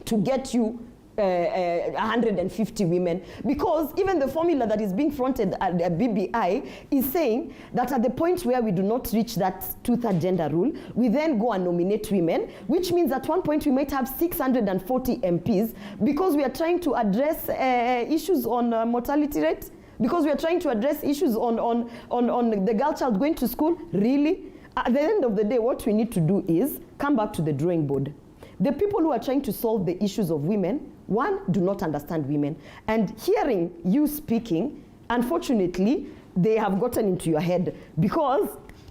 to get you 150 women, because even the formula that is being fronted at the BBI is saying that at the point where we do not reach that 2/3 gender rule, we then go and nominate women, which means at one point we might have 640 MPs, because we are trying to address issues on mortality rate, because we are trying to address issues on the girl child going to school. Really? At the end of the day, what we need to do is come back to the drawing board. The people who are trying to solve the issues of women, one, do not understand women. And hearing you speaking, unfortunately, they have gotten into your head, because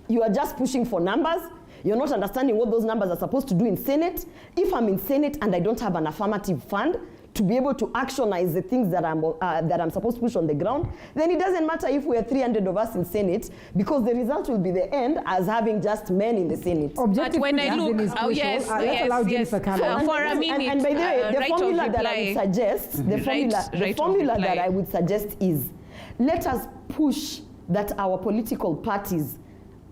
you are just pushing for numbers. You're not understanding what those numbers are supposed to do in Senate. If I'm in Senate and I don't have an affirmative fund to be able to actionize the things that I'm supposed to push on the ground, then it doesn't matter if we are 300 of us in Senate, because the result will be the end as having just men in the Senate. But when I look, for a minute, and by the way, the formula that I would suggest, the formula that I would suggest is, let us push that our political parties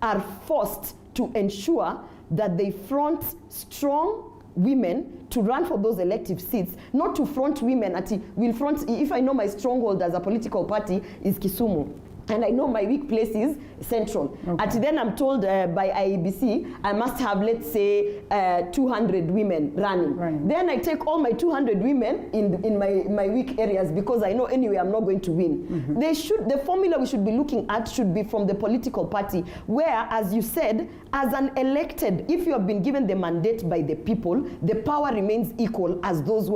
are forced to ensure that they front strong women to run for those elective seats, not to front women will front. If I know my stronghold as a political party is Kisumu, and I know my weak place is Central. Okay. Then I'm told by IEBC I must have, let's say, 200 women running. Right. Then I take all my 200 women in my weak areas, because I know anyway I'm not going to win. The formula we should be looking at should be from the political party, where, as you said, as an elected, if you have been given the mandate by the people, the power remains equal as those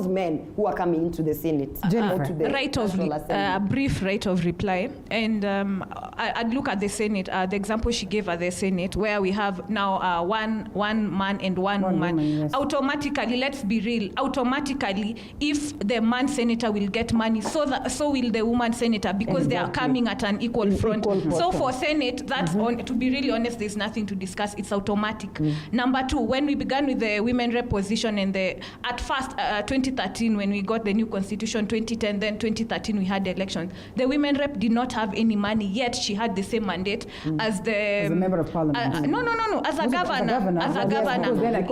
men who are coming into the Senate. A brief right of reply. And I'd look at the Senate, the example she gave at the Senate, where we have now one man and one woman. Yes. Automatically, let's be real, automatically, if the man senator will get money, so will the woman senator, because they are coming at an equal front. So for Senate, that's to be really honest, there's nothing to discuss. It's automatic. Number two, when we began with the women rep position, and at first, 2013, when we got the new constitution, 2010, then 2013, we had the elections. The women rep did not have any money, yet she had the same mandate as a member of parliament. No, as a governor.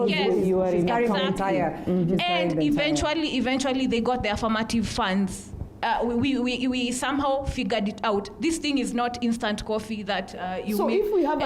Yes, you are in and eventually they got the affirmative funds. We somehow figured it out. This thing is not instant coffee that you make. So if we have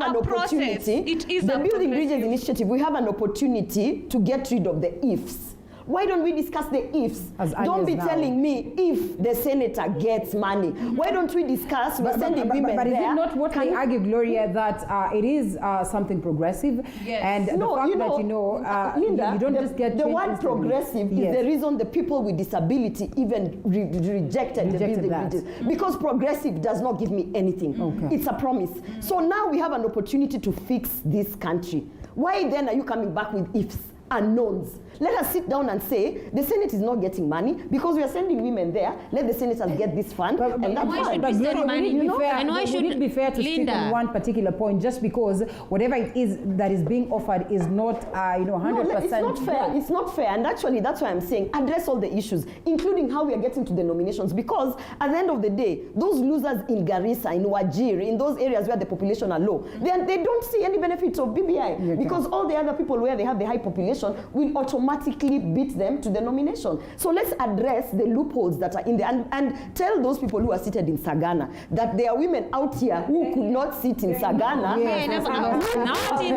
an opportunity, the Building Bridges Initiative, we have an opportunity to get rid of the ifs. Why don't we discuss the ifs? Don't be telling me if the senator gets money. Why don't we discuss we're sending women but there? But is it not what they argue, Gloria, that it is something progressive? Yes. And the fact that, Linda, you don't just get the word progressive is the reason the people with disability even rejected the Building Bridges. Because progressive does not give me anything. Okay. It's a promise. So now we have an opportunity to fix this country. Why then are you coming back with ifs? Unknowns. Let us sit down and say the Senate is not getting money because we are sending women there. Let the senators get this fund. And that's why should we send money? Would it be fair to stick on one particular point, just because whatever it is that is being offered is not 100%? No, it's not fair. It's not fair. And actually, that's why I'm saying address all the issues, including how we are getting to the nominations. Because at the end of the day, those losers in Garissa, in Wajir, in those areas where the population are low, they don't see any benefits of BBI because all the other people where they have the high population will automatically beat them to the nomination. So let's address the loopholes that are in there and tell those people who are seated in Sagana that there are women out here who could not sit in Sagana. Not in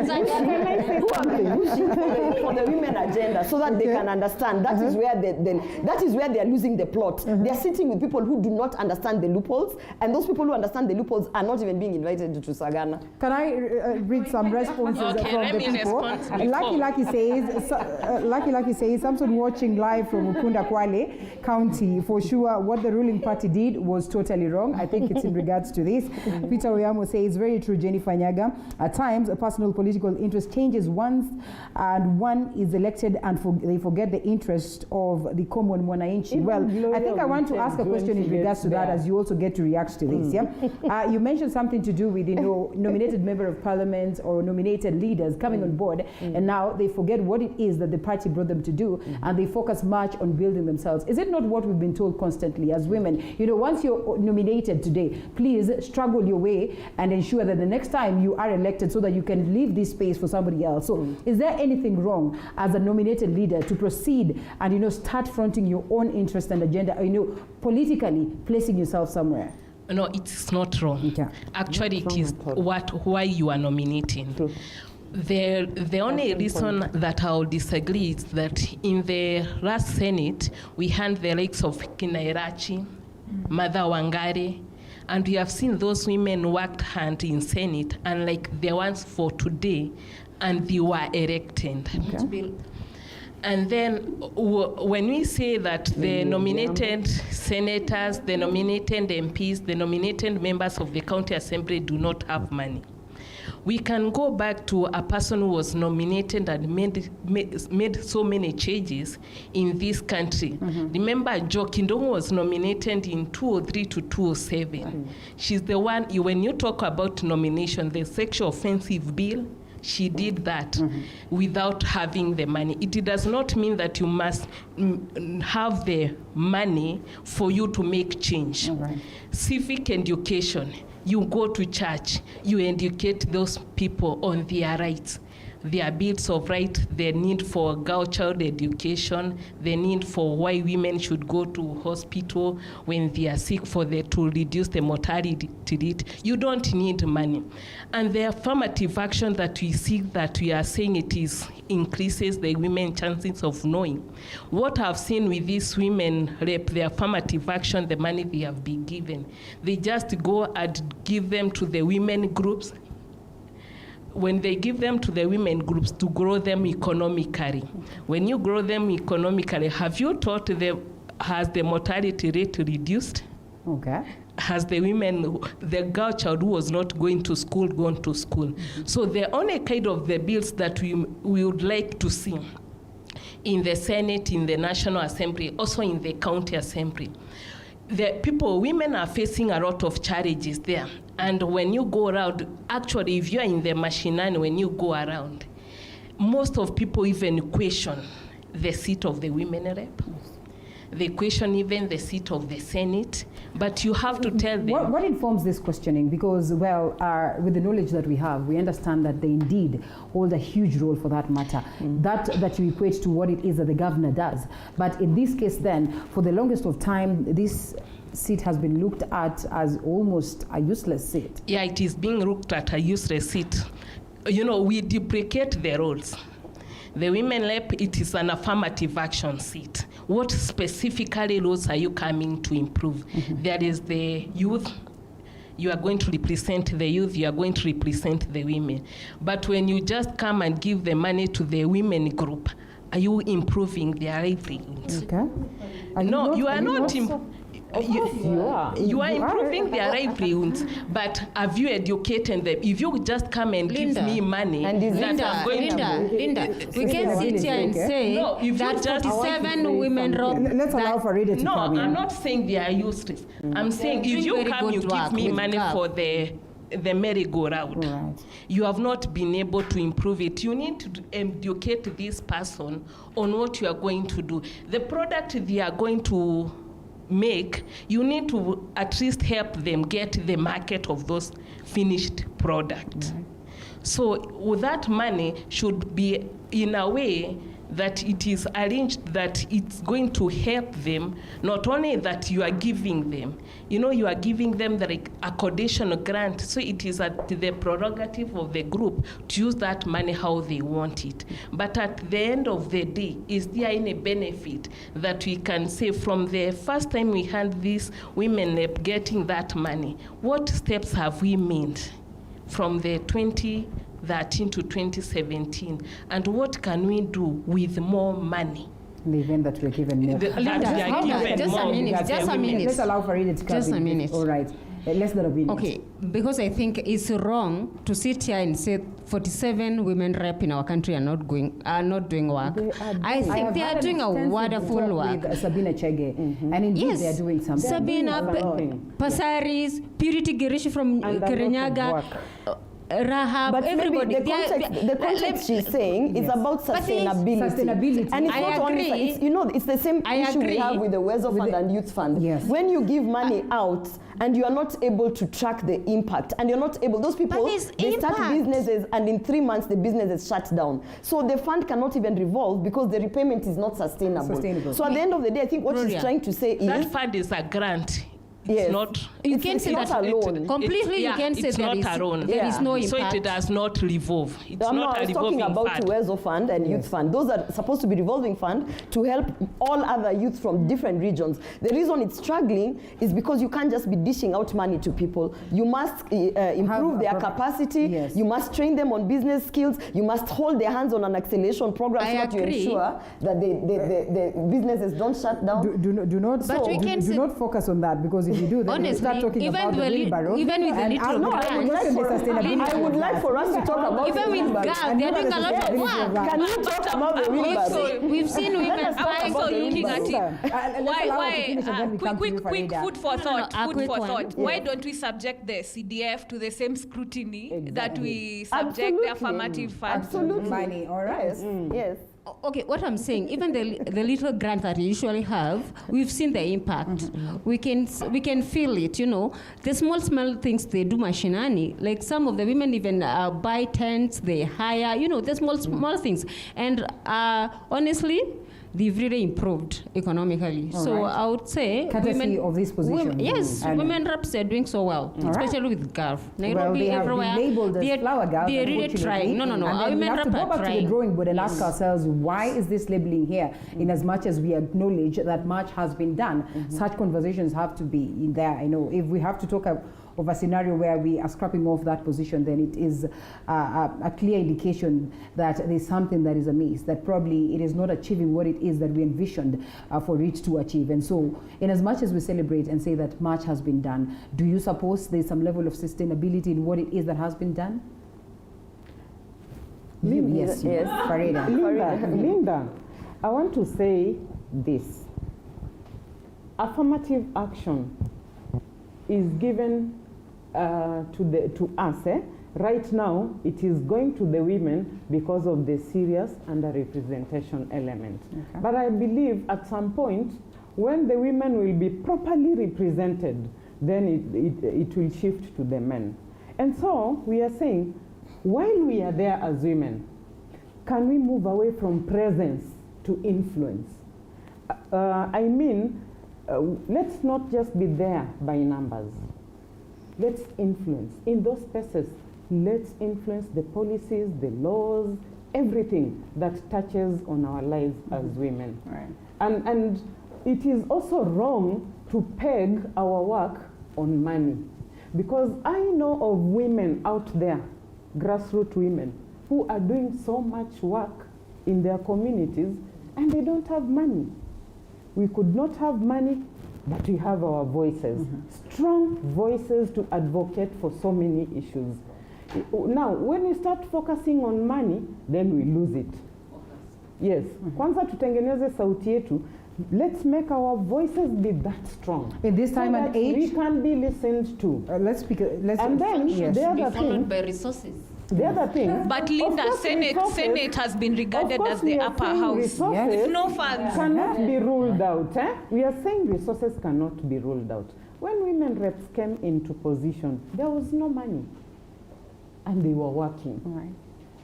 Sagana. Who are pushing for the women agenda so that they can understand that is where they are losing the plot. They are sitting with people who do not understand the loopholes, and those people who understand the loopholes are not even being invited to Sagana. Can I read some responses from the people? Lucky says, Samson watching live from Ukunda Kwale County. For sure, what the ruling party did was totally wrong. I think it's in regards to this. Peter Oyamo says, very true, Jennifer Nyaga. At times, a personal political interest changes once, and one is elected and they forget the interest of the common mwananchi. Well, I think I want to ask a question in regards to that as you also get to react to this. You mentioned something to do with nominated member of parliament or nominated leaders coming on board, and now they forget what what it is that the party brought them to do, and they focus much on building themselves. Is it not what we've been told constantly as women? You know, once you're nominated today, please struggle your way and ensure that the next time you are elected so that you can leave this space for somebody else. So is there anything wrong as a nominated leader to proceed and, you know, start fronting your own interest and agenda, you know, politically placing yourself somewhere? No, it's not wrong. Okay. Actually, it is why you are nominating. True. The only reason that I'll disagree is that in the last Senate, we had the likes of Kinairachi, Martha Wangari, and we have seen those women worked hard in Senate, unlike the ones for today, and they were elected. Okay. And then when we say that the nominated senators, the nominated MPs, the nominated members of the county assembly do not have money, we can go back to a person who was nominated and made so many changes in this country. Remember, Jo Kindong was nominated in 2003 to 2007. She's the one, when you talk about nomination, the sexual offensive bill, she did that without having the money. It does not mean that you must have the money for you to make change. Civic education, you go to church, you educate those people on their rights, their bills of rights, the need for girl child education, the need for why women should go to hospital when they are sick to reduce the mortality rate. You don't need money. And the affirmative action that we see, that we are saying it is increases the women's chances of knowing. What I've seen with these women rep, the affirmative action, the money they have been given, they just go and give them to the women groups. When they give them to the women groups to grow them economically. When you grow them economically, have you thought has the mortality rate reduced? Okay. Has the women, the girl child who was not going to school, gone to school? So the only kind of the bills that we would like to see in the Senate, in the National Assembly, also in the County Assembly, women are facing a lot of challenges there. And when you go around, actually, if you're in the machinery, when you go around, most of people even question the seat of the women rep. They question even the seat of the Senate. But you have to tell them. What informs this questioning? Because, well, with the knowledge that we have, we understand that they indeed hold a huge role for that matter. That you equate to what it is that the governor does. But in this case then, for the longest of time, this seat has been looked at as almost a useless seat. Yeah, it is being looked at a useless seat. You know, we deprecate the roles. The women rep, it is an affirmative action seat. What specifically roles are you coming to improve? There is the youth. You are going to represent the youth, you are going to represent the women. But when you just come and give the money to the women group, are you improving their livelihoods? Okay. No, you are not. You are improving their livelihoods, but have you educated them? If you just come and give me money, Linda, we can sit here and say that 47 women rob. Let's allow for it to come. No, I'm not saying they are useless. I'm saying if you come, you give me money for the merry-go-round. You have not been able to improve it. You need to educate this person on what you are going to do. The product they are going to make, you need to at least help them get the market of those finished products. So with that money should be in a way that it is arranged that it's going to help them, not only that you are giving them, you are giving them the accommodation grant, so it is at the prerogative of the group to use that money how they want it. But at the end of the day, is there any benefit that we can say from the first time we had these women getting that money, what steps have we made from the 2013 to 2017, and what can we do with more money? In the event that we're given more. Just a minute. Let's allow for it to come. Just a minute. All right. Less than a minute. Okay, because I think it's wrong to sit here and say 47 women rep in our country are not doing work. I think they are doing a wonderful work. With Sabina Chege, and indeed they are doing something. Sabina, Pasaris, Purity Girish from Kirinyaga. Rahab, but everybody. maybe the context she's saying is about sustainability. And it's not only, it's the same issue we have with the Wezo Fund and Youth Fund. Yes. When you give money out and you are not able to track the impact, and you're not able, those people, they start businesses and in 3 months the business is shut down. So the fund cannot even revolve because the repayment is not sustainable. So at the end of the day, I think what she's trying to say is... That fund is a grant. Yes. You can say that alone. Completely, you can say it's not alone. There is no impact. So it does not revolve. It's I not a was revolving talking about fund. Wezo Fund and Youth Fund. Those are supposed to be revolving fund to help all other youth from different regions. The reason it's struggling is because you can't just be dishing out money to people. You must improve their capacity. Yes. You must train them on business skills. You must hold their hands on an acceleration program so that you ensure that the businesses don't shut down. Do not focus on that, because if you do, then honestly, start talking about the wheelbarrow. Even with the little I would like for us to talk about even with girls, they're doing a lot of work. Can you talk about the wheelbarrow? We've seen women fight for looking at it. Quick food for thought. Food for thought. Why don't we subject the CDF to the same scrutiny that we subject the affirmative fund? Absolutely. Money, all right. Yes. Okay, what I'm saying, even the little grant that you usually have, we've seen the impact. We can feel it, The small things they do machinani, like some of the women even buy tents, they hire, the small things. And honestly, they've really improved economically. So I would say courtesy of this position. Women reps are doing so well, especially with Gotv. Nairobi, everywhere. They labeled as flower girls. They're really trying. No. And we have to go back to the drawing board and ask ourselves, why is this labeling here? In as much as we acknowledge that much has been done, such conversations have to be in there. I know if we have to talk of a scenario where we are scrapping off that position, then it is a clear indication that there's something that is amiss, that probably it is not achieving what it is that we envisioned for it to achieve. And so, in as much as we celebrate and say that much has been done, do you suppose there's some level of sustainability in what it is that has been done? Yes. Farida. Linda, I want to say this. Affirmative action is given to us. Right now, it is going to the women because of the serious underrepresentation element. Okay. But I believe at some point, when the women will be properly represented, then it will shift to the men. And so we are saying, while we are there as women, can we move away from presence to influence? Let's not just be there by numbers. Let's influence. In those spaces, let's influence the policies, the laws, everything that touches on our lives as women. Right. And it is also wrong to peg our work on money. Because I know of women out there, grassroots women, who are doing so much work in their communities and they don't have money. We could not have money, but we have our voices, strong voices to advocate for so many issues. Now, when we start focusing on money, then we lose it. Yes, kwanza tutengeneze sauti yetu. Let's make our voices be that strong. In this time and age, we can be listened to. And then the other thing, by resources. The other thing, but Linda, Senate has been regarded as the upper house. With no funds. Cannot be ruled out. We are saying resources cannot be ruled out. When women reps came into position, there was no money, and they were working. Right.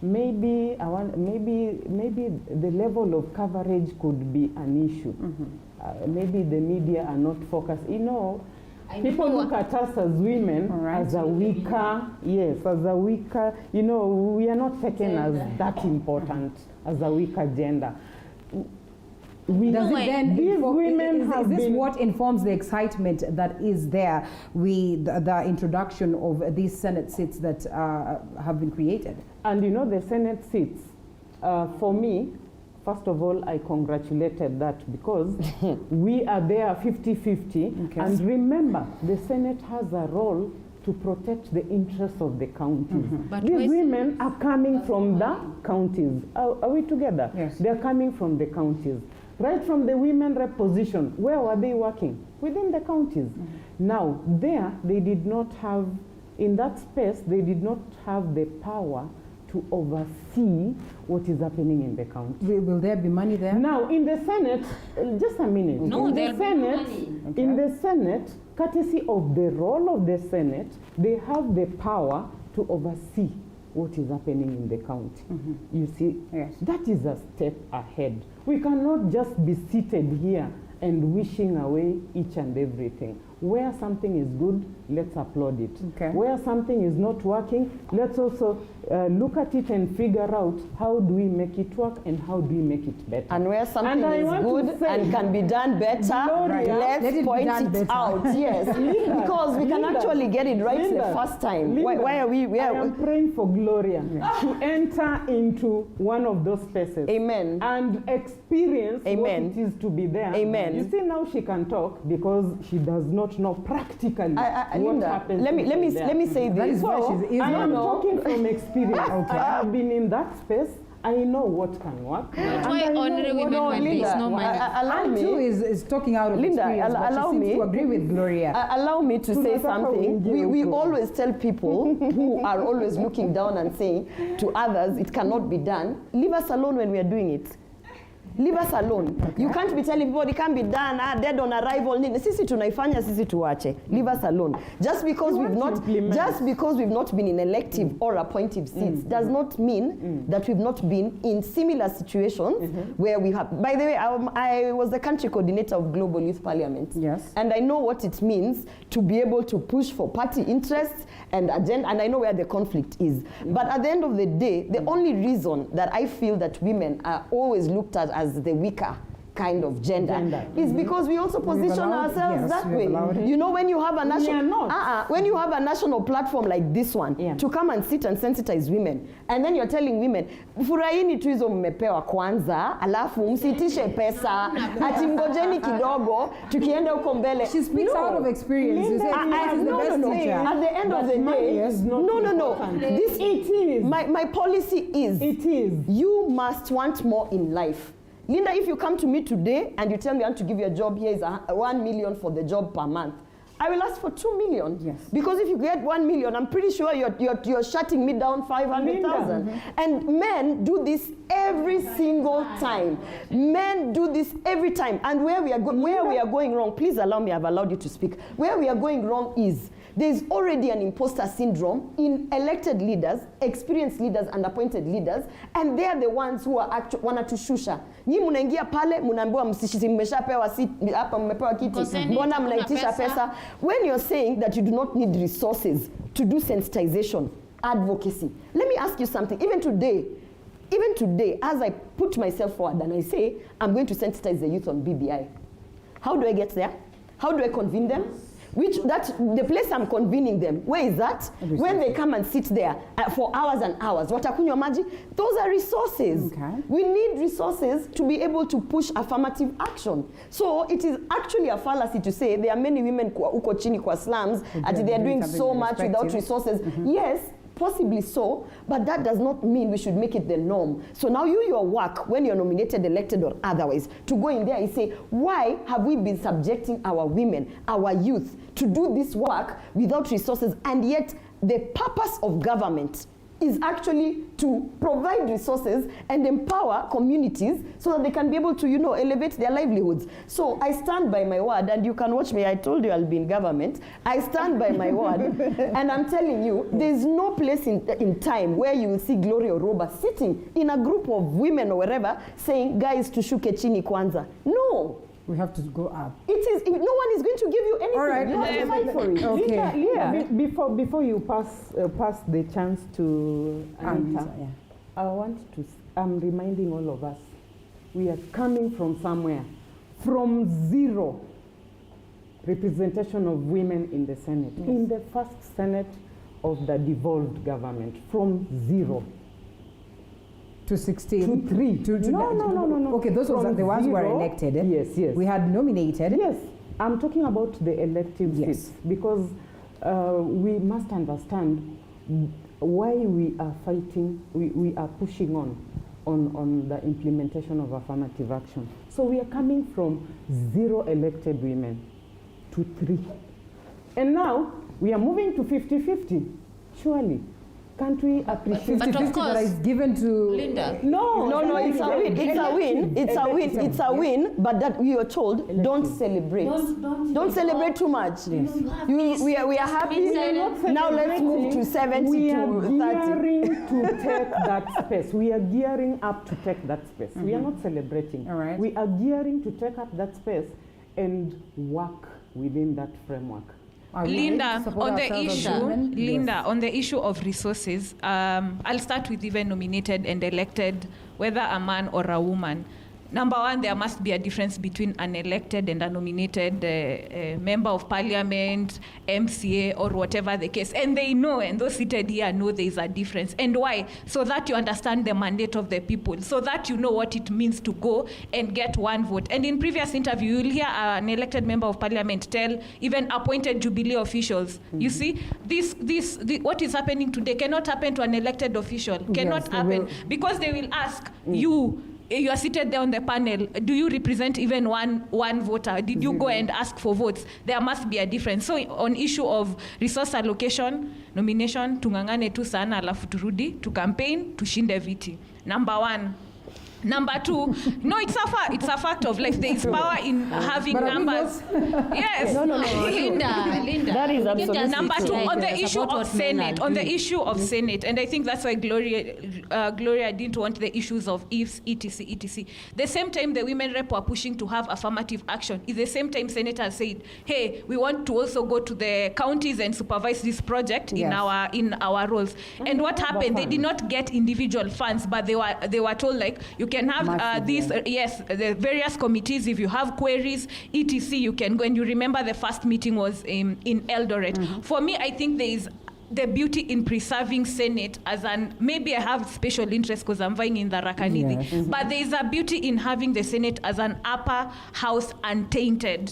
Maybe the level of coverage could be an issue. Maybe the media are not focused. People look at us as women as a weaker, we are not taken as that important, as a weaker gender. Is this what informs the excitement that is there with the introduction of these Senate seats that have been created? And the Senate seats, for me, first of all, I congratulated that because we are there 50-50. Okay. And remember, the Senate has a role to protect the interests of the counties. But these women are coming from the counties. Are we together? Yes. They're coming from the counties. Right from the women rep position, where were they working? Within the counties. Now, there, they did not have in that space, they did not have the power to oversee what is happening in the county. Will there be money there? Now, in the Senate, just a minute. No, in there'll the be Senate, money. Okay. In the Senate, courtesy of the role of the Senate, they have the power to oversee what is happening in the county. You see, yes. That is a step ahead. We cannot just be seated here and wishing away each and everything. Where something is good, let's applaud it. Okay. Where something is not working, let's also look at it and figure out how do we make it work and how do we make it better. And where something is good and can be done better, let's point it out. Yes, because we can actually get it right the first time. Why are we? I am praying for Gloria to enter into one of those spaces. Amen. And experience what it is to be there. Amen. You see, now she can talk because she does not know practically what Linda, happens. let me say this. I am talking from experience. Okay. I have been in that space. I know what can work. Why only women when there is no money? Allow me. Too is talking out of Linda, experience, but allow she seems me to agree with Gloria. Allow me to say something. We always tell people who are always looking down and saying to others, it cannot be done. Leave us alone when we are doing it. Leave us alone. Okay. You can't be telling people it can't be done, dead on arrival. Sisi tunaifanya, sisi tuache. Leave us alone. Just because we've not been in elective or appointive seats does not mean that we've not been in similar situations where we have. By the way, I was the country coordinator of Global Youth Parliament. Yes. And I know what it means to be able to push for party interests and agenda, and I know where the conflict is. But at the end of the day, the only reason that I feel that women are always looked at as the weaker kind of gender. Is because we also position ourselves that way. You know, when you have a national when you have a national platform like this one to come and sit and sensitize women, and then you're telling women, furahini tu hizo mmepewa kwanza, alafu msitishe pesa, ati ngojeni kidogo, tukienda huko mbele. She speaks out of experience. You say, at the end of the day, this is my policy is you must want more in life. Linda, if you come to me today and you tell me I want to give you a job, here is 1 million for the job per month, I will ask for 2 million. Yes. Because if you get 1 million, I'm pretty sure you're shutting me down 500,000. And men do this every single time. Men do this every time. And where we are going wrong, please allow me, I've allowed you to speak. Where we are going wrong is there's already an imposter syndrome in elected leaders, experienced leaders, and appointed leaders, and they're the ones who are actually wanatushusha. Nyi munaingia pale, munaambiwa mmeshapewa hapa mmepewa kiti, mbona mnaitisha pesa? When you're saying that you do not need resources to do sensitization, advocacy, let me ask you something. Even today, as I put myself forward and I say, I'm going to sensitize the youth on BBI, how do I get there? How do I convene them? The place I'm convening them, where is that? When they come and sit there for hours and hours, watakunywa maji, those are resources. Okay. We need resources to be able to push affirmative action. So it is actually a fallacy to say there are many women uko chini kwa slums, and they are doing so much without resources. Yes, possibly so, but that does not mean we should make it the norm. So now your work, when you're nominated, elected, or otherwise, to go in there and say, why have we been subjecting our women, our youth, to do this work without resources, and yet the purpose of government is actually to provide resources and empower communities so that they can be able to, elevate their livelihoods. So I stand by my word, and you can watch me. I told you I'll be in government. I stand by my word, and I'm telling you, there's no place in time where you will see Gloria Oroba sitting in a group of women or wherever saying, guys, tushuke chini kwanza. No. We have to go up. No one is going to give you anything. All right. You have to fight for it. Okay. Before you pass the chance to Anita, I'm reminding all of us, we are coming from somewhere, from zero representation of women in the Senate, in the first Senate of the devolved government, from 0. To 16? To 3. No. Okay, those were the ones who were elected. Yes. We had nominated. Yes, I'm talking about the elective seats, because we must understand why we are fighting, we are pushing on the implementation of affirmative action. So we are coming from 0 elected women to 3. And now, We are moving to 50-50, surely. Can't we appreciate 50-50 that is given to Linda? No, it's a win. It's a win. It's a win. It's a win. But that we are told, don't celebrate. Don't celebrate too much. Yes. We are happy. Now let's move to 70 we to 30. We are gearing to take that space. We are gearing up to take that space. We are not celebrating. All right. We are gearing to take up that space and work within that framework. Linda, on the issue of resources, I'll start with even nominated and elected, whether a man or a woman. Number one, there must be a difference between an elected and a nominated member of parliament, MCA, or whatever the case. And they know, and those seated here know there is a difference. And why? So that you understand the mandate of the people, so that you know what it means to go and get one vote. And in previous interview, you'll hear an elected member of parliament tell even appointed Jubilee officials, you see, what is happening today cannot happen to an elected official, cannot happen, because they will ask you are seated there on the panel, do you represent even one voter? Did you go and ask for votes? There must be a difference. So on issue of resource allocation, nomination, tungangane tu sana alafu turudi, to campaign, tushinde viti. Number one. Number two, no, it's a fact of life. There is power in having numbers. Yes. No. Linda. That is absolutely Number two, true. on the issue of Senate, and I think that's why Gloria didn't want the issues of ifs, etc. The same time the women rep were pushing to have affirmative action, is the same time senators said, hey, we want to also go to the counties and supervise this project in our roles. And what happened? They did not get individual funds, but they were told, like, you can have the various committees. If you have queries, etc., you can go. And you remember the first meeting was in Eldoret. For me, I think there is the beauty in preserving Senate as maybe I have special interest because I'm vying in the Rakanidi, but there is a beauty in having the Senate as an upper house untainted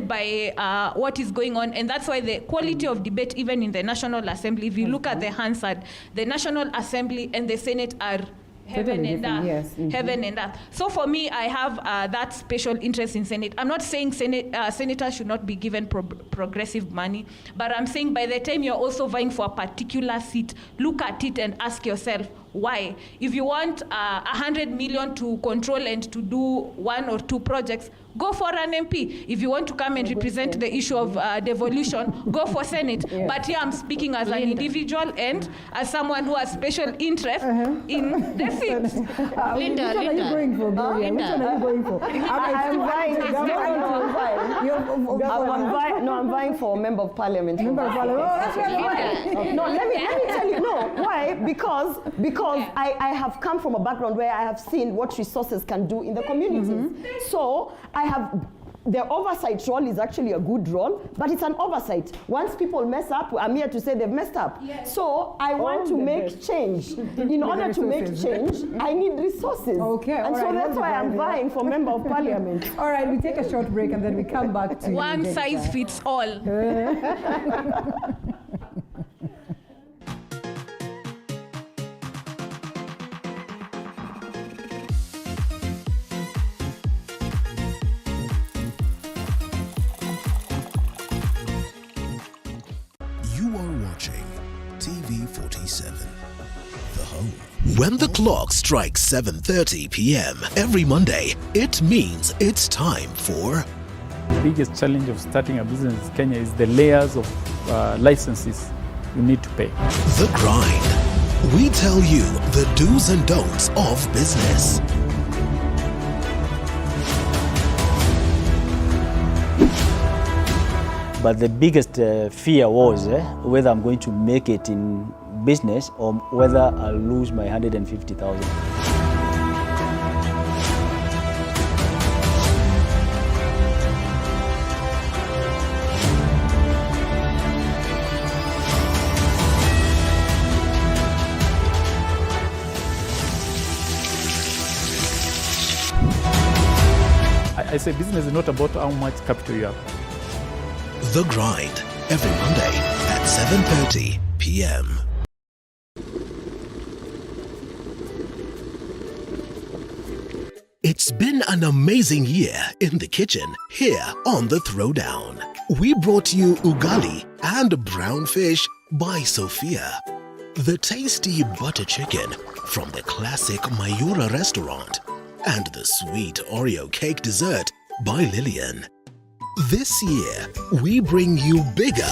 by what is going on. And that's why the quality of debate, even in the National Assembly, if you look at the Hansard, the National Assembly and the Senate are heaven and earth. Heaven and earth. So for me, I have that special interest in Senate. I'm not saying senators should not be given progressive money, but I'm saying by the time you're also vying for a particular seat, look at it and ask yourself, why? If you want 100 million to control and to do 1 or 2 projects, go for an MP. If you want to come and represent the issue of devolution, go for Senate. But here I'm speaking as an individual and as someone who has special interest in the seat. Linda, which one are you going for, Gloria? Which one are you going for? I'm vying for member of parliament. Member of parliament. No, let me tell you. No, why? Because I have come from a background where I have seen what resources can do in the communities. So the oversight role is actually a good role, but it's an oversight. Once people mess up, I'm here to say they've messed up. Yes. So I want to make change. In order to make change, I need resources. Okay, and so that's why I'm vying for member of parliament. All right, we take a short break and then we come back to one size fits all. When the clock strikes 7:30 p.m. every Monday, it means it's time for... The biggest challenge of starting a business in Kenya is the layers of licenses you need to pay. The Grind. We tell you the do's and don'ts of business. But the biggest fear was whether I'm going to make it in business or whether I'll lose my 150,000. I say business is not about how much capital you have. The Grind, every Monday at 7:30 p.m. It's been an amazing year in the kitchen here on The Throwdown. we brought you ugali and brown fish by Sophia. The tasty butter chicken from the classic Mayura restaurant and the sweet Oreo cake dessert by Lillian. This year, we bring you bigger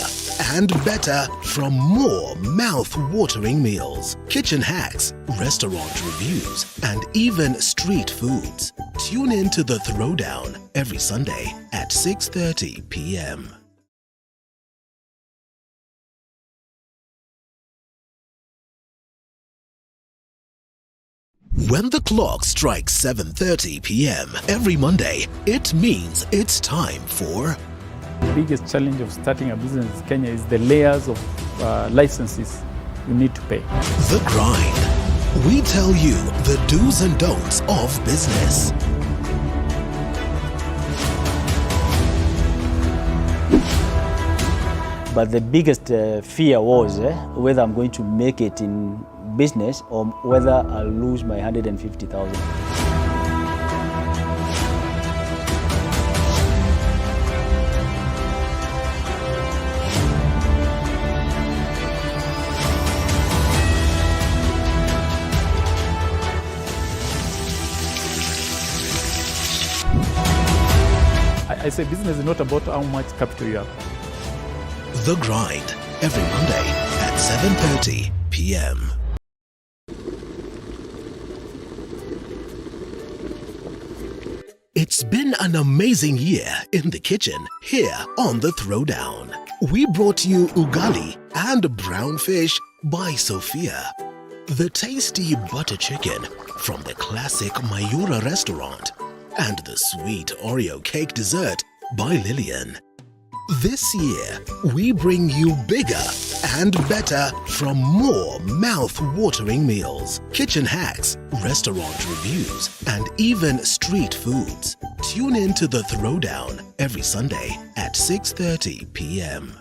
and better from more mouth-watering meals, kitchen hacks, restaurant reviews, and even street foods. Tune in to The Throwdown every Sunday at 6:30 p.m. When the clock strikes 7:30 p.m. every Monday, it means it's time for... The biggest challenge of starting a business in Kenya is the layers of licenses you need to pay. The Grind. We tell you the do's and don'ts of business. But the biggest fear was whether I'm going to make it in business or whether I'll lose my 150,000. I say business is not about how much capital you have. The Grind, every Monday at 7:30 p.m. It's been an amazing year in the kitchen here on The Throwdown. We brought you ugali and brown fish by Sophia. The tasty butter chicken from the classic Mayura restaurant and the sweet Oreo cake dessert by Lillian. This year, we bring you bigger and better from more mouth-watering meals, kitchen hacks, restaurant reviews, and even street foods. Tune in to The Throwdown every Sunday at 6:30 p.m.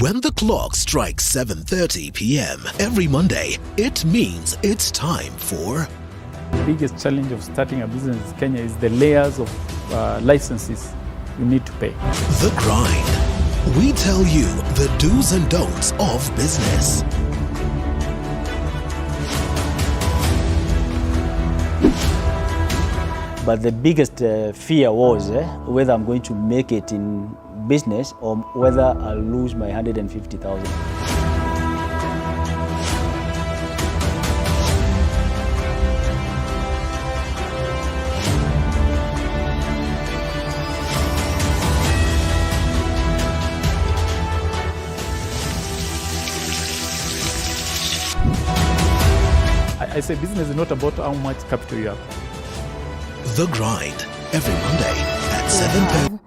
When the clock strikes 7:30 p.m. every Monday, it means it's time for... The biggest challenge of starting a business in Kenya is the layers of licenses you need to pay. The Grind. We tell you the do's and don'ts of business. But the biggest fear was whether I'm going to make it in business or whether I'll lose my 150,000. I say business is not about how much capital you have. The Grind, every Monday at 7:30.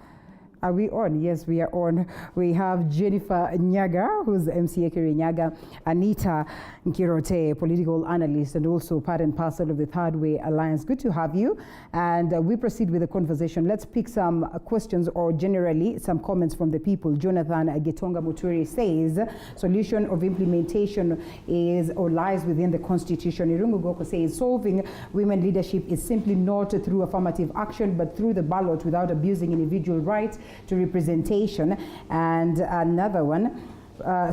Are we on? Yes, we are on. We have Jennifer Nyaga, who's MCA Kiri Nyaga, Anita Nkirote, political analyst, and also part and parcel of the Third Way Alliance. Good to have you. And we proceed with the conversation. Let's pick some questions or generally some comments from the people. Jonathan Getonga Muturi says, solution of implementation is or lies within the Constitution. Irungu Goko says, solving women leadership is simply not through affirmative action, but through the ballot without abusing individual rights to representation. And another one,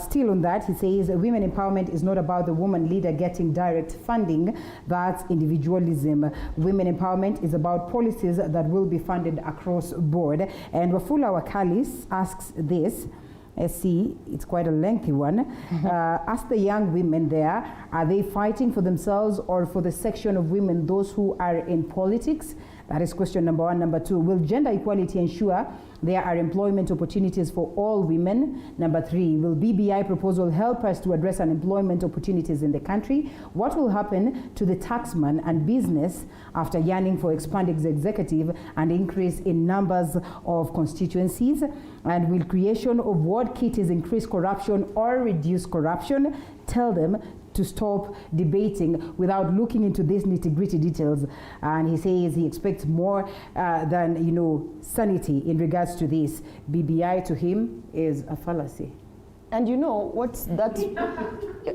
still on that, he says women empowerment is not about the woman leader getting direct funding. That's individualism. Women empowerment is about policies that will be funded across board. And Wafula Wakalis asks this. See, it's quite a lengthy one. Ask the young women there, are they fighting for themselves or for the section of women, those who are in politics? That is question number one. Number two, will gender equality ensure there are employment opportunities for all women? Number three, will BBI proposal help us to address unemployment opportunities in the country? What will happen to the taxman and business after yearning for expanded executive and increase in numbers of constituencies? And will creation of ward kitties increase corruption or reduce corruption? Tell them to stop debating without looking into these nitty-gritty details. And he says he expects more than, sanity in regards to this. BBI to him is a fallacy. And you know what that,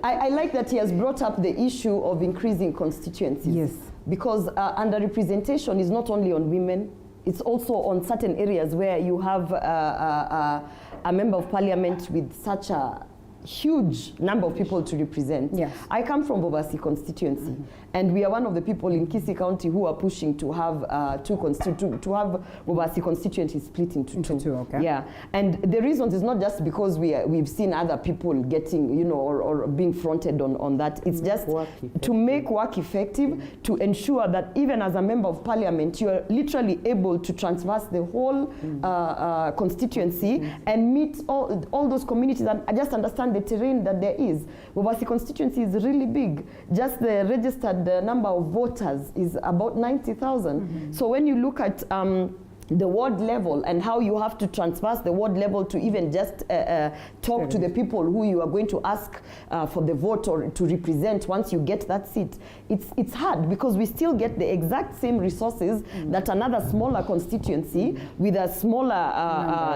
I like that he has brought up the issue of increasing constituencies. Yes. Because underrepresentation is not only on women, it's also on certain areas where you have a member of parliament with such a huge number of people to represent. Yes. I come from Bobasi constituency, and we are one of the people in Kisii County who are pushing to have to have Bobasi constituency split into two. Okay. Yeah, and the reasons is not just because we've seen other people getting, you know, or being fronted on that. It's just to make work effective, to ensure that even as a member of parliament, you are literally able to transverse the whole constituency and meet all those communities and just understand the terrain that there is. Bobasi constituency is really big. Just the registered number of voters is about 90,000. So when you look at the ward level and how you have to transverse the ward level to even just talk to the people who you are going to ask for the vote or to represent once you get that seat, it's hard because we still get the exact same resources that another smaller constituency with a smaller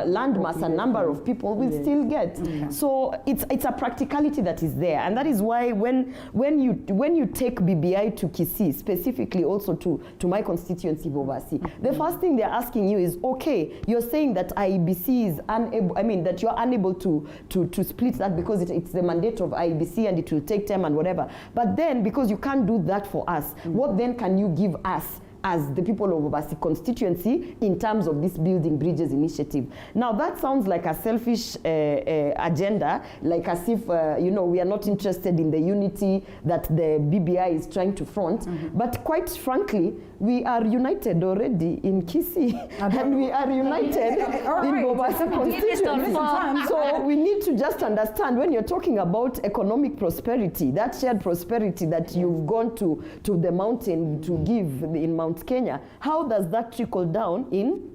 landmass and number of people will still get. So it's a practicality that is there, and that is why when you take BBI to Kisii, specifically also to my constituency Bobasi, the first thing they're asking you is, okay, you're saying that IEBC is unable, I mean, that you're unable to split that because it's the mandate of IEBC and it will take time and whatever. But then, because you can't do that for us, what then can you give us as the people of Bobasi constituency in terms of this Building Bridges initiative? Now that sounds like a selfish agenda, like as if you know, we are not interested in the unity that the BBI is trying to front. But quite frankly, we are united already in Kisii, and we are united in Bobasi constituency. So we need to just understand, when you're talking about economic prosperity, that shared prosperity that you've gone to the mountain to give in Mount Kenya, how does that trickle down in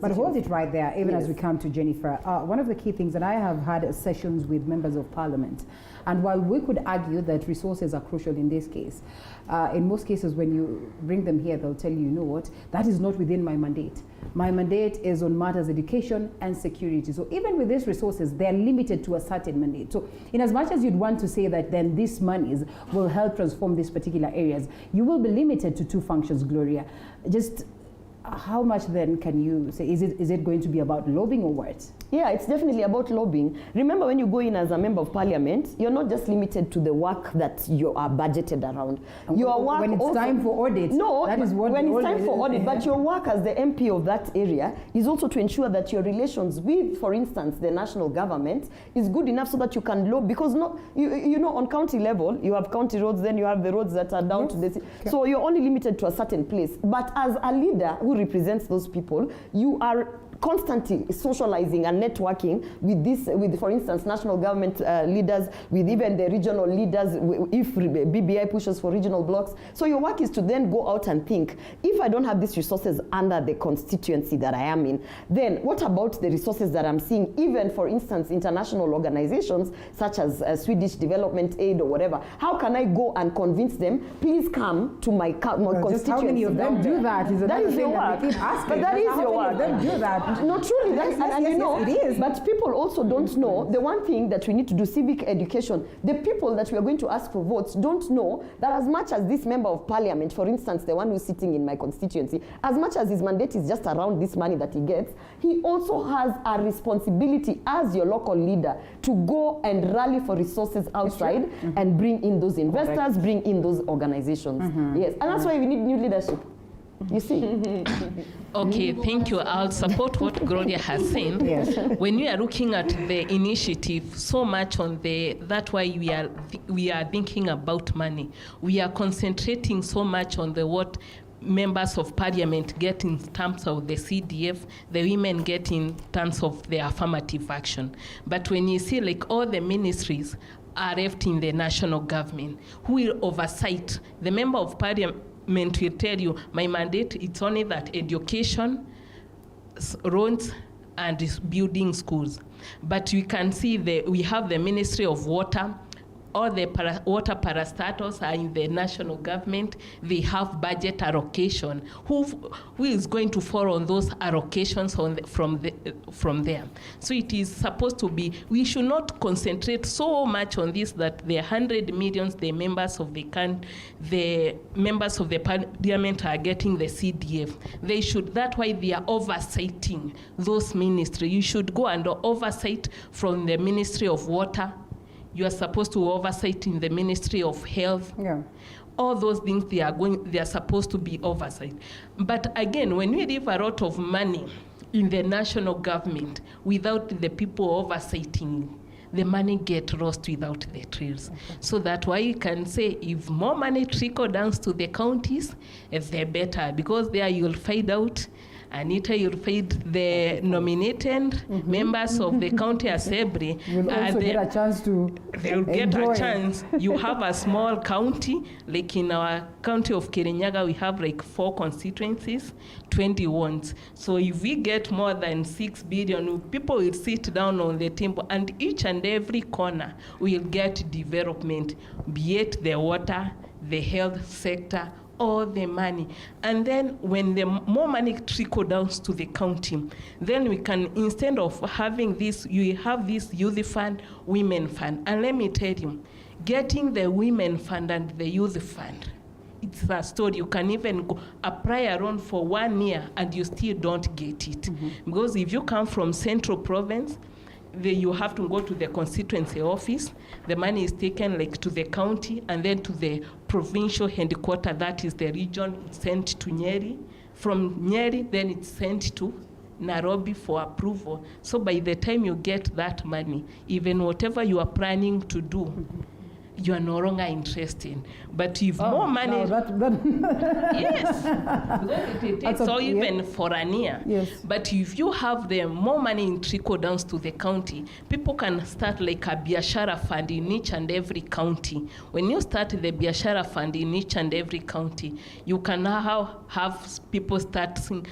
But hold it right there, even as we come to Jennifer. One of the key things, and I have had sessions with members of parliament, and while we could argue that resources are crucial in this case, in most cases when you bring them here, they'll tell you, you know what, that is not within my mandate. My mandate is on matters education and security. So even with these resources, they're limited to a certain mandate. So in as much as you'd want to say that then these monies will help transform these particular areas, you will be limited to two functions, Gloria. Just how much then can you say, is it going to be about lobbying or what? Yeah, it's definitely about lobbying. Remember, when you go in as a member of parliament, you're not just limited to the work that you are budgeted around. Your work when it's also, time for audit, no, that is what when it's time for audit, but your work as the MP of that area is also to ensure that your relations with, for instance, the national government is good enough so that you can lobby, because you know, on county level, you have county roads, then you have the roads that are down to the city. Okay. So you're only limited to a certain place. But as a leader who represents those people, you are constantly socializing and networking with for instance, national government leaders, with even the regional leaders, if BBI pushes for regional blocks. So your work is to then go out and think, if I don't have these resources under the constituency that I am in, then what about the resources that I'm seeing, even for instance, international organizations such as Swedish Development Aid or whatever? How can I go and convince them, please come to my constituency? Just how many of them do that? That is your work. But that is your work. How many of them do that? No, truly, that's, and you know, it is. But people also don't know the one thing that we need to do: civic education. The people that we are going to ask for votes don't know that as much as this member of parliament, for instance, the one who's sitting in my constituency, as much as his mandate is just around this money that he gets, he also has a responsibility as your local leader to go and rally for resources outside and bring in those investors, bring in those organizations. Yes, and that's why we need new leadership. You see? Okay, thank you. I'll support what Gloria has said. Yes. When we are looking at the initiative, so much on that's why we are thinking about money. We are concentrating so much on what members of parliament get in terms of the CDF, the women get in terms of the affirmative action. But when you see like all the ministries are left in the national government, who will oversight? The member of parliament will tell you, my mandate, it's only that education, roads, and building schools. But we can see we have the Ministry of Water, all the water parastatals are in the national government. They have budget allocation. Who is going to fall on those allocations from there? So it is supposed to be, we should not concentrate so much on this that the 100 millions the members of the parliament are getting the CDF. They should, that's why they are oversighting those ministries. You should go and oversight from the Ministry of Water. You are supposed to oversight in the Ministry of Health. Yeah. All those things they are supposed to be oversight. But again, when we leave a lot of money in the national government without the people oversighting, the money get lost without the trails. Okay. So that's why you can say if more money trickle down to the counties, the better, because there you'll find out, Anita, you'll find the nominated members of the county assembly. You'll also get a chance to They'll get a chance. You have a small county, like in our county of Kirinyaga, we have like 4 constituencies, 20 wards. So if we get more than 6 billion, people will sit down on the table, and each and every corner will get development, be it the water, the health sector, all the money. And then when the more money trickle down to the county, then we can, instead of having this, you have this youth fund, women fund. And let me tell you, getting the women fund and the youth fund, it's a story. You can even go apply around for 1 year and you still don't get it. Because if you come from Central Province, you have to go to the constituency office. The money is taken like to the county and then to the provincial headquarters, that is the region, it's sent to Nyeri. From Nyeri, then it's sent to Nairobi for approval. So by the time you get that money, even whatever you are planning to do, you are no longer interested. But if more money, yes, because it takes so even for a year. Yes. But if you have the more money in trickle downs to the county, people can start like a biashara fund in each and every county. When you start the biashara fund in each and every county, you can now have people starting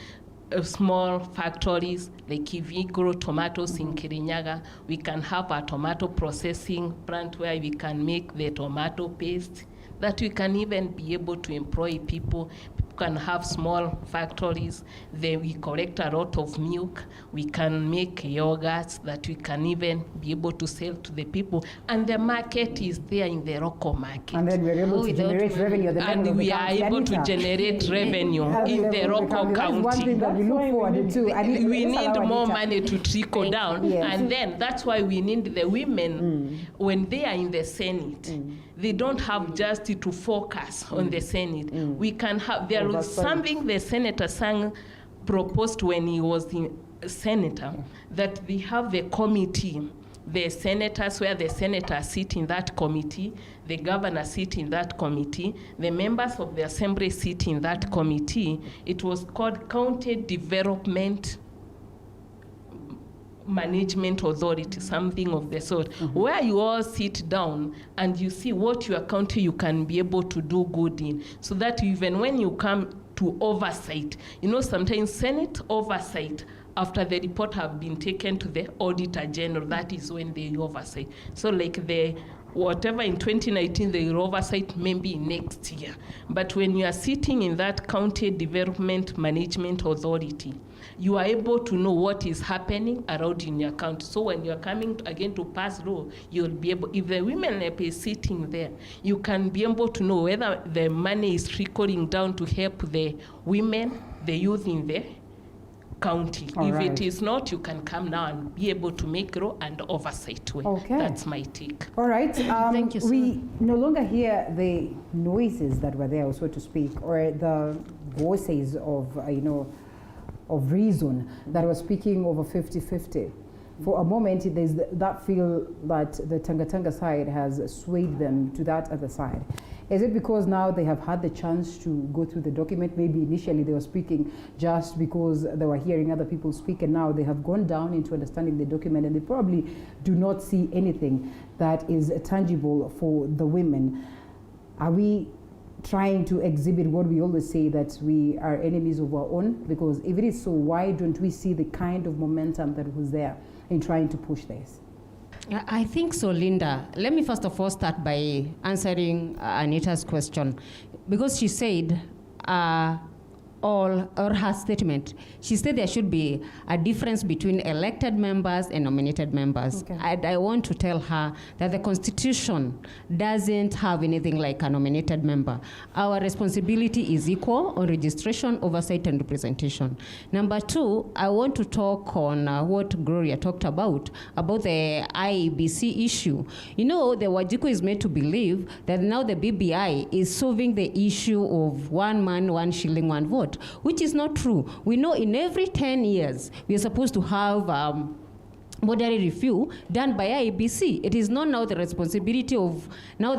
small factories, like if we grow tomatoes in Kirinyaga, we can have a tomato processing plant where we can make the tomato paste, that we can even be able to employ people. People can have small factories, then we collect a lot of milk, we can make yogurts that we can even be able to sell to the people, and the market is there in the local market. And then we're able to generate revenue at the level and of we the are county. able to generate revenue in the local That's one county. thing that we look forward to. And We it's need allowed more Anita. money to trickle down, Yes. and then that's why we need the women when they are in the Senate. They don't have just to focus on the Senate. We can have, there was something the Senator Sang proposed when he was the senator, that they have the committee, the senators, where the senators sit in that committee, the governor sit in that committee, the members of the assembly sit in that committee. It was called County Development Management Authority, something of the sort, where you all sit down and you see what your county you can be able to do good in, so that even when you come to oversight, you know, sometimes Senate oversight, after the report have been taken to the Auditor General, that is when they oversight. So like the whatever in 2019 they will oversight maybe next year. But when you are sitting in that County Development Management Authority, you are able to know what is happening around in your county. So when you are coming again to pass law, you'll be able, if the women rep is sitting there, you can be able to know whether the money is trickling down to help the women, the youth in the county. If it is not, you can come now and be able to make law and oversight way. Okay. That's my take. All right. Thank you, sir. We no longer hear the noises that were there, so to speak, or the voices of, of reason that was speaking over 50-50. For a moment, there's that feel that the Tanga side has swayed them to that other side. Is it because now they have had the chance to go through the document? Maybe initially they were speaking just because they were hearing other people speak, and now they have gone down into understanding the document, and they probably do not see anything that is tangible for the women. Are we trying to exhibit what we always say, that we are enemies of our own? Because if it is so, why don't we see the kind of momentum that was there in trying to push this? I think so, Linda. Let me first of all start by answering Anita's question, because she said, or her statement, she said there should be a difference between elected members and nominated members. Okay. I want to tell her that the Constitution doesn't have anything like a nominated member. Our responsibility is equal on registration, oversight, and representation. Number two, I want to talk on what Gloria talked about the IEBC issue. You know, the Wajiko is made to believe that now the BBI is solving the issue of one man, one shilling, one vote, which is not true. We know in every 10 years, we are supposed to have moderate review done by IEBC. It is not now the responsibility of now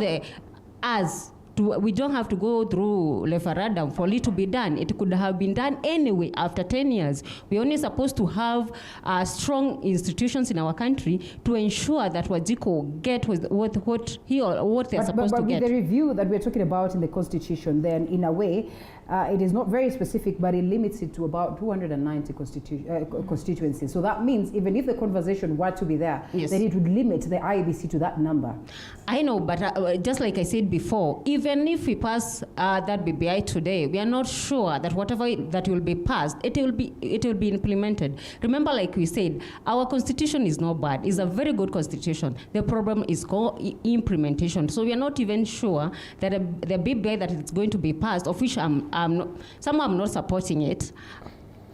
we don't have to go through referendum for it to be done. It could have been done anyway after 10 years. We're only supposed to have strong institutions in our country to ensure that Wajiko get what they're supposed to get. But with the review that we're talking about in the Constitution, then in a way, it is not very specific, but it limits it to about 290 constituencies. So that means even if the conversation were to be there, yes, then it would limit the IEBC to that number. I know, but just like I said before, even if we pass that BBI today, we are not sure that whatever that will be passed, it will be implemented. Remember, like we said, our constitution is not bad. It's a very good constitution. The problem is implementation. So we are not even sure that the BBI that is going to be passed, of which I'm not supporting it.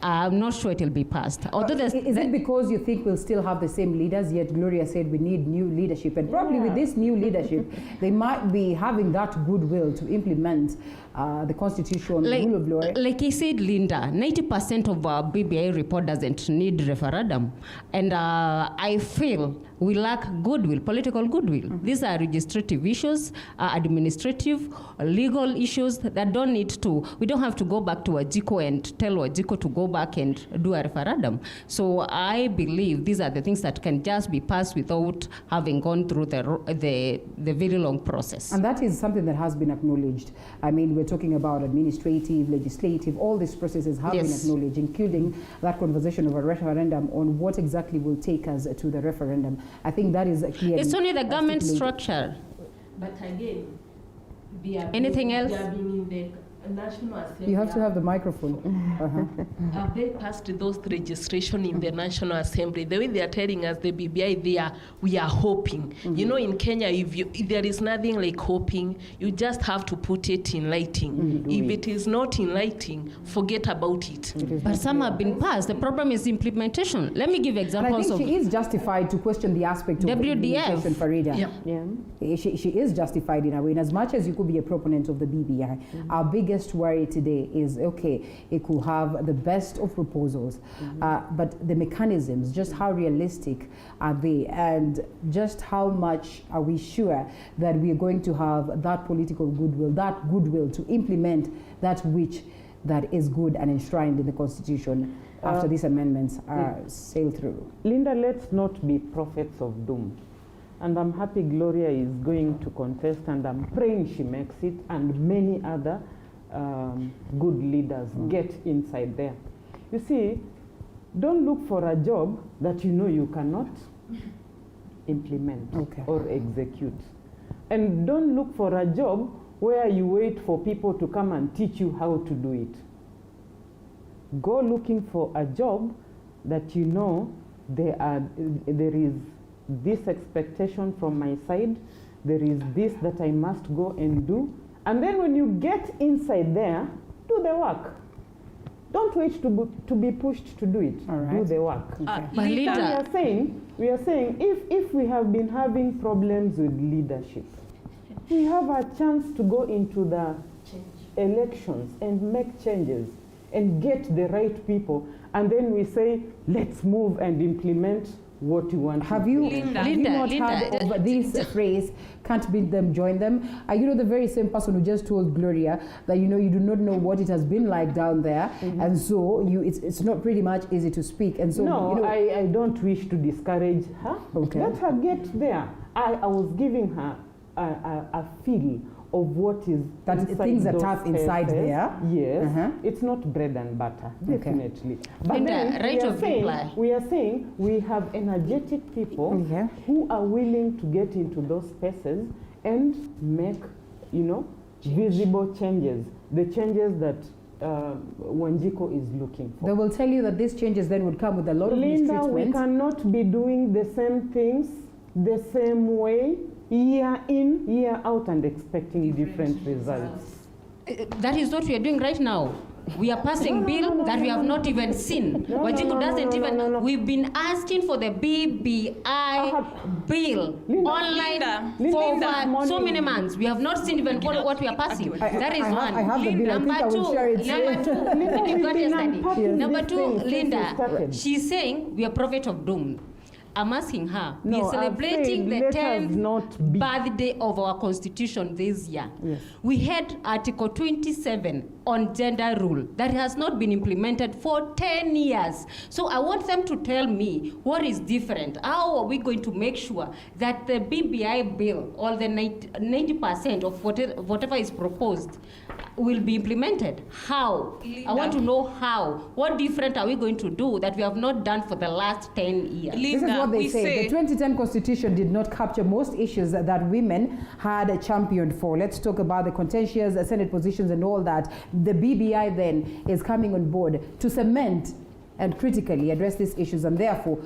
I'm not sure it will be passed. Is it because you think we'll still have the same leaders, yet Gloria said we need new leadership? And probably with this new leadership, they might be having that goodwill to implement the Constitution, the rule of law. Like I said, Linda, 90% of our BBI report doesn't need referendum. And I feel we lack goodwill, political goodwill. Mm-hmm. These are legislative issues, administrative, legal issues that don't need to, we don't have to go back to Wajiko and tell Wajiko to go back and do a referendum. So I believe these are the things that can just be passed without having gone through the very long process. And that is something that has been acknowledged. I mean, we're talking about administrative, legislative, all these processes have been acknowledged, including that conversation of a referendum on what exactly will take us to the referendum. I think that is clear. It's only the government structure. But again, anything else? They have been in the National Assembly. You have to have the microphone. Have they passed those registration in the National Assembly? The way they are telling us the BBI, we are hoping. Mm-hmm. You know, in Kenya, if there is nothing like hoping, you just have to put it in writing. Mm-hmm. If it is not in writing, forget about it. But some have been passed. The problem is implementation. Let me give examples. And I think she is justified to question the aspect of implementation, Farida. Yeah. She is justified in a way. And as much as you could be a proponent of the BBI, our biggest worry today is, okay, it could have the best of proposals, but the mechanisms, just how realistic are they, and just how much are we sure that we are going to have that political goodwill to implement that which that is good and enshrined in the Constitution after these amendments are sailed through. Linda, let's not be prophets of doom. And I'm happy Gloria is going to contest, and I'm praying she makes it, and many other good leaders get inside there. You see, don't look for a job that you know you cannot implement or execute. And don't look for a job where you wait for people to come and teach you how to do it. Go looking for a job that you know there is this expectation from my side, there is this that I must go and do. And then when you get inside there, do the work. Don't wait to be pushed to do it. Do the work. We are saying if we have been having problems with leadership, we have a chance to go into the elections and make changes and get the right people. And then we say, let's move and implement what you want. Have you not heard of this phrase, can't beat them, join them? You know, the very same person who just told Gloria that, you know, you do not know what it has been like down there, and so it's not pretty much easy to speak. And so, no, you know, I don't wish to discourage her. Let her get there. I was giving her a feel of what is that things are tough inside there. Yes, it's not bread and butter, definitely. But then we are saying we have energetic people who are willing to get into those spaces and make, visible changes, the changes that Wanjiku is looking for. They will tell you that these changes then would come with a lot of Linda, we cannot be doing the same things the same way, year in, year out, and expecting different results. That is what we are doing right now. We are passing bill that we have not even seen. Wanjiku doesn't even. We've been asking for the BBI bill online for so many months. We have not seen even what we are passing. That is one. I have the bill. Number two, Linda, she's saying we are prophet of doom. I'm asking her, we are celebrating the 10th birthday of our constitution this year. Yes. We had Article 27 on gender rule that has not been implemented for 10 years. So I want them to tell me what is different. How are we going to make sure that the BBI bill, or the 90% of whatever is proposed, will be implemented? How? I want to know how. What different are we going to do that we have not done for the last 10 years? This is what they say. The 2010 Constitution did not capture most issues that women had championed for. Let's talk about the contentious Senate positions and all that. The BBI then is coming on board to cement and critically address these issues, and therefore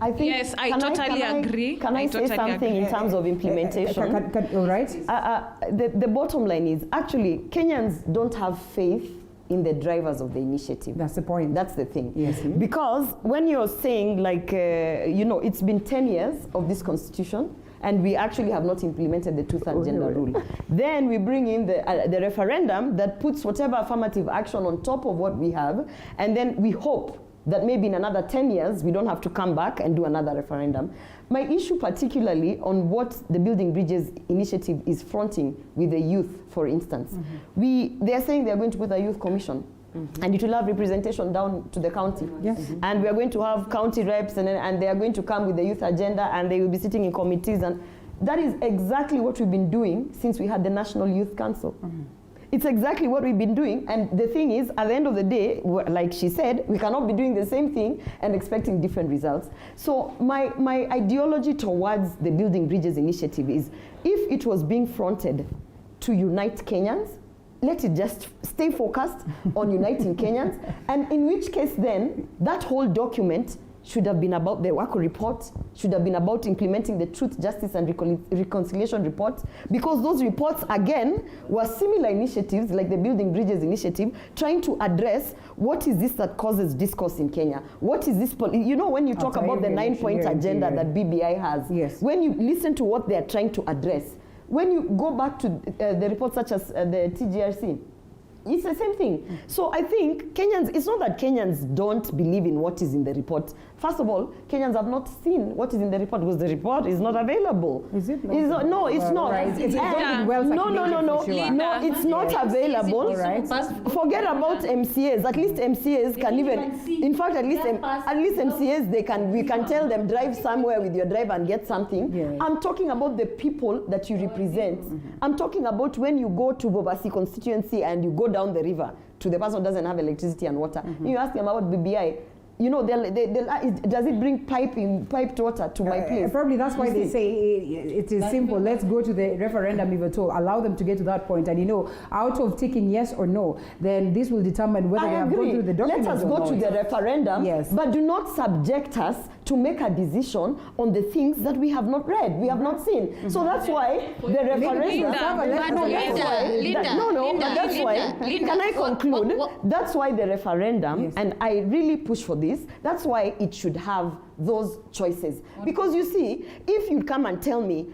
I think, yes, I totally agree. Can I say something in terms of implementation? All right. The bottom line is, actually, Kenyans don't have faith in the drivers of the initiative. That's the point. That's the thing. Yes. Because when you're saying, like, it's been 10 years of this constitution, and we actually have not implemented the two-thirds gender rule. Then we bring in the referendum that puts whatever affirmative action on top of what we have, and then we hope that maybe in another 10 years, we don't have to come back and do another referendum. My issue particularly on what the Building Bridges initiative is fronting with the youth, for instance. They are saying they are going to put a youth commission. And it will have representation down to the county. Yes. And we are going to have county reps, and they are going to come with the youth agenda, and they will be sitting in committees. And that is exactly what we've been doing since we had the National Youth Council. It's exactly what we've been doing. And the thing is, at the end of the day, like she said, we cannot be doing the same thing and expecting different results. So my ideology towards the Building Bridges initiative is, if it was being fronted to unite Kenyans, let it just stay focused on uniting Kenyans, and in which case then that whole document should have been about the WACO report, should have been about implementing the Truth, Justice and Reconciliation report, because those reports, again, were similar initiatives like the Building Bridges initiative, trying to address what is this that causes discourse in Kenya? What is this, when you talk about the 9-point agenda that BBI has, when you listen to what they are trying to address, when you go back to the reports such as the TGRC, it's the same thing. So I think Kenyans, it's not that Kenyans don't believe in what is in the report. First of all, Kenyans have not seen what is in the report because the report is not available. Is it? No, it's not. Right. It's No, it's not available. Right. Forget about MCAs. At least MCAs can even, in fact, at least MCAs, we can tell them, drive somewhere with your driver and get something. Yeah. I'm talking about the people that you represent. I'm talking about when you go to Bobasi constituency and you go down the river to the person who doesn't have electricity and water. You ask them about BBI. Does it bring piped water to my place? Probably that's why they say it is simple. Let's go to the referendum, if at all. Allow them to get to that point. And out of ticking yes or no, then this will determine whether they have gone through the documents. Let us go to the referendum, but do not subject us to make a decision on the things that we have not read, we have not seen. So that's why the referendum. Can I conclude? That's why the referendum, and I really push for this, that's why it should have those choices. Because you see, if you come and tell me,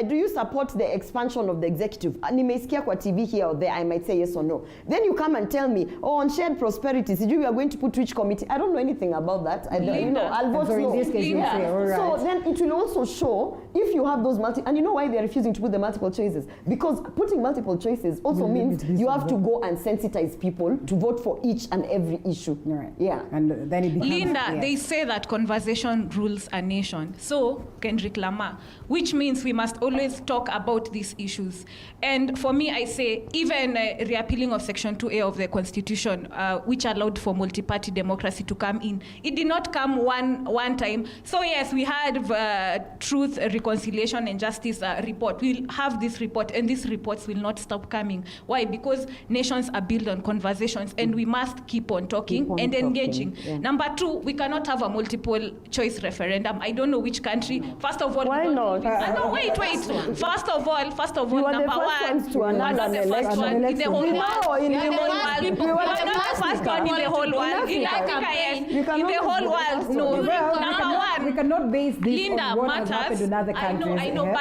do you support the expansion of the executive? Nimeisikia kwa TV here or there, I might say yes or no. Then you come and tell me, on shared prosperity, we are going to put which committee? I don't know anything about that. I'll vote no. So then it will also show if you have those and you know why they're refusing to put the multiple choices? Because putting multiple choices also means you have to go and sensitize people to vote for each and every issue. Right. Yeah. And then it becomes Linda, they say that conversation conversation rules a nation. So, Kendrick Lamar, which means we must always talk about these issues. And for me, I say, even reappealing of Section 2A of the Constitution, which allowed for multi-party democracy to come in, it did not come one time. So yes, we had Truth, Reconciliation and Justice report. We'll have this report, and these reports will not stop coming. Why? Because nations are built on conversations, and we must keep on talking and engaging. Yeah. Number two, we cannot have a multiple choice referendum. I don't know which country. First of all, why not? No, wait. First of all, number one, we are not the first one in the whole world. In the whole world, we are not the first one in the whole world. In Africa, yes. In the whole world, no. Number one, we cannot base this on what has happened in other countries. I know,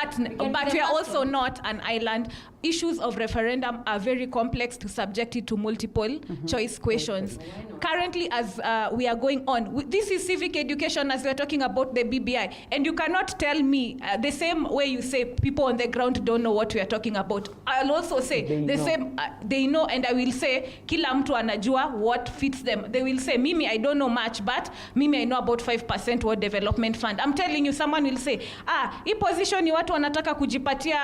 but we are also not an island. Issues of referendum are very complex to subject it to multiple choice questions. Currently, as we are going on, this is civic education as we are talking about the BBI. And you cannot tell me the same way you say people on the ground don't know what we are talking about. I'll also say same, they know, and I will say, kila mtu anajua what fits them. They will say, Mimi, I don't know much, but Mimi, I know about 5% World Development Fund. I'm telling you, someone will say, hii position ni watu wanataka kujipatia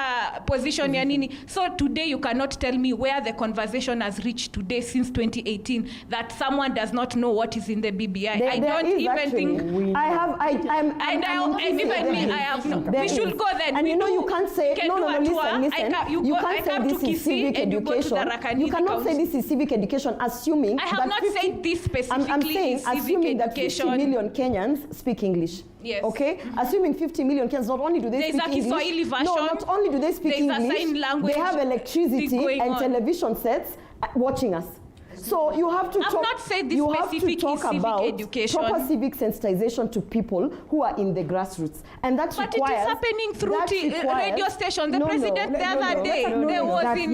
position ya nini. So today you cannot tell me where the conversation has reached today since 2018 that someone does not know what is in the BBI. I don't even think. We should go then. And you know, you can't say, listen. You can't say this is civic education. You cannot say this is civic education assuming I have not said this specifically is civic assuming education. that 50 million Kenyans speak English. Yes. Okay? Assuming 50 million Kenyans, not only do they speak English. There's a Kiswahili version. No, not only do they speak English, a sign language. They have electricity and television sets watching us. So you have to not said this specific about education. Proper civic sensitization to people who are in the grassroots, and that but requires. But it is happening through radio station. The president the other day there was in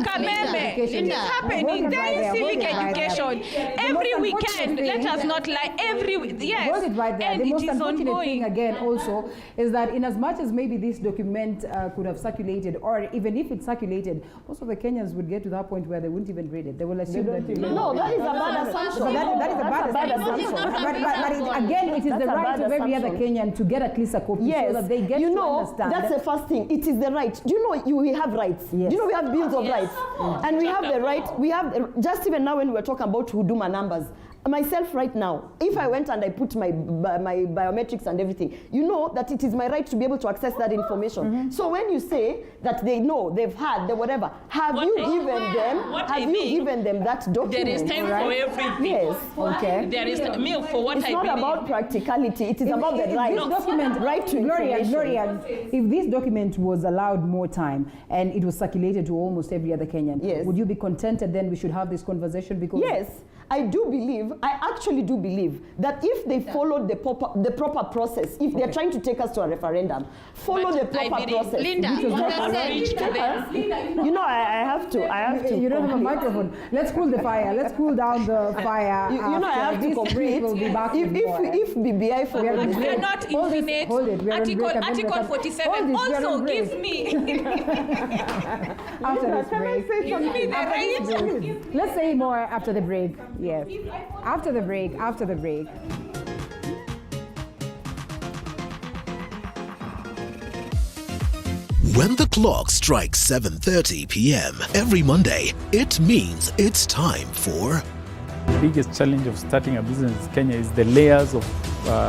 Kameme. It is happening. There is civic education every weekend. Let us not lie. Hold it right there. The most unfortunate thing again also is that in as much as maybe this document could have circulated, or even if it circulated, most of the Kenyans would get to that point where they wouldn't even read it. They will assume that. No, that is a bad assumption. That is a bad assumption. But again, it is the right of every other Kenyan to get at least a copy so that they get to understand. That's the first thing. It is the right. Do you know we have rights? Yes. Do you know we have bills of rights? And we have the right. We have just even now when we were talking about Huduma numbers. Myself right now, if I went and I put my biometrics and everything, you know that it is my right to be able to access that information. So when you say that they know, they've had, whatever, have you given them that document? There is time for everything. Yes. Okay. There is time for what it's I not believe. About practicality. It is about the right. This document, right to information. Gloria, if this document was allowed more time and it was circulated to almost every other Kenyan, would you be contented then we should have this conversation? Because yes. I actually do believe that if they followed the proper process, if they're trying to take us to a referendum, follow the proper process. Linda, you know, I have to. You don't have a microphone. Let's cool the fire. Let's cool down the fire. You know, I have to complete. If BBI for you cannot infinite Article 47 also gives me after this break. Give me the right. Let's say more after the break. Yes. After the break. When the clock strikes 7:30 p.m. every Monday, it means it's time for... The biggest challenge of starting a business in Kenya is the layers of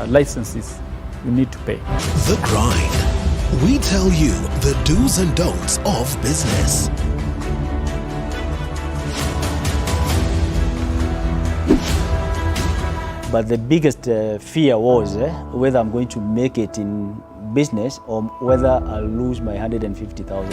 licenses you need to pay. The Grind. We tell you the do's and don'ts of business. But the biggest fear was whether I'm going to make it in business or whether I'll lose my 150,000.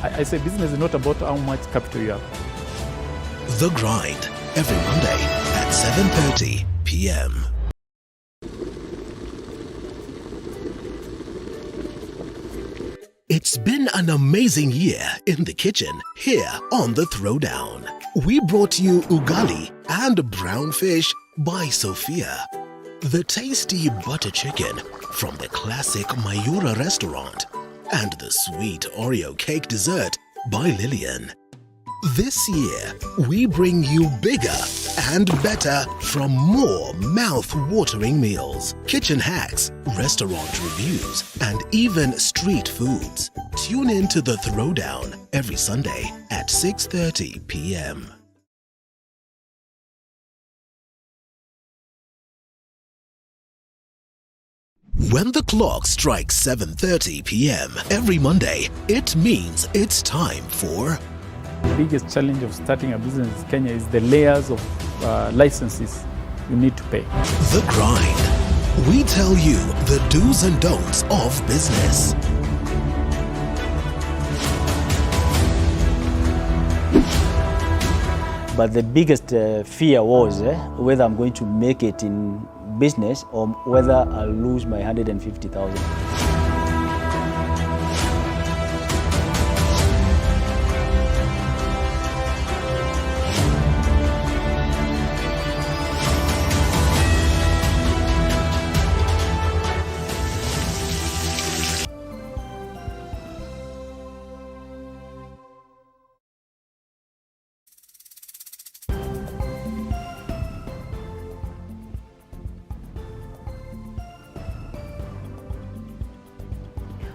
I say business is not about how much capital you have. The Grind, every Monday at 7:30 p.m. It's been an amazing year in the kitchen here on The Throwdown. We brought you ugali and brown fish by Sophia. The tasty butter chicken from the classic Mayura restaurant, and the sweet Oreo cake dessert by Lillian. This year, we bring you bigger and better from more mouth-watering meals, kitchen hacks, restaurant reviews, and even street foods. Tune in to The Throwdown every Sunday at 6:30 p.m. When the clock strikes 7:30 p.m. every Monday, it means it's time for... The biggest challenge of starting a business in Kenya is the layers of licenses you need to pay. The Grind. We tell you the do's and don'ts of business. But the biggest fear was whether I'm going to make it in business or whether I'll lose my 150,000.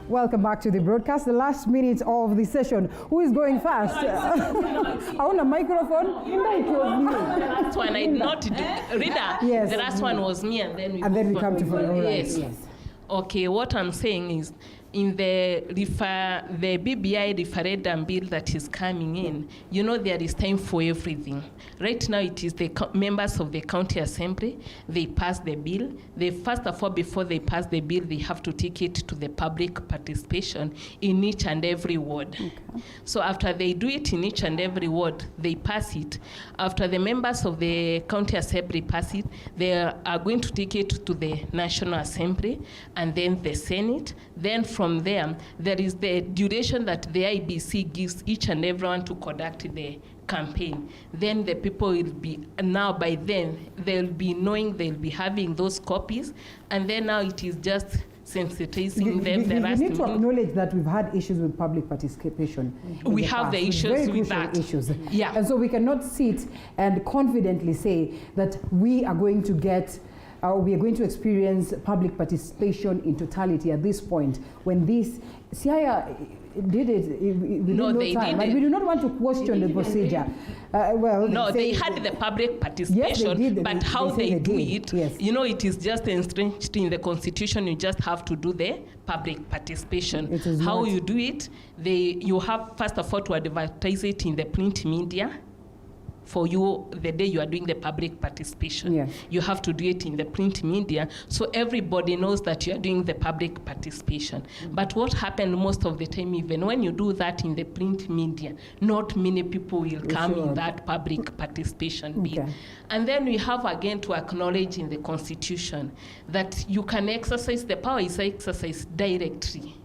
Welcome back to the broadcast. The last minute of the session. Who is going fast? I want a microphone. It was me. The last one I did not do. Rita, yes. The last one was me, and then we come to phone. Yes. Yes. Okay, what I'm saying is, in the BBI referendum bill that is coming in, you know there is time for everything. Right now it is the members of the county assembly, they pass the bill. They first of all, before they pass the bill, they have to take it to the public participation in each and every ward. Okay. So after they do it in each and every ward, they pass it. After the members of the county assembly pass it, they are going to take it to the National Assembly and then the Senate. Then from there, there is the duration that the IBC gives each and everyone to conduct the campaign. Then the people will be, now by then, they'll be knowing, they'll be having those copies, and then now it is just sensitizing them. You need to acknowledge that we've had issues with public participation. We have the issues with that. Issues. Yeah. And so we cannot sit and confidently say that we are going to get we are going to experience public participation in totality at this point when this CIA did it within no time. Like, we do not want to question the procedure. No, they had the public participation, yes, they did, but how they do it, yes. You know, it is just entrenched in the Constitution. You just have to do the public participation. How you do it, you have first of all to advertise it in the print media. For you, the day you are doing the public participation, yes. You have to do it in the print media so everybody knows that you are doing the public participation. Mm-hmm. But what happened most of the time, even when you do that in the print media, not many people will come in that public participation bill. Okay. And then we have again to acknowledge in the Constitution that you can exercise, the power is exercised directly.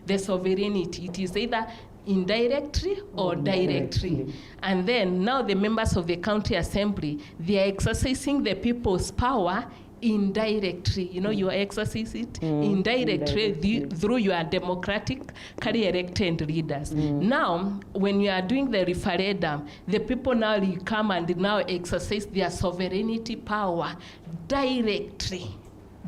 The sovereignty, it is either indirectly or directly. And then now the members of the county assembly, they are exercising the people's power indirectly. You know, you exercise it indirectly through your democratically elected leaders. Now, when you are doing the referendum, the people now come and now exercise their sovereignty power directly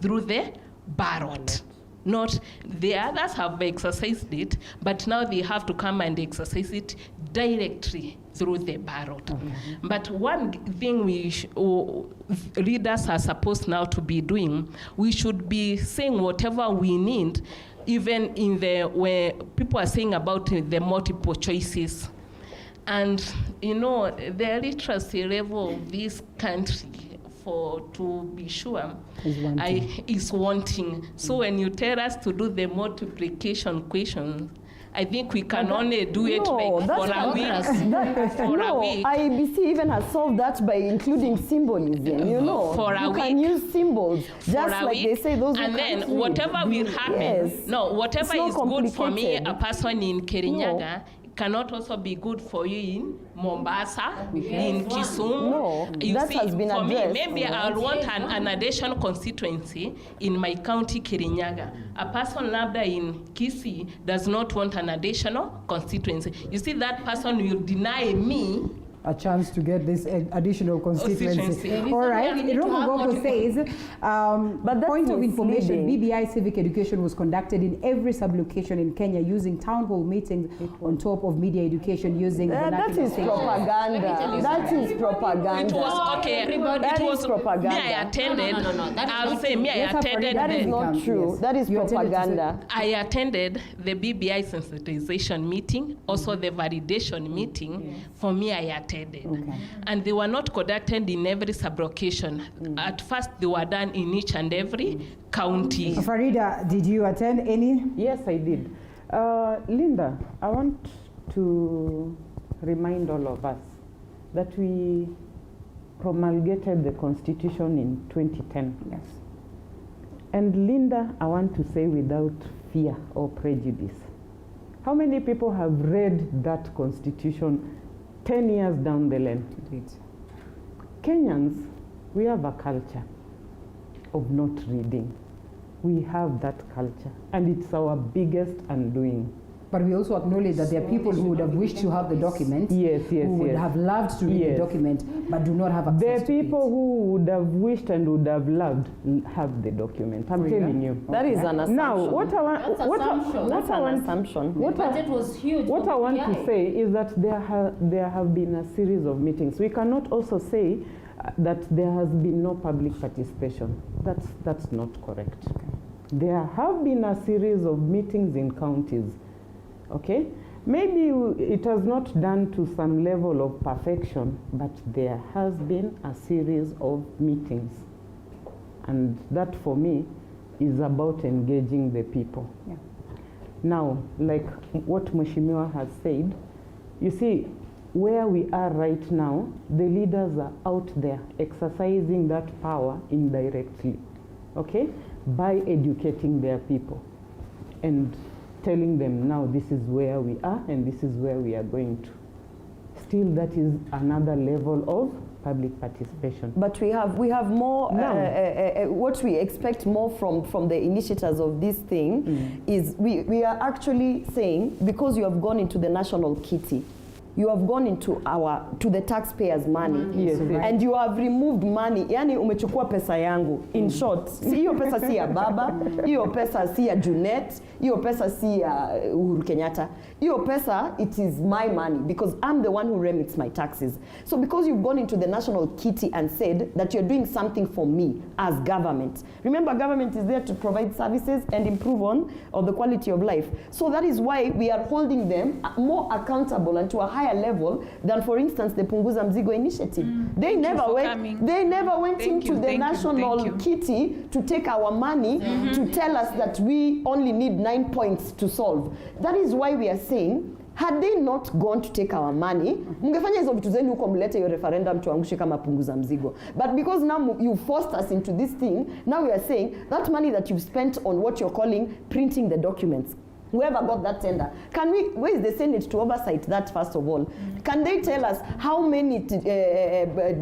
through the ballot. Not the others have exercised it, but now they have to come and exercise it directly through the ballot. Mm-hmm. But one thing leaders are supposed now to be doing, we should be saying whatever we need, even in where people are saying about the multiple choices. And you know, the literacy level of this country, to be sure, is wanting. So when you tell us to do the multiplication question, I think we can only do it for a week. A week. IBC even has solved that by including symbolism, you know. For a week. You can use symbols, just like they say those who and then whatever will happen, whatever is good for me, a person in Kirinyaga, cannot also be good for you in Mombasa, in Kisumu. No, you that see, has been for addressed. me, maybe I'll want an additional constituency in my county, Kirinyaga. A person labda in Kisii does not want an additional constituency. You see, that person will deny me a chance to get this additional constituency. All right. Romogoko says, but point of information, BBI civic education was conducted in every sub-location in Kenya using town hall meetings on top of media education using that is propaganda. That is propaganda. It was, okay, that is propaganda. Me, I attended. I'll say me, I attended. That is not true. That is propaganda. I attended the BBI sensitization meeting, also the validation meeting. For me, I attended. Okay. And they were not conducted in every sub-location. At first, they were done in each and every county. Farida, did you attend any? Yes, I did. Linda, I want to remind all of us that we promulgated the Constitution in 2010. Yes. And Linda, I want to say without fear or prejudice, how many people have read that Constitution 10 years down the line? Kenyans, we have a culture of not reading. We have that culture, and it's our biggest undoing. But we also acknowledge that there are people who would have wished to have the document, who would have loved to read the document, but do not have access to it. There are people who would have wished and would have loved have the document. I'm telling you. That is an assumption. Now, what I want to say is that there have been a series of meetings. We cannot also say that there has been no public participation. That's not correct. Okay. There have been a series of meetings in counties. Okay, maybe it has not done to some level of perfection, but there has been a series of meetings. And that for me is about engaging the people. Yeah. Now, like what Mheshimiwa has said, you see, where we are right now, the leaders are out there exercising that power indirectly, okay, by educating their people and telling them now this is where we are and this is where we are going to. Still, that is another level of public participation. But we have more, what we expect more from the initiators of this thing is we are actually saying, because you have gone into the national kitty, you have gone into the taxpayers' money. Yes, and you have removed money. Yani umechukua pesa yangu. In short, hiyo pesa si ya baba, hiyo pesa si ya Junet, hiyo pesa si ya Uhuru Kenyatta. Hiyo pesa, it is my money because I'm the one who remits my taxes. So because you've gone into the national kitty and said that you're doing something for me as government. Remember, government is there to provide services and improve on the quality of life. So that is why we are holding them more accountable and to a higher level than, for instance, the Punguza Mzigo initiative. They never went into the national kitty to take our money to tell us that we only need 9 points to solve. That is why we are saying, had they not gone to take our money, mungefanya hizo vitu zenu huko mlete hiyo referendum tuangushe kama Punguza Mzigo. But because now you forced us into this thing, now we are saying that money that you've spent on what you're calling printing the documents, whoever got that tender, where is the Senate to oversight that first of all? Can they tell us how many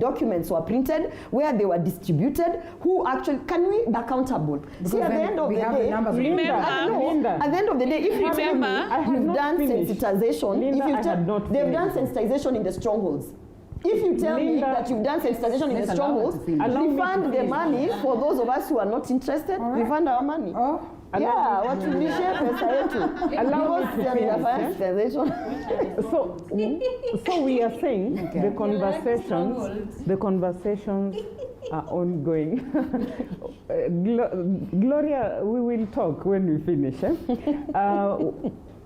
documents were printed, where they were distributed, who actually, can we be accountable? Because see, at the end of the day, at the end of the day, if you tell me you've done sensitization, they've done sensitization in the strongholds. If you tell me that you've done sensitization in the strongholds, refund the money for those of us who are not interested, refund our money. Yeah, waturudishie pesa yetu. So we are saying the conversations are ongoing. Gloria, we will talk when we finish.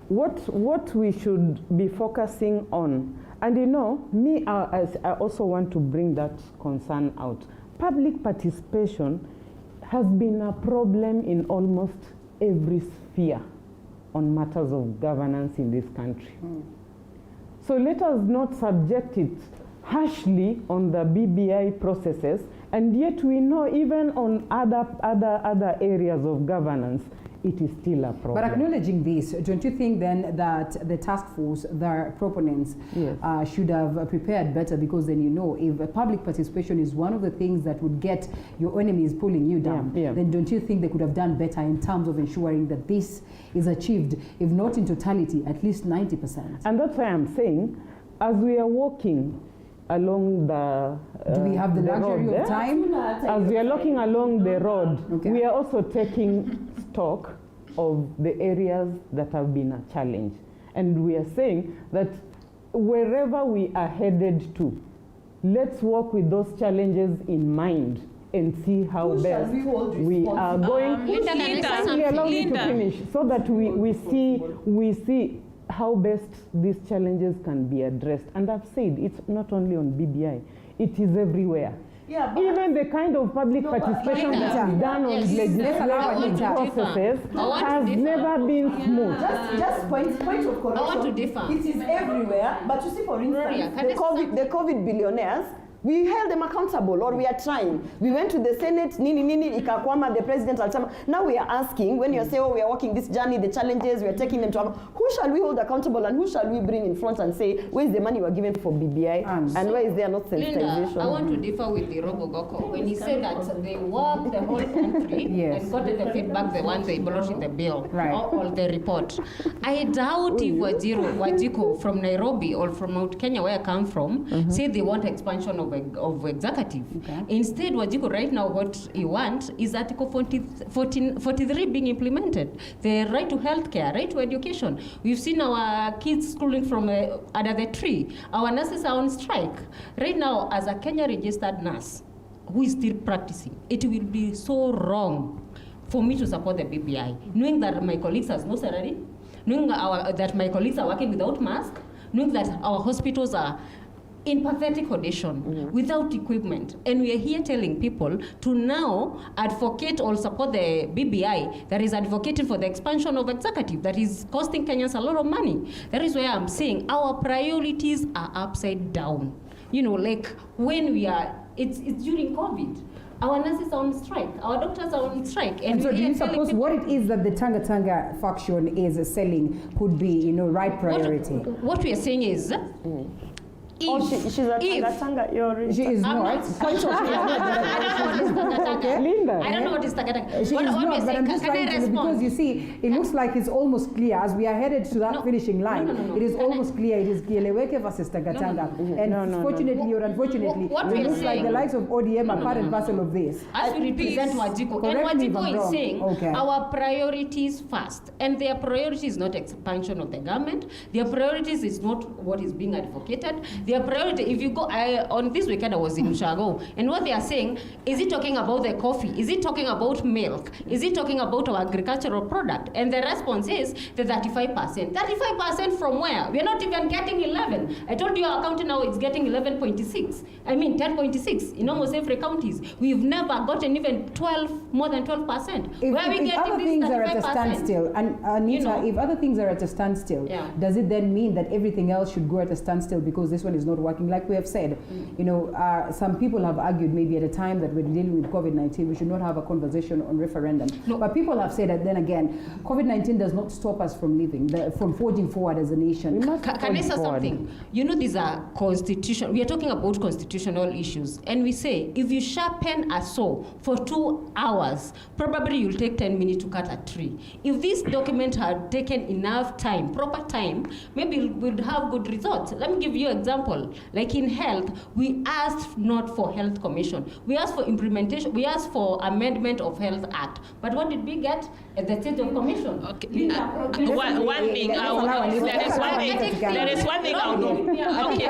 What we should be focusing on, and you know, I also want to bring that concern out. Public participation has been a problem in almost every sphere on matters of governance in this country. So let us not subject it harshly on the BBI processes, and yet we know even on other areas of governance, it is still a problem. But acknowledging this, don't you think then that the task force, their proponents, should have prepared better? Because then, you know, if public participation is one of the things that would get your enemies pulling you down, then don't you think they could have done better in terms of ensuring that this is achieved, if not in totality, at least 90%? And that's why I'm saying, as we are walking along the do we have the luxury of time? As we are walking along the road, we are also taking stock of the areas that have been a challenge. And we are saying that wherever we are headed to, let's work with those challenges in mind and see how best we are going. Kindly allow me to finish so that we see how best these challenges can be addressed. And I've said it's not only on BBI, it is everywhere. Yeah, even the kind of public participation that is done on legislative processes has never been smooth. Just point of correction. I want to differ. It is everywhere, but you see, for instance, the COVID billionaires, we held them accountable, or we are trying. We went to the Senate, ikakwama, the president alisema. Now we are asking, when you say, oh, we are walking this journey, the challenges, we are taking them to account, who shall we hold accountable and who shall we bring in front and say, where is the money we are given for BBI and where is there not sensitization? Linda, I want to differ with the Robo Goko when he said that they worked the whole country and got the feedback the one they brought in the bill or the report. I doubt if Wajiko from Nairobi or from Mount Kenya, where I come from, say they want expansion of executive. Instead, Wajiko right now, what he wants is Article 43 being implemented. The right to healthcare, right to education. We've seen our kids schooling from under the tree. Our nurses are on strike. Right now, as a Kenya registered nurse who is still practicing, it will be so wrong for me to support the BBI, knowing that my colleagues have no salary, knowing that my colleagues are working without mask, knowing that our hospitals are in pathetic condition, without equipment. And we are here telling people to now advocate or support the BBI that is advocating for the expansion of executive that is costing Kenyans a lot of money. That is why I'm saying our priorities are upside down. You know, like when we are, it's during COVID. Our nurses are on strike. Our doctors are on strike. And so do you suppose what it is that the Tanga faction is selling could be, you know, right priority? What we are saying is, she's a Tanga. She is not. Linda. I don't know what is Tanga. She is not, but I'm just trying to, because you see, it looks like it's almost clear as we are headed to that finishing line. It is almost clear it is Kieleweke versus Tanga. And fortunately or unfortunately, it looks like the likes of ODM are part and parcel of this. As we represent Wajiko, and Wajiko is saying our priorities first, and their priority is not expansion of the government. Their priorities is not what is being advocated. Their priority, if you go, on this weekend I was in Ushago, and what they are saying, is it talking about the coffee? Is it talking about milk? Is it talking about our agricultural product? And the response is the 35%. 35% from where? We are not even getting 11. I told you our county now is getting 11.6. I mean 10.6 in almost every counties. We've never gotten even 12, more than 12%. Where are we getting other this things 35%? Are at a standstill, and Anita, you know, if other things are at a standstill, does it then mean that everything else should go at a standstill because this one is not working? Like we have said, you know, some people have argued maybe at a time that we're dealing with COVID-19, we should not have a conversation on referendum. But people have said that then again, COVID-19 does not stop us from living, from forging forward as a nation. Can I say something? You know, these are constitutional. We are talking about constitutional issues, and we say if you sharpen a saw for 2 hours, probably you'll take 10 minutes to cut a tree. If this document had taken enough time, proper time, maybe we'd have good results. Let me give you an example. Like in health, we asked not for health commission. We asked for implementation. We asked for amendment of Health Act. But what did we get at the state of commission? Okay. One thing. There is one thing I'll do. Okay.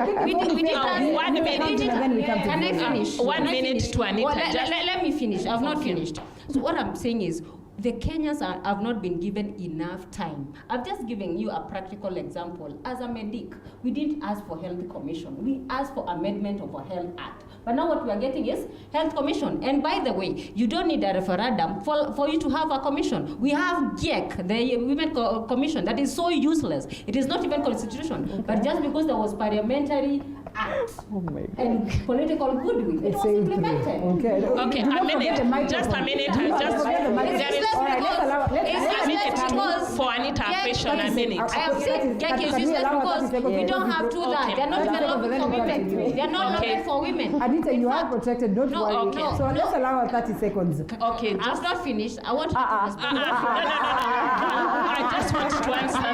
1 minute. Can I finish? 1 minute to Anita. Let me finish. I've not finished. So what I'm saying is, the Kenyans have not been given enough time. I'm just giving you a practical example. As a medic, we didn't ask for health commission. We asked for amendment of a health act. But now what we are getting is health commission. And by the way, you don't need a referendum for you to have a commission. We have GIEC, the Women Commission, that is so useless. It is not even constitution. Okay. But just because there was parliamentary act and political goodwill, it was implemented. Okay, a minute. Just a minute. For Anita, question, a minute. I have said GIEC is useless because we don't have to that. They are not even lobbying for women. They are not lobbying for women. Anita, you are protected, don't worry. Okay. So let's allow her 30 seconds. Okay, I've not finished. I want you to respond. I just want to answer.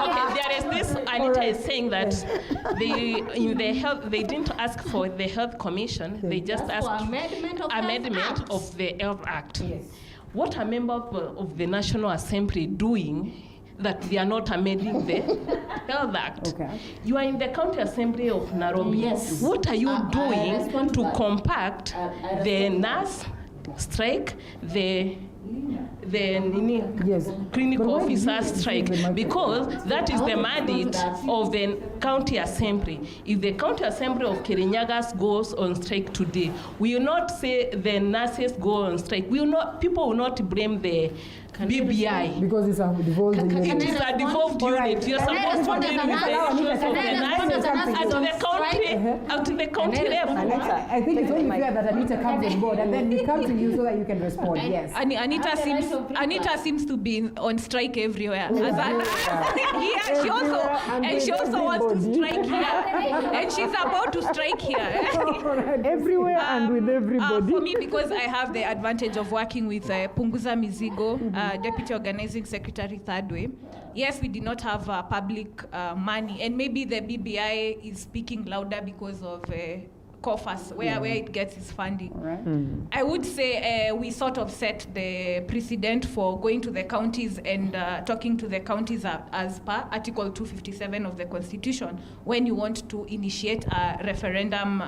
Okay, there is this. Anita is saying that they didn't ask for the health commission. They just asked for amendment of the Health Act. Yes. What a member of the National Assembly doing that they are not amending the Health Act? Okay. You are in the County Assembly of Nairobi. Yes. What are you doing to compact the nurse strike, the clinical officers strike, because that is the mandate of the county assembly. If the county assembly of Kirinyaga goes on strike today, we will not say the nurses go on strike. People will not blame the BBI. Because it's a devolved unit. It is a devolved unit. You're supposed to deal with the issues of the nurses at the county level. I think it's only fair that Anita comes on board and then we come to you so that you can respond. Yes. Anita seems to be on strike everywhere. She also wants to strike here. And she's about to strike here. Everywhere and with everybody. For me, because I have the advantage of working with Punguza Mizigo, Deputy Organizing Secretary Third Way. Yes, we did not have public money, and maybe the BBI is speaking louder because of coffers, where it gets its funding. Right. I would say we sort of set the precedent for going to the counties and talking to the counties as per Article 257 of the Constitution when you want to initiate a referendum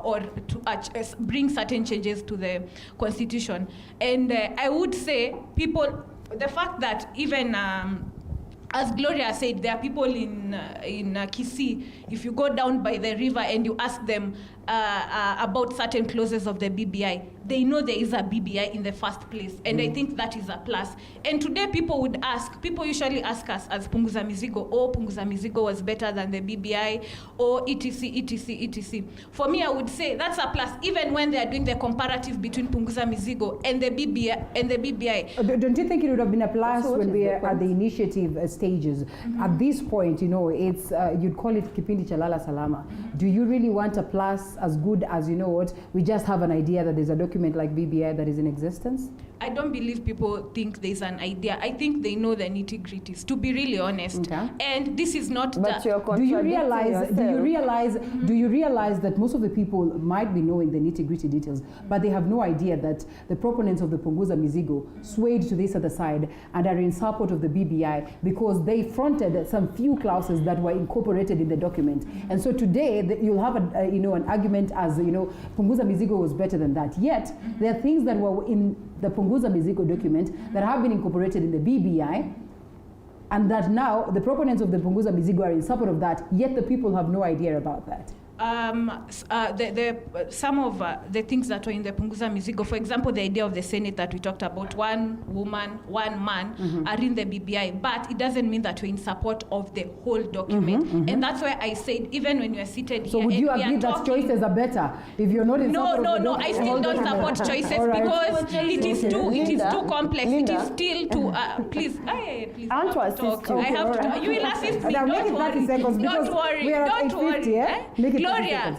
or to bring certain changes to the Constitution. And I would say the fact that even as Gloria said, there are people in Kisii, if you go down by the river and you ask them about certain clauses of the BBI, they know there is a BBI in the first place. And I think that is a plus. And today people usually ask us as Punguza Mizigo, Punguza Mizigo was better than the BBI, or etc. For me, I would say that's a plus, even when they are doing the comparative between Punguza Mizigo and the BBI. Don't you think it would have been a plus when we are at the initiative stages? At this point, it's you'd call it Kipindi cha Lala Salama. Do you really want a plus as good as, we just have an idea that there's a document like BBI that is in existence? I don't believe people think there's an idea. I think they know the nitty-gritties, to be really honest. Okay. And this is not do you realize that most of the people might be knowing the nitty-gritty details, but they have no idea that the proponents of the Punguza Mizigo swayed to this other side and are in support of the BBI because they fronted some few clauses that were incorporated in the document. And so today you'll have an argument as, Punguza Mizigo was better than that. Yet there are things that were in the Punguza Mizigo document that have been incorporated in the BBI, and that now the proponents of the Punguza Mizigo are in support of that, yet the people have no idea about that. Some of the things that were in the Punguza Mizigo, for example, the idea of the Senate that we talked about, one woman, one man, are in the BBI, but it doesn't mean that we're in support of the whole document. And that's why I said, even when you're seated here, so would you agree that choices are better if you're not in support of the document? I still don't support choices because it is too complex. It is still too, please. I want to assist you. I have to, you will assist me. Don't worry. Don't worry. Gloria,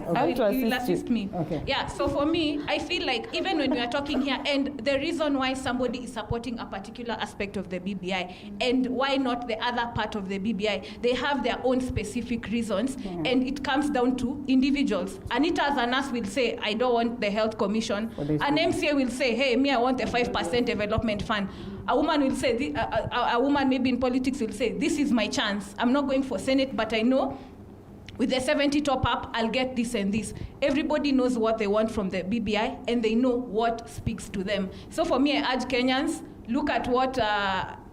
you will assist me. Okay. Yeah, so for me, I feel like even when we are talking here, and the reason why somebody is supporting a particular aspect of the BBI, and why not the other part of the BBI, they have their own specific reasons, and it comes down to individuals. Anita as a nurse will say, I don't want the health commission. An MCA will say, hey, me, I want a 5% development fund. A woman will say, a woman maybe in politics will say, this is my chance. I'm not going for Senate, but I know with the 70 top up, I'll get this and this. Everybody knows what they want from the BBI, and they know what speaks to them. So for me, I urge Kenyans, look at what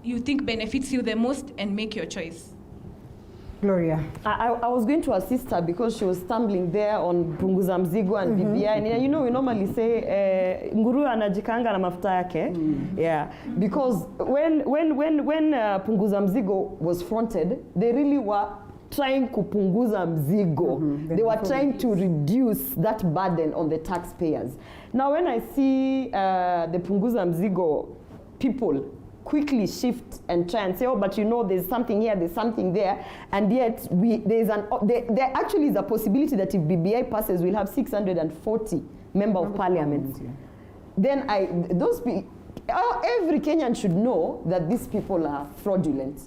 you think benefits you the most and make your choice. Gloria. I was going to assist her because she was stumbling there on punguza mzigo and BBI. And you know, we normally say, nguru anajikanga na mafuta yake. Yeah. Because when punguza mzigo was fronted, they really were trying kupunguza mzigo. They were trying to reduce that burden on the taxpayers. Now, when I see the punguza mzigo people quickly shift and try and say, oh, but you know, there's something here, there's something there, and yet there actually is a possibility that if BBI passes, we'll have 640 member of parliament. Then every Kenyan should know that these people are fraudulent.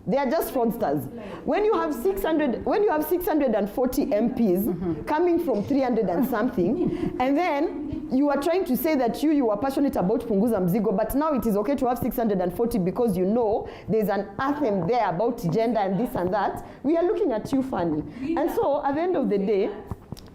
They are just fraudsters. When you have 640 MPs coming from 300 and something, and then you are trying to say that you are passionate about punguza mzigo, but now it is okay to have 640 because you know there's an anthem there about gender and this and that, we are looking at you funny. And so at the end of the day,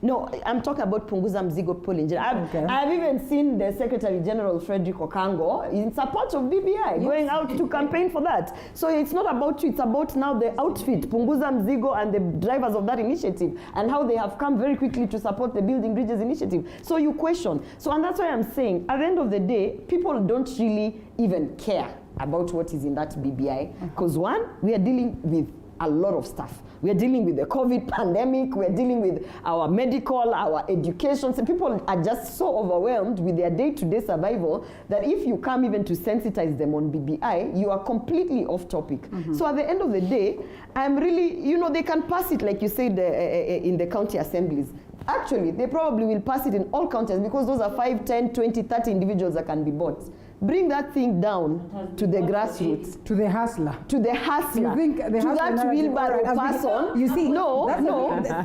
no, I'm talking about punguza mzigo people in general. I've even seen the Secretary General Frederick Okango in support of BBI going out to campaign for that. So it's not about you, it's about now the outfit, punguza mzigo and the drivers of that initiative and how they have come very quickly to support the Building Bridges initiative. So you question. So, and that's why I'm saying, at the end of the day, people don't really even care about what is in that BBI. Because one, we are dealing with a lot of stuff. We are dealing with the COVID pandemic, we are dealing with our medical, our education. So people are just so overwhelmed with their day-to-day survival that if you come even to sensitize them on BBI, you are completely off topic. So at the end of the day, I'm really, you know, they can pass it like you said in the county assemblies. Actually, they probably will pass it in all counties because those are 5, 10, 20, 30 individuals that can be bought. Bring that thing down to the grassroots. To the hustler. To the hustler. You think the to that wheelbarrow person. You see, no.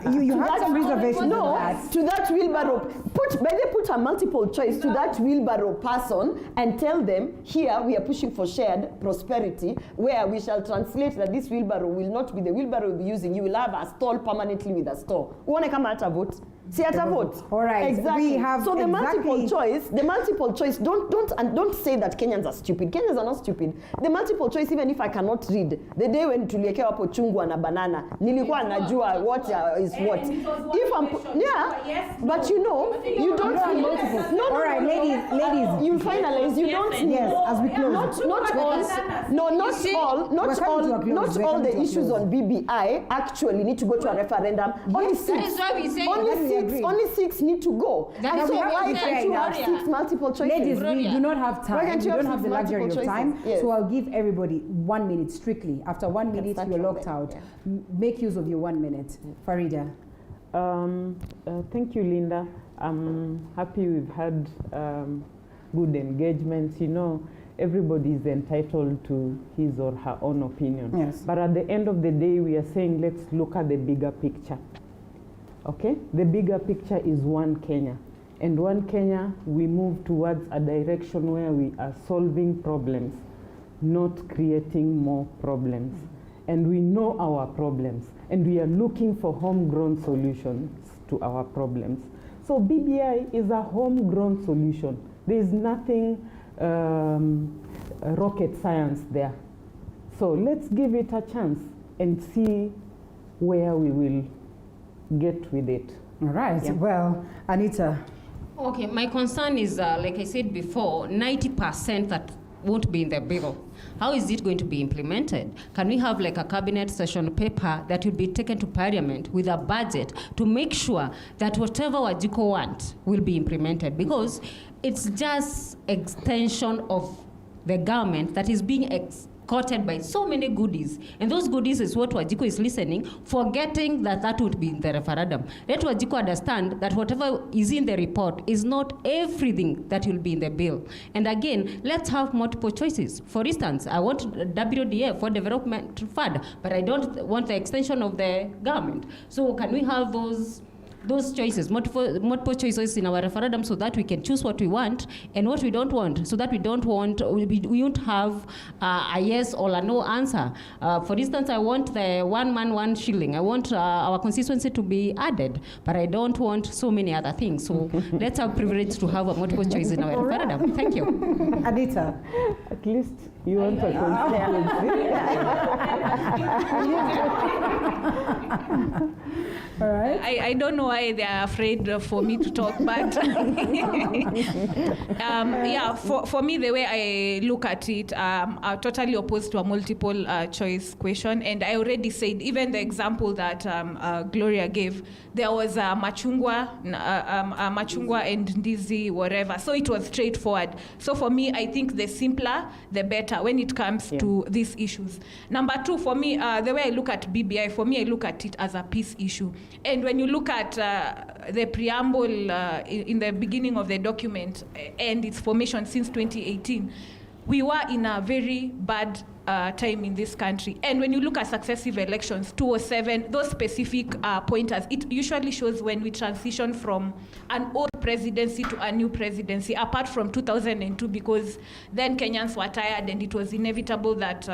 You have some reservations. No, to that wheelbarrow. Put a multiple choice to that wheelbarrow person and tell them, here we are pushing for shared prosperity, where we shall translate that this wheelbarrow will not be the wheelbarrow we'll be using. You will have a stall permanently with a store. Uone kama hata vote. See at a vote. All right. Exactly. We have so the multiple choice, don't say that Kenyans are stupid. Kenyans are not stupid. The multiple choice, even if I cannot read, the day when tuliekewa hapo chungwa na banana, nilikuwa najua what is what. If I'm but you know, you don't see multiple. No, all right, ladies. You finalize. You don't. Yes, as we close. Not all the issues on BBI actually need to go to a referendum. Only six. Only six need to go. And so why can't you have 6 multiple choices? Ladies, we do not have time. We don't have the luxury of time. Yes. So I'll give everybody 1 minute strictly. After 1 minute, you're locked out. Yeah. Make use of your 1 minute. Farida. Thank you, Linda. I'm happy we've had good engagements. You know, everybody is entitled to his or her own opinion. Yes. But at the end of the day, we are saying let's look at the bigger picture. Okay? The bigger picture is one Kenya. And one Kenya, we move towards a direction where we are solving problems, not creating more problems. And we know our problems, and we are looking for homegrown solutions to our problems. So BBI is a homegrown solution. There is nothing rocket science there. So let's give it a chance and see where we will get with it. All right. Yeah. Well, Anita. Okay, my concern is, like I said before, 90% that won't be in the bill. How is it going to be implemented? Can we have like a cabinet session paper that will be taken to parliament with a budget to make sure that whatever Wajiko want will be implemented? Because it's just extension of the government that is being courted by so many goodies. And those goodies is what Wajiko is listening, forgetting that that would be in the referendum. Let Wajiko understand that whatever is in the report is not everything that will be in the bill. And again, let's have multiple choices. For instance, I want WDF for development fund, but I don't want the extension of the government. So can we have those choices, multiple choices in our referendum, so that we can choose what we want and what we don't want, so that we won't have a yes or a no answer. For instance, I want the 1 man, 1 shilling. I want our constituency to be added, but I don't want so many other things. So let's have privilege to have a multiple choice in our referendum. Thank you. Anita. At least You want a constituency? All right. I don't know why they are afraid for me to talk, but yeah, for me, the way I look at it, I'm totally opposed to a multiple choice question. And I already said, even the example that Gloria gave, there was a machungwa and ndizi, whatever. So it was straightforward. So for me, I think the simpler, the better when it comes to these issues. Number two, for me, the way I look at BBI, for me, I look at it as a peace issue. And when you look at the preamble in the beginning of the document and its formation since 2018, we were in a very bad time in this country. And when you look at successive elections, 2007, those specific pointers, it usually shows when we transition from an old presidency to a new presidency, apart from 2002, because then Kenyans were tired and it was inevitable that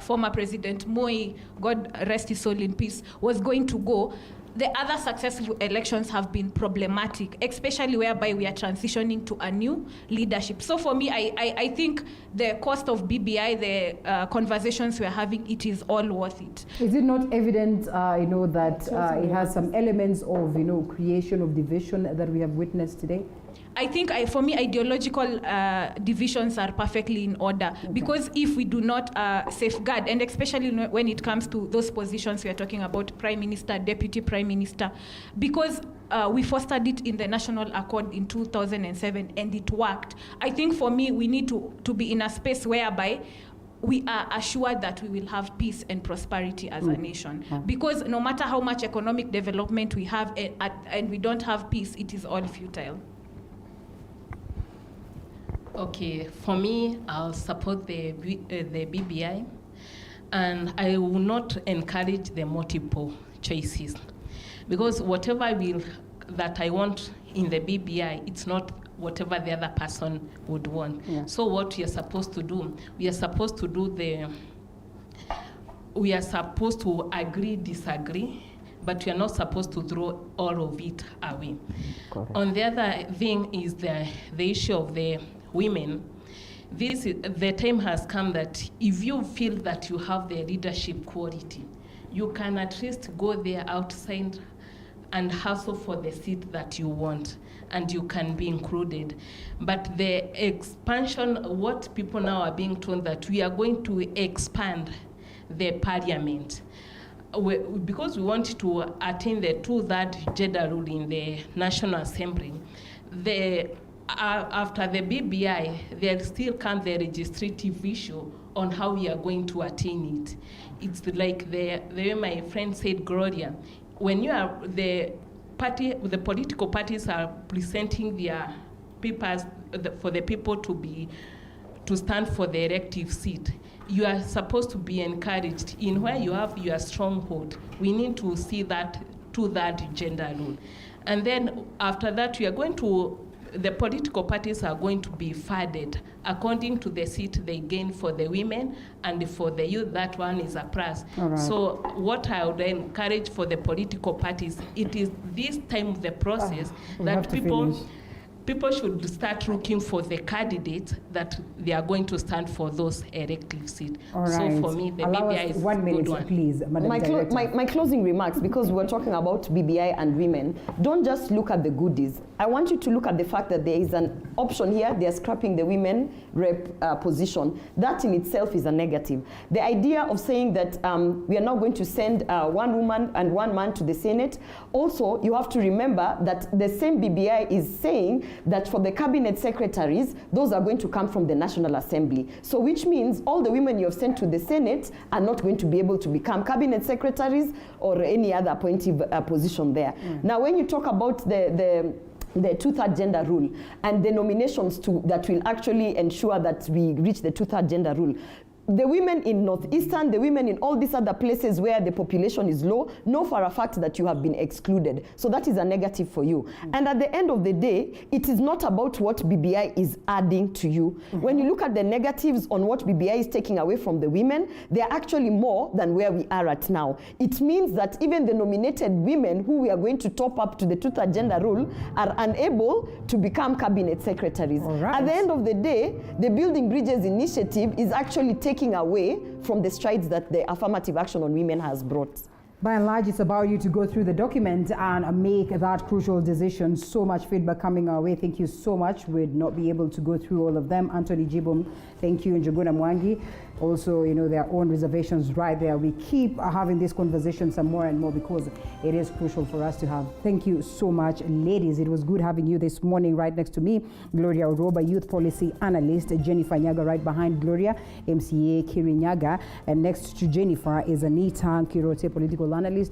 former President Moi, God rest his soul in peace, was going to go. The other successful elections have been problematic, especially whereby we are transitioning to a new leadership. So for me, I think the cost of BBI, the conversations we're having, it is all worth it. Is it not evident, that it has some elements of, creation of division that we have witnessed today? I think, for me, ideological divisions are perfectly in order, because if we do not safeguard, and especially when it comes to those positions we are talking about, Prime Minister, Deputy Prime Minister, because we fostered it in the National Accord in 2007 and it worked. I think for me, we need to be in a space whereby we are assured that we will have peace and prosperity as a nation. Because no matter how much economic development we have and we don't have peace, it is all futile. Okay, for me, I'll support the BBI, and I will not encourage the multiple choices, because whatever that I want in the BBI, it's not whatever the other person would want. Yeah. So what we are supposed to do, we are supposed to agree, disagree, but we are not supposed to throw all of it away. Correct. On the other thing is the issue of the women. The time has come that if you feel that you have the leadership quality, you can at least go there outside and hustle for the seat that you want, and you can be included. But the expansion, what people now are being told that we are going to expand the parliament, because we want to attain the 2/3 gender rule in the National Assembly. After the BBI, there still comes the legislative issue on how we are going to attain it. It's like the way my friend said, Gloria, when you are the political parties are presenting their papers for the people to stand for the elective seat, you are supposed to be encouraged in where you have your stronghold. We need to see that 2/3 gender rule. And then after that, the political parties are going to be funded according to the seat they gain for the women, and for the youth, that one is a plus. Right. So what I would encourage for the political parties, it is this time of the process that people should start looking for the candidates that they are going to stand for those elective seats. Right. So for me, the BBI is 1 minute, good one. Please, my closing remarks, because we're talking about BBI and women, don't just look at the goodies. I want you to look at the fact that there is an option here. They're scrapping the women rep position. That in itself is a negative. The idea of saying that we are now going to send 1 woman and 1 man to the Senate. Also, you have to remember that the same BBI is saying that for the cabinet secretaries, those are going to come from the National Assembly. So which means all the women you have sent to the Senate are not going to be able to become cabinet secretaries or any other appointive position there. Now, when you talk about the 2/3 gender rule and the nominations that will actually ensure that we reach the 2/3 gender rule, the women in Northeastern, the women in all these other places where the population is low, know for a fact that you have been excluded. So that is a negative for you. And at the end of the day, it is not about what BBI is adding to you. When you look at the negatives on what BBI is taking away from the women, they are actually more than where we are at now. It means that even the nominated women who we are going to top up to the Truth Agenda rule are unable to become cabinet secretaries. At the end of the day, the Building Bridges initiative is actually taking away from the strides that the affirmative action on women has brought. By and large, it's about you to go through the document and make that crucial decision. So much feedback coming our way. Thank you so much. We'd not be able to go through all of them. Anthony Jibum, thank you. And Njuguna Mwangi, also, you know, their own reservations right there. We keep having this conversation some more and more because it is crucial for us to have. Thank you so much, ladies. It was good having you this morning. Right next to me, Gloria Oroba, Youth Policy Analyst, Jennifer Nyaga right behind Gloria, MCA Kiri Nyaga, and next to Jennifer is Anita Kirote, Political Analyst.